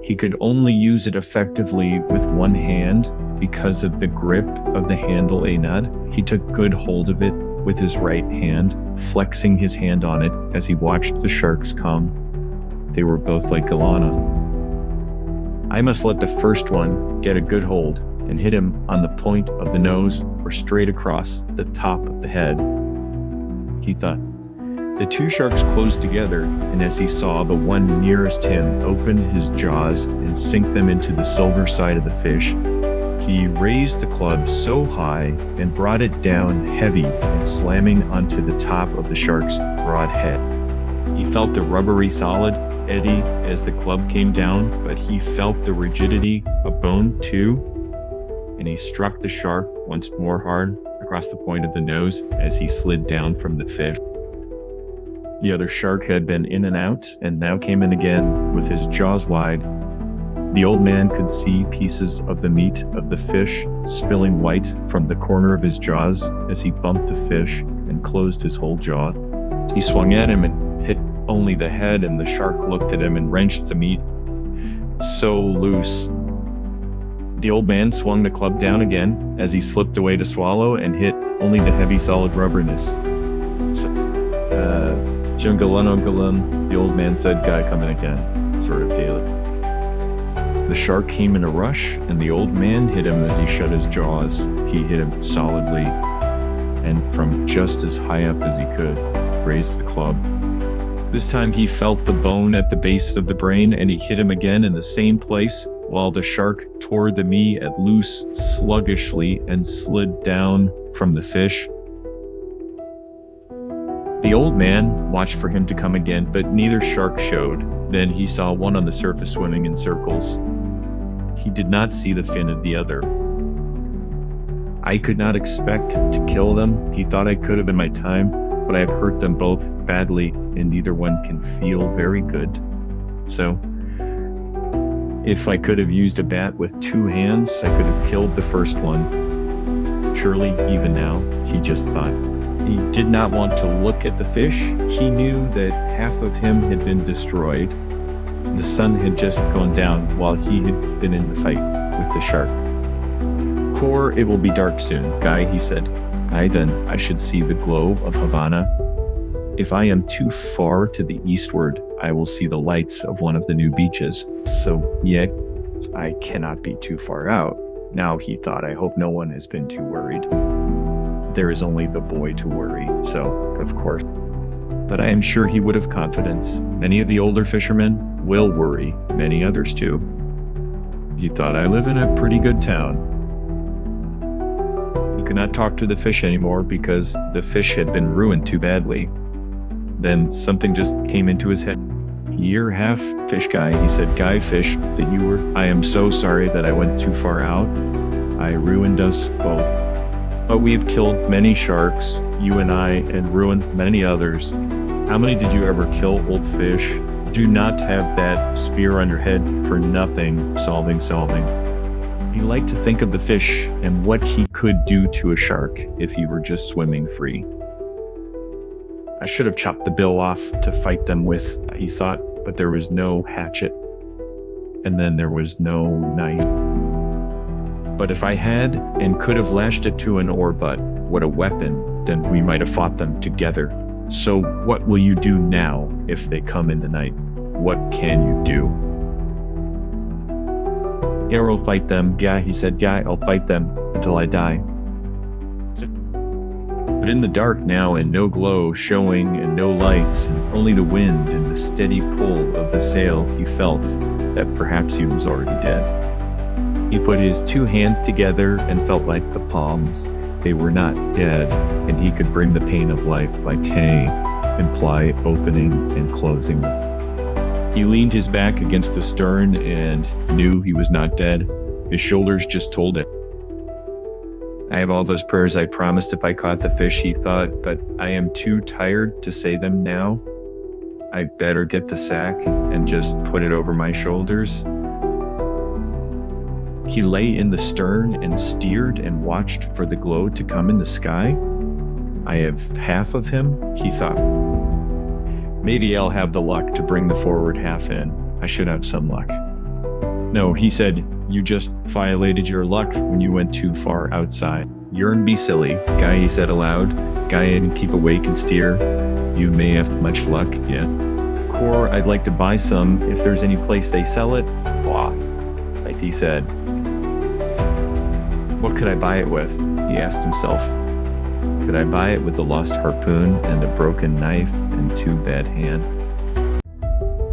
He could only use it effectively with one hand because of the grip of the handle Anad. He took good hold of it with his right hand, flexing his hand on it as he watched the sharks come. They were both like Galana. I must let the first one get a good hold and hit him on the point of the nose or straight across the top of the head, he thought. The 2 sharks closed together, and as he saw the one nearest him open his jaws and sink them into the silver side of the fish, he raised the club so high and brought it down heavy and slamming onto the top of the shark's broad head. He felt the rubbery solid eddy as the club came down, but he felt the rigidity of bone too, and he struck the shark once more hard across the point of the nose as he slid down from the fish. The other shark had been in and out and now came in again with his jaws wide. The old man could see pieces of the meat of the fish spilling white from the corner of his jaws as he bumped the fish and closed his whole jaw. He swung at him and hit only the head, and the shark looked at him and wrenched the meat so loose. The old man swung the club down again as he slipped away to swallow and hit only the heavy solid rubberness. Jungalun, the old man said, guy coming again, sort of daily. The shark came in a rush, and the old man hit him as he shut his jaws. He hit him solidly, and from just as high up as he could, raised the club. This time he felt the bone at the base of the brain, and he hit him again in the same place, while the shark tore the meat at loose sluggishly and slid down from the fish. The old man watched for him to come again, but neither shark showed. Then he saw one on the surface swimming in circles. He did not see the fin of the other. I could not expect to kill them. He thought I could have in my time, but I have hurt them both badly, and neither one can feel very good. So, if I could have used a bat with 2 hands, I could have killed the first one. Surely, even now, he just thought. He did not want to look at the fish. He knew that half of him had been destroyed. The sun had just gone down while he had been in the fight with the shark. Core, it will be dark soon, Guy, he said. Guy, then I should see the glow of Havana. If I am too far to the eastward, I will see the lights of one of the new beaches. So, yet, I cannot be too far out. Now, he thought, I hope no one has been too worried. There is only the boy to worry, so, of course. But I am sure he would have confidence. Many of the older fishermen will worry, many others too. He thought, I live in a pretty good town. He could not talk to the fish anymore because the fish had been ruined too badly. Then something just came into his head. You're half fish guy, he said. Guy fish that you were. I am so sorry that I went too far out. I ruined us both. But we have killed many sharks, you and I, and ruined many others. How many did you ever kill, old fish? Do not have that spear on your head for nothing, solving. He liked to think of the fish and what he could do to a shark if he were just swimming free. I should have chopped the bill off to fight them with, he thought, but there was no hatchet. And then there was no knife. But if I had and could have lashed it to an oar butt, what a weapon, then we might have fought them together. So what will you do now if they come in the night? What can you do? Yeah, I'll fight them. Yeah, he said, yeah, I'll fight them until I die. But in the dark now, and no glow showing and no lights, and only the wind and the steady pull of the sail, he felt that perhaps he was already dead. He put his 2 hands together and felt like the palms. They were not dead, and he could bring the pain of life by K, imply opening and closing. He leaned his back against the stern and knew he was not dead. His shoulders just told it. I have all those prayers I promised if I caught the fish, he thought, but I am too tired to say them now. I better get the sack and just put it over my shoulders. He lay in the stern and steered and watched for the glow to come in the sky. I have half of him, he thought. Maybe I'll have the luck to bring the forward half in. I should have some luck. No, he said, you just violated your luck when you went too far outside. Yearn be silly, Guy, he said aloud. Guy, and keep awake and steer. You may have much luck yet. Core, I'd like to buy some if there's any place they sell it. Blah, like he said. What could I buy it with? He asked himself. Could I buy it with a lost harpoon and a broken knife and 2 bad hands?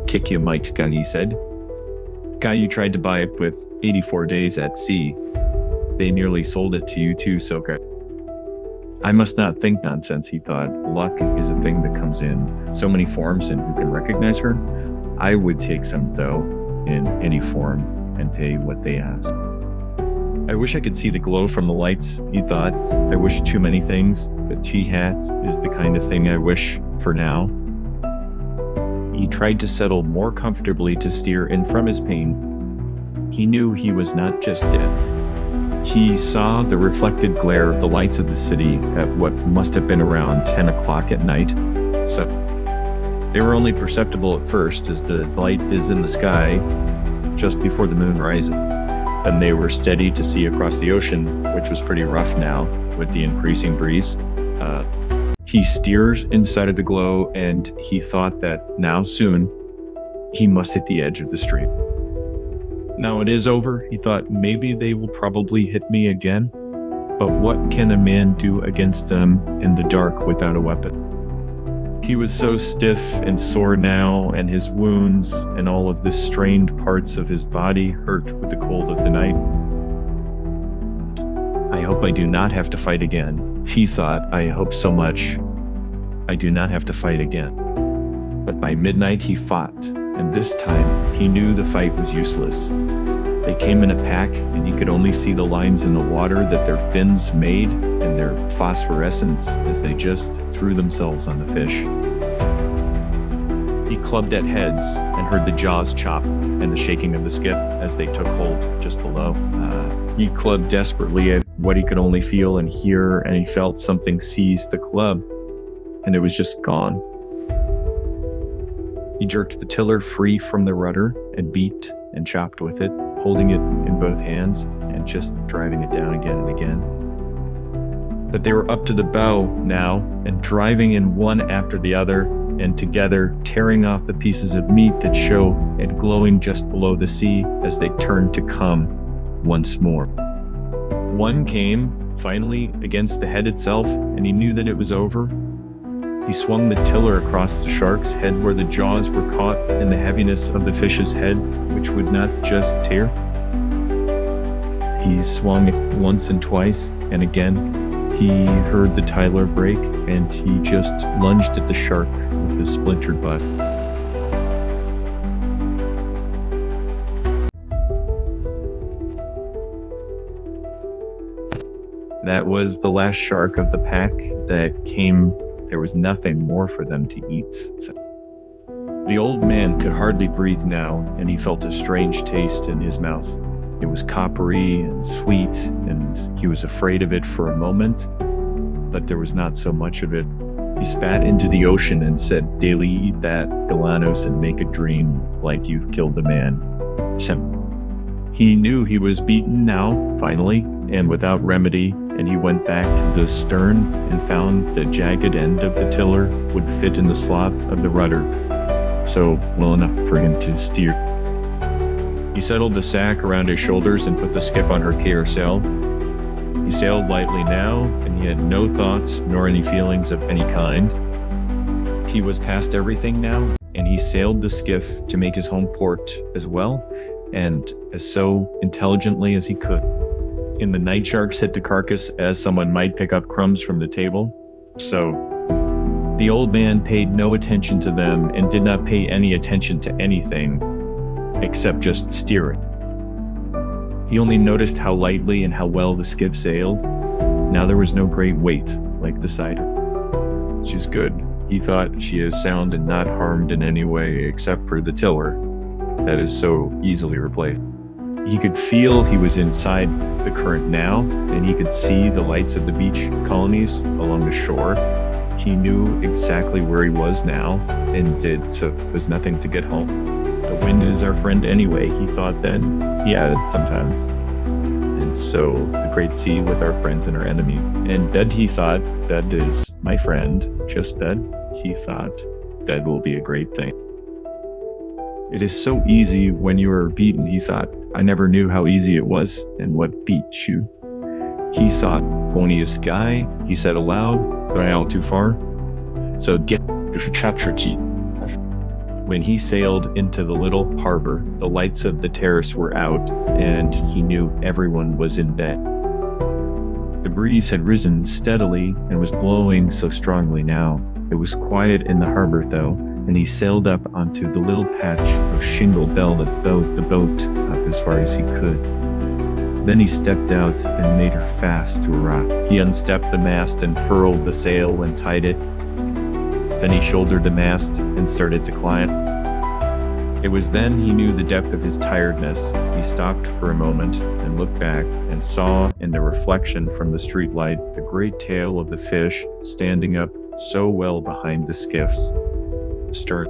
Kick you might, Guy, he said. Guy, you tried to buy it with 84 days at sea. They nearly sold it to you too, Soka. I must not think nonsense, he thought. Luck is a thing that comes in so many forms, and who can recognize her? I would take some, though, in any form, and pay what they ask. I wish I could see the glow from the lights, he thought. I wish too many things, but tea hat is the kind of thing I wish for now. He tried to settle more comfortably to steer in from his pain. He knew he was not just dead. He saw the reflected glare of the lights of the city at what must have been around 10 o'clock at night. So they were only perceptible at first, as the light is in the sky just before the moon rises. And they were steady to see across the ocean, which was pretty rough now with the increasing breeze. He steers inside of the glow, and he thought that now soon he must hit the edge of the stream. Now it is over, he thought. Maybe they will probably hit me again, but what can a man do against them in the dark without a weapon? He was so stiff and sore now, and his wounds and all of the strained parts of his body hurt with the cold of the night. I hope I do not have to fight again, he thought. I hope so much I do not have to fight again. But by midnight he fought, and this time he knew the fight was useless. They came in a pack, and he could only see the lines in the water that their fins made and their phosphorescence as they just threw themselves on the fish. He clubbed at heads and heard the jaws chop and the shaking of the skiff as they took hold just below. He clubbed desperately at what he could only feel and hear, and he felt something seize the club, and it was just gone. He jerked the tiller free from the rudder and beat and chopped with it, holding it in both hands and just driving it down again and again. But they were up to the bow now and driving in one after the other and together, tearing off the pieces of meat that show and glowing just below the sea as they turned to come once more. One came finally against the head itself, and he knew that it was over. He swung the tiller across the shark's head where the jaws were caught in the heaviness of the fish's head, which would not just tear. He swung it once and twice, and again he heard the tiller break, and he just lunged at the shark with his splintered butt. That was the last shark of the pack that came. There was nothing more for them to eat. So the old man could hardly breathe now, and he felt a strange taste in his mouth. It was coppery and sweet, and he was afraid of it for a moment, but there was not so much of it. He spat into the ocean and said, "Daily eat that, Galanos, and make a dream like you've killed the man." He knew he was beaten now, finally, and without remedy, and he went back to the stern and found the jagged end of the tiller would fit in the slot of the rudder, so well enough for him to steer. He settled the sack around his shoulders and put the skiff on her carousel. He sailed lightly now, and he had no thoughts nor any feelings of any kind. He was past everything now, and he sailed the skiff to make his home port as well, and as so intelligently as he could. And the night sharks hit the carcass as someone might pick up crumbs from the table. So the old man paid no attention to them and did not pay any attention to anything except just steering. He only noticed how lightly and how well the skiff sailed. Now there was no great weight like the cider. She's good, he thought. She is sound and not harmed in any way except for the tiller that is so easily replaced. He could feel he was inside the current now, and he could see the lights of the beach colonies along the shore. He knew exactly where he was now, and so it was nothing to get home. The wind is our friend anyway, he thought then. He added sometimes. And so the great sea with our friends and our enemy. And that, he thought, that is my friend, just that. He thought that will be a great thing. It is so easy when you are beaten, he thought. I never knew how easy it was and what beat you. He thought, Poniest guy, he said aloud, but I all too far. So get 就是 chapter 几 when he sailed into the little harbor, the lights of the terrace were out, and he knew everyone was in bed. The breeze had risen steadily and was blowing so strongly now. It was quiet in the harbor, though, and he sailed up onto the little patch of shingle bell that bowed the boat up as far as he could. Then he stepped out and made her fast to a rock. He unstepped the mast and furled the sail and tied it. Then he shouldered the mast and started to climb. It was then he knew the depth of his tiredness. He stopped for a moment and looked back and saw in the reflection from the streetlight the great tail of the fish standing up so well behind the skiff's stern.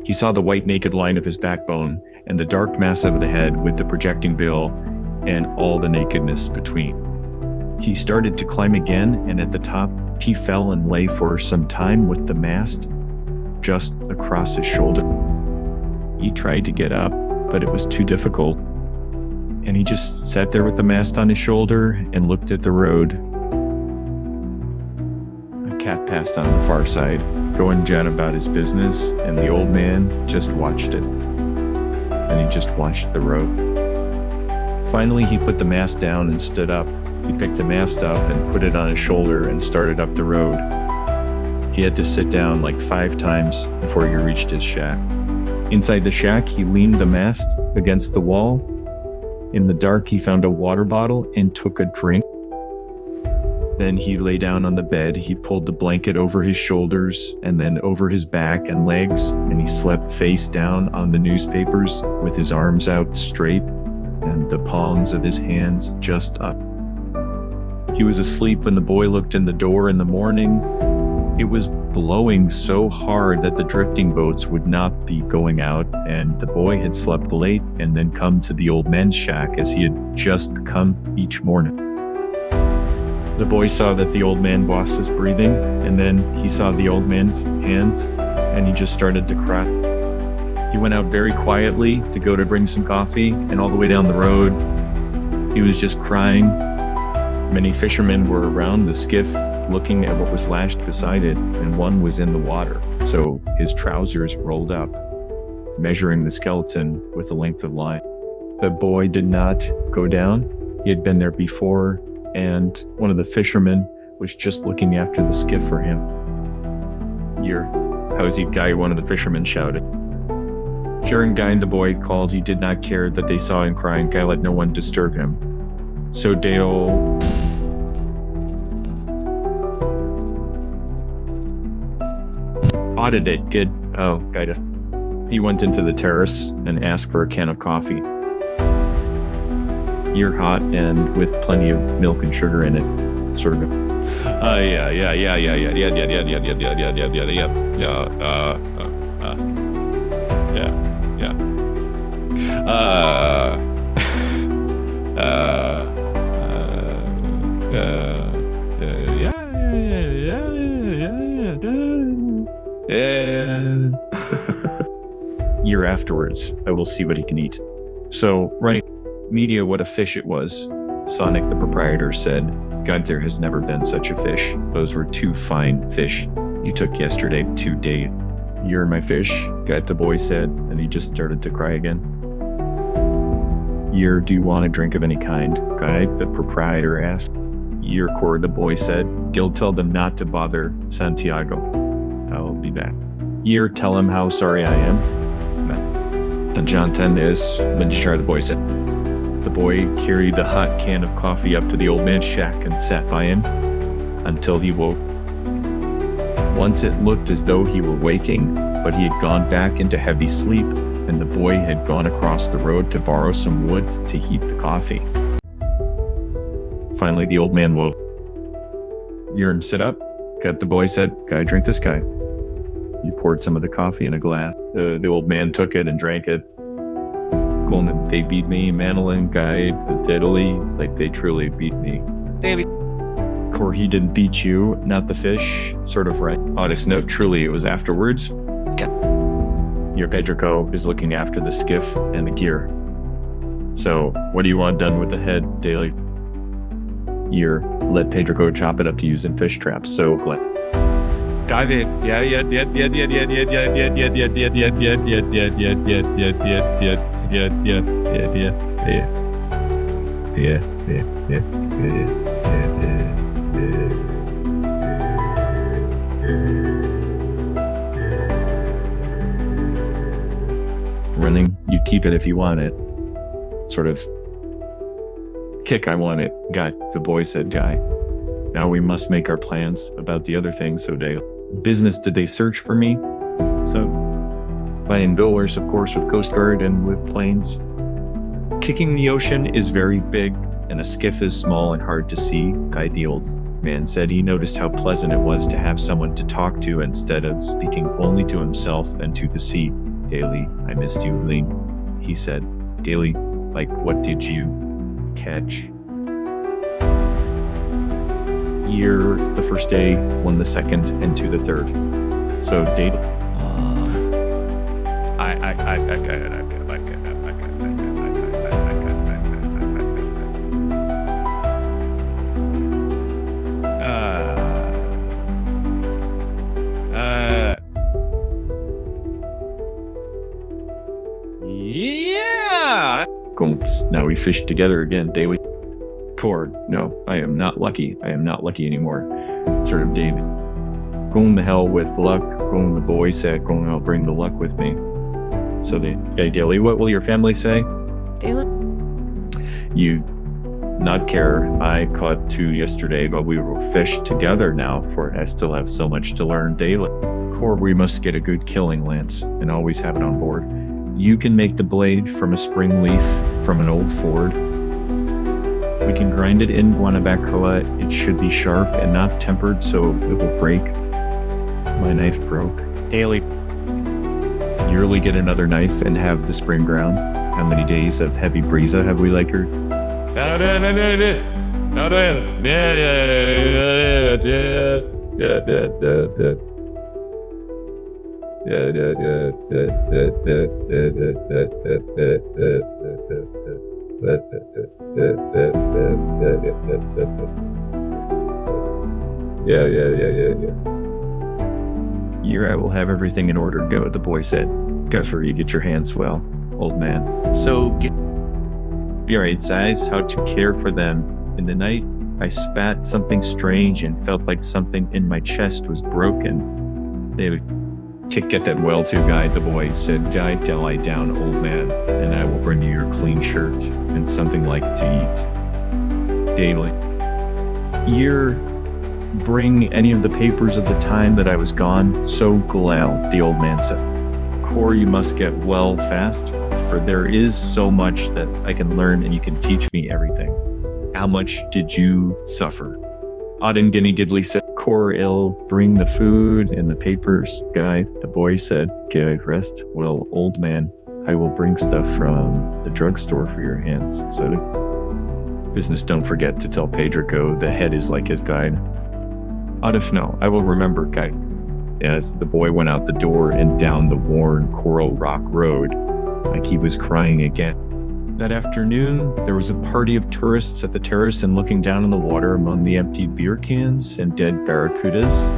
He saw the white naked line of his backbone and the dark mass of the head with the projecting bill and all the nakedness between. He started to climb again, and at the top he fell and lay for some time with the mast just across his shoulder. He tried to get up, but it was too difficult, and he just sat there with the mast on his shoulder and looked at the road. A cat passed on the far side, going Jen about his business, and the old man just watched it. And he just watched the road. Finally, he put the mast down and stood up. He picked the mast up and put it on his shoulder and started up the road. He had to sit down like 5 times before he reached his shack. Inside the shack, he leaned the mast against the wall. In the dark, he found a water bottle and took a drink. Then he lay down on the bed. He pulled the blanket over his shoulders and then over his back and legs, and he slept face down on the newspapers with his arms out straight and the palms of his hands just up. He was asleep when the boy looked in the door in the morning. It was blowing so hard that the drifting boats would not be going out, and the boy had slept late and then come to the old man's shack as he had just come each morning. The boy saw that the old man lost his breathing, and then he saw the old man's hands, and he just started to cry. He went out very quietly to go to bring some coffee, and all the way down the road, he was just crying. Many fishermen were around the skiff looking at what was lashed beside it, and one was in the water, so his trousers rolled up, measuring the skeleton with the length of line. The boy did not go down. He had been there before, and one of the fishermen was just looking after the skiff for him. How's he, guy? One of the fishermen shouted. During Guy, the boy called. He did not care that they saw him crying. Guy let no one disturb him. So Dale audited. Good. Oh, Guy. He went into the terrace and asked for a can of coffee. You're hot and with plenty of milk and sugar in it, sort of. Yeah. Year afterwards, I will see what he can eat. So, right. Media what a fish it was. Sonic, the proprietor, said, God, there has never been such a fish. Those were 2 fine fish you took yesterday to date. You're my fish, God, the boy said, and he just started to cry again. Do you want a drink of any kind? Guy, the proprietor asked. Cord, the boy said. Gil, tell them not to bother Santiago. I'll be back. Tell him how sorry I am. And John 10 is, Benjar, the boy said. The boy carried the hot can of coffee up to the old man's shack and sat by him until he woke. Once it looked as though he were waking, but he had gone back into heavy sleep, and the boy had gone across the road to borrow some wood to heat the coffee. Finally, the old man woke. Sit up. Got the boy said, Guy, drink this, Guy. He poured some of the coffee in a glass. The old man took it and drank it. They beat me, Manolin, Guy, Italy, like they truly beat me. David. He didn't beat you, not the fish, sort of right. Honest note, truly it was afterwards. Okay. Your Pedrico is looking after the skiff and the gear. So, what do you want done with the head, Daily? Let Pedrico chop it up to use in fish traps, so glad. David. Running, you keep it if you want it. Sort of Kick, I want it. Guy, the boy said, Guy. Now we must make our plans about the other things, so they business did they search for me? So by indolers, of course, with Coast Guard and with planes. Kicking the ocean is very big, and a skiff is small and hard to see, Guy the old man said. He noticed how pleasant it was to have someone to talk to instead of speaking only to himself and to the sea. Daily, I missed you, Lean, he said. Daily, like what did you catch? Year, the first day, one the second, and two the third. So daily. Yeah. Now we fish together again daily. Cord, no, I am not lucky. I am not lucky anymore. Sort of David. Going to hell with luck. Going, the boy said, going, I'll bring the luck with me. So the okay, daily, what will your family say? Daily. You not care. I caught 2 yesterday, but we will fish together now, for I still have so much to learn daily. Cord, we must get a good killing lance and always have it on board. You can make the blade from a spring leaf from an old Ford. We can grind it in Guanabacoa. It should be sharp and not tempered so it will break. My knife broke. Daily. Yearly get another knife and have the spring ground. How many days of heavy breeza have we lakered? Year, I will have everything in order. Go, the boy said. Guffer, you get your hands well, old man. So get. All right, size, how to care for them. In the night, I spat something strange and felt like something in my chest was broken. They would get that well too, Guy, the boy said. Lie down, old man, and I will bring you your clean shirt and something like to eat. Daily. Year, bring any of the papers of the time that I was gone. So glad, the old man said. Core, you must get well fast, for there is so much that I can learn and you can teach me everything. How much did you suffer? Auden Guinea Gidley said, Core ill, bring the food and the papers. Guy, the boy said, Guy, rest. Well, old man, I will bring stuff from the drugstore for your hands. So the business, don't forget to tell Pedrico the head is like his guide. Adif, no, I will remember, Guy. As the boy went out the door and down the worn Coral Rock Road, like he was crying again. That afternoon, there was a party of tourists at the terrace and looking down on the water among the empty beer cans and dead barracudas.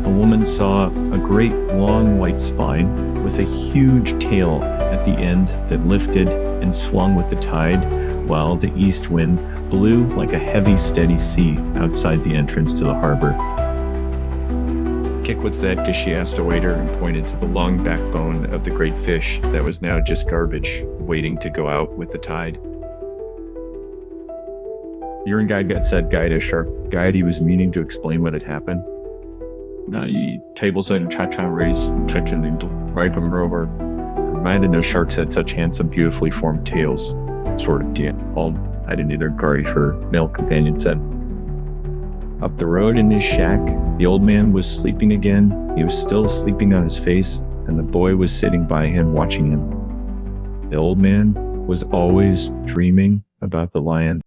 A woman saw a great long white spine with a huge tail at the end that lifted and swung with the tide, while the east wind blew like a heavy, steady sea outside the entrance to the harbor. Kick, what's that? She asked a waiter and pointed to the long backbone of the great fish that was now just garbage, waiting to go out with the tide. Urine guide got said, Guide a sharp guide. He was meaning to explain what had happened. Tables and cha-cha race, touching into right from rover. Reminded no sharks had such handsome, beautifully formed tails. Sort of all I didn't either. Gary, her male companion said. Up the road in his shack, the old man was sleeping again. He was still sleeping on his face, and the boy was sitting by him, watching him. The old man was always dreaming about the lion.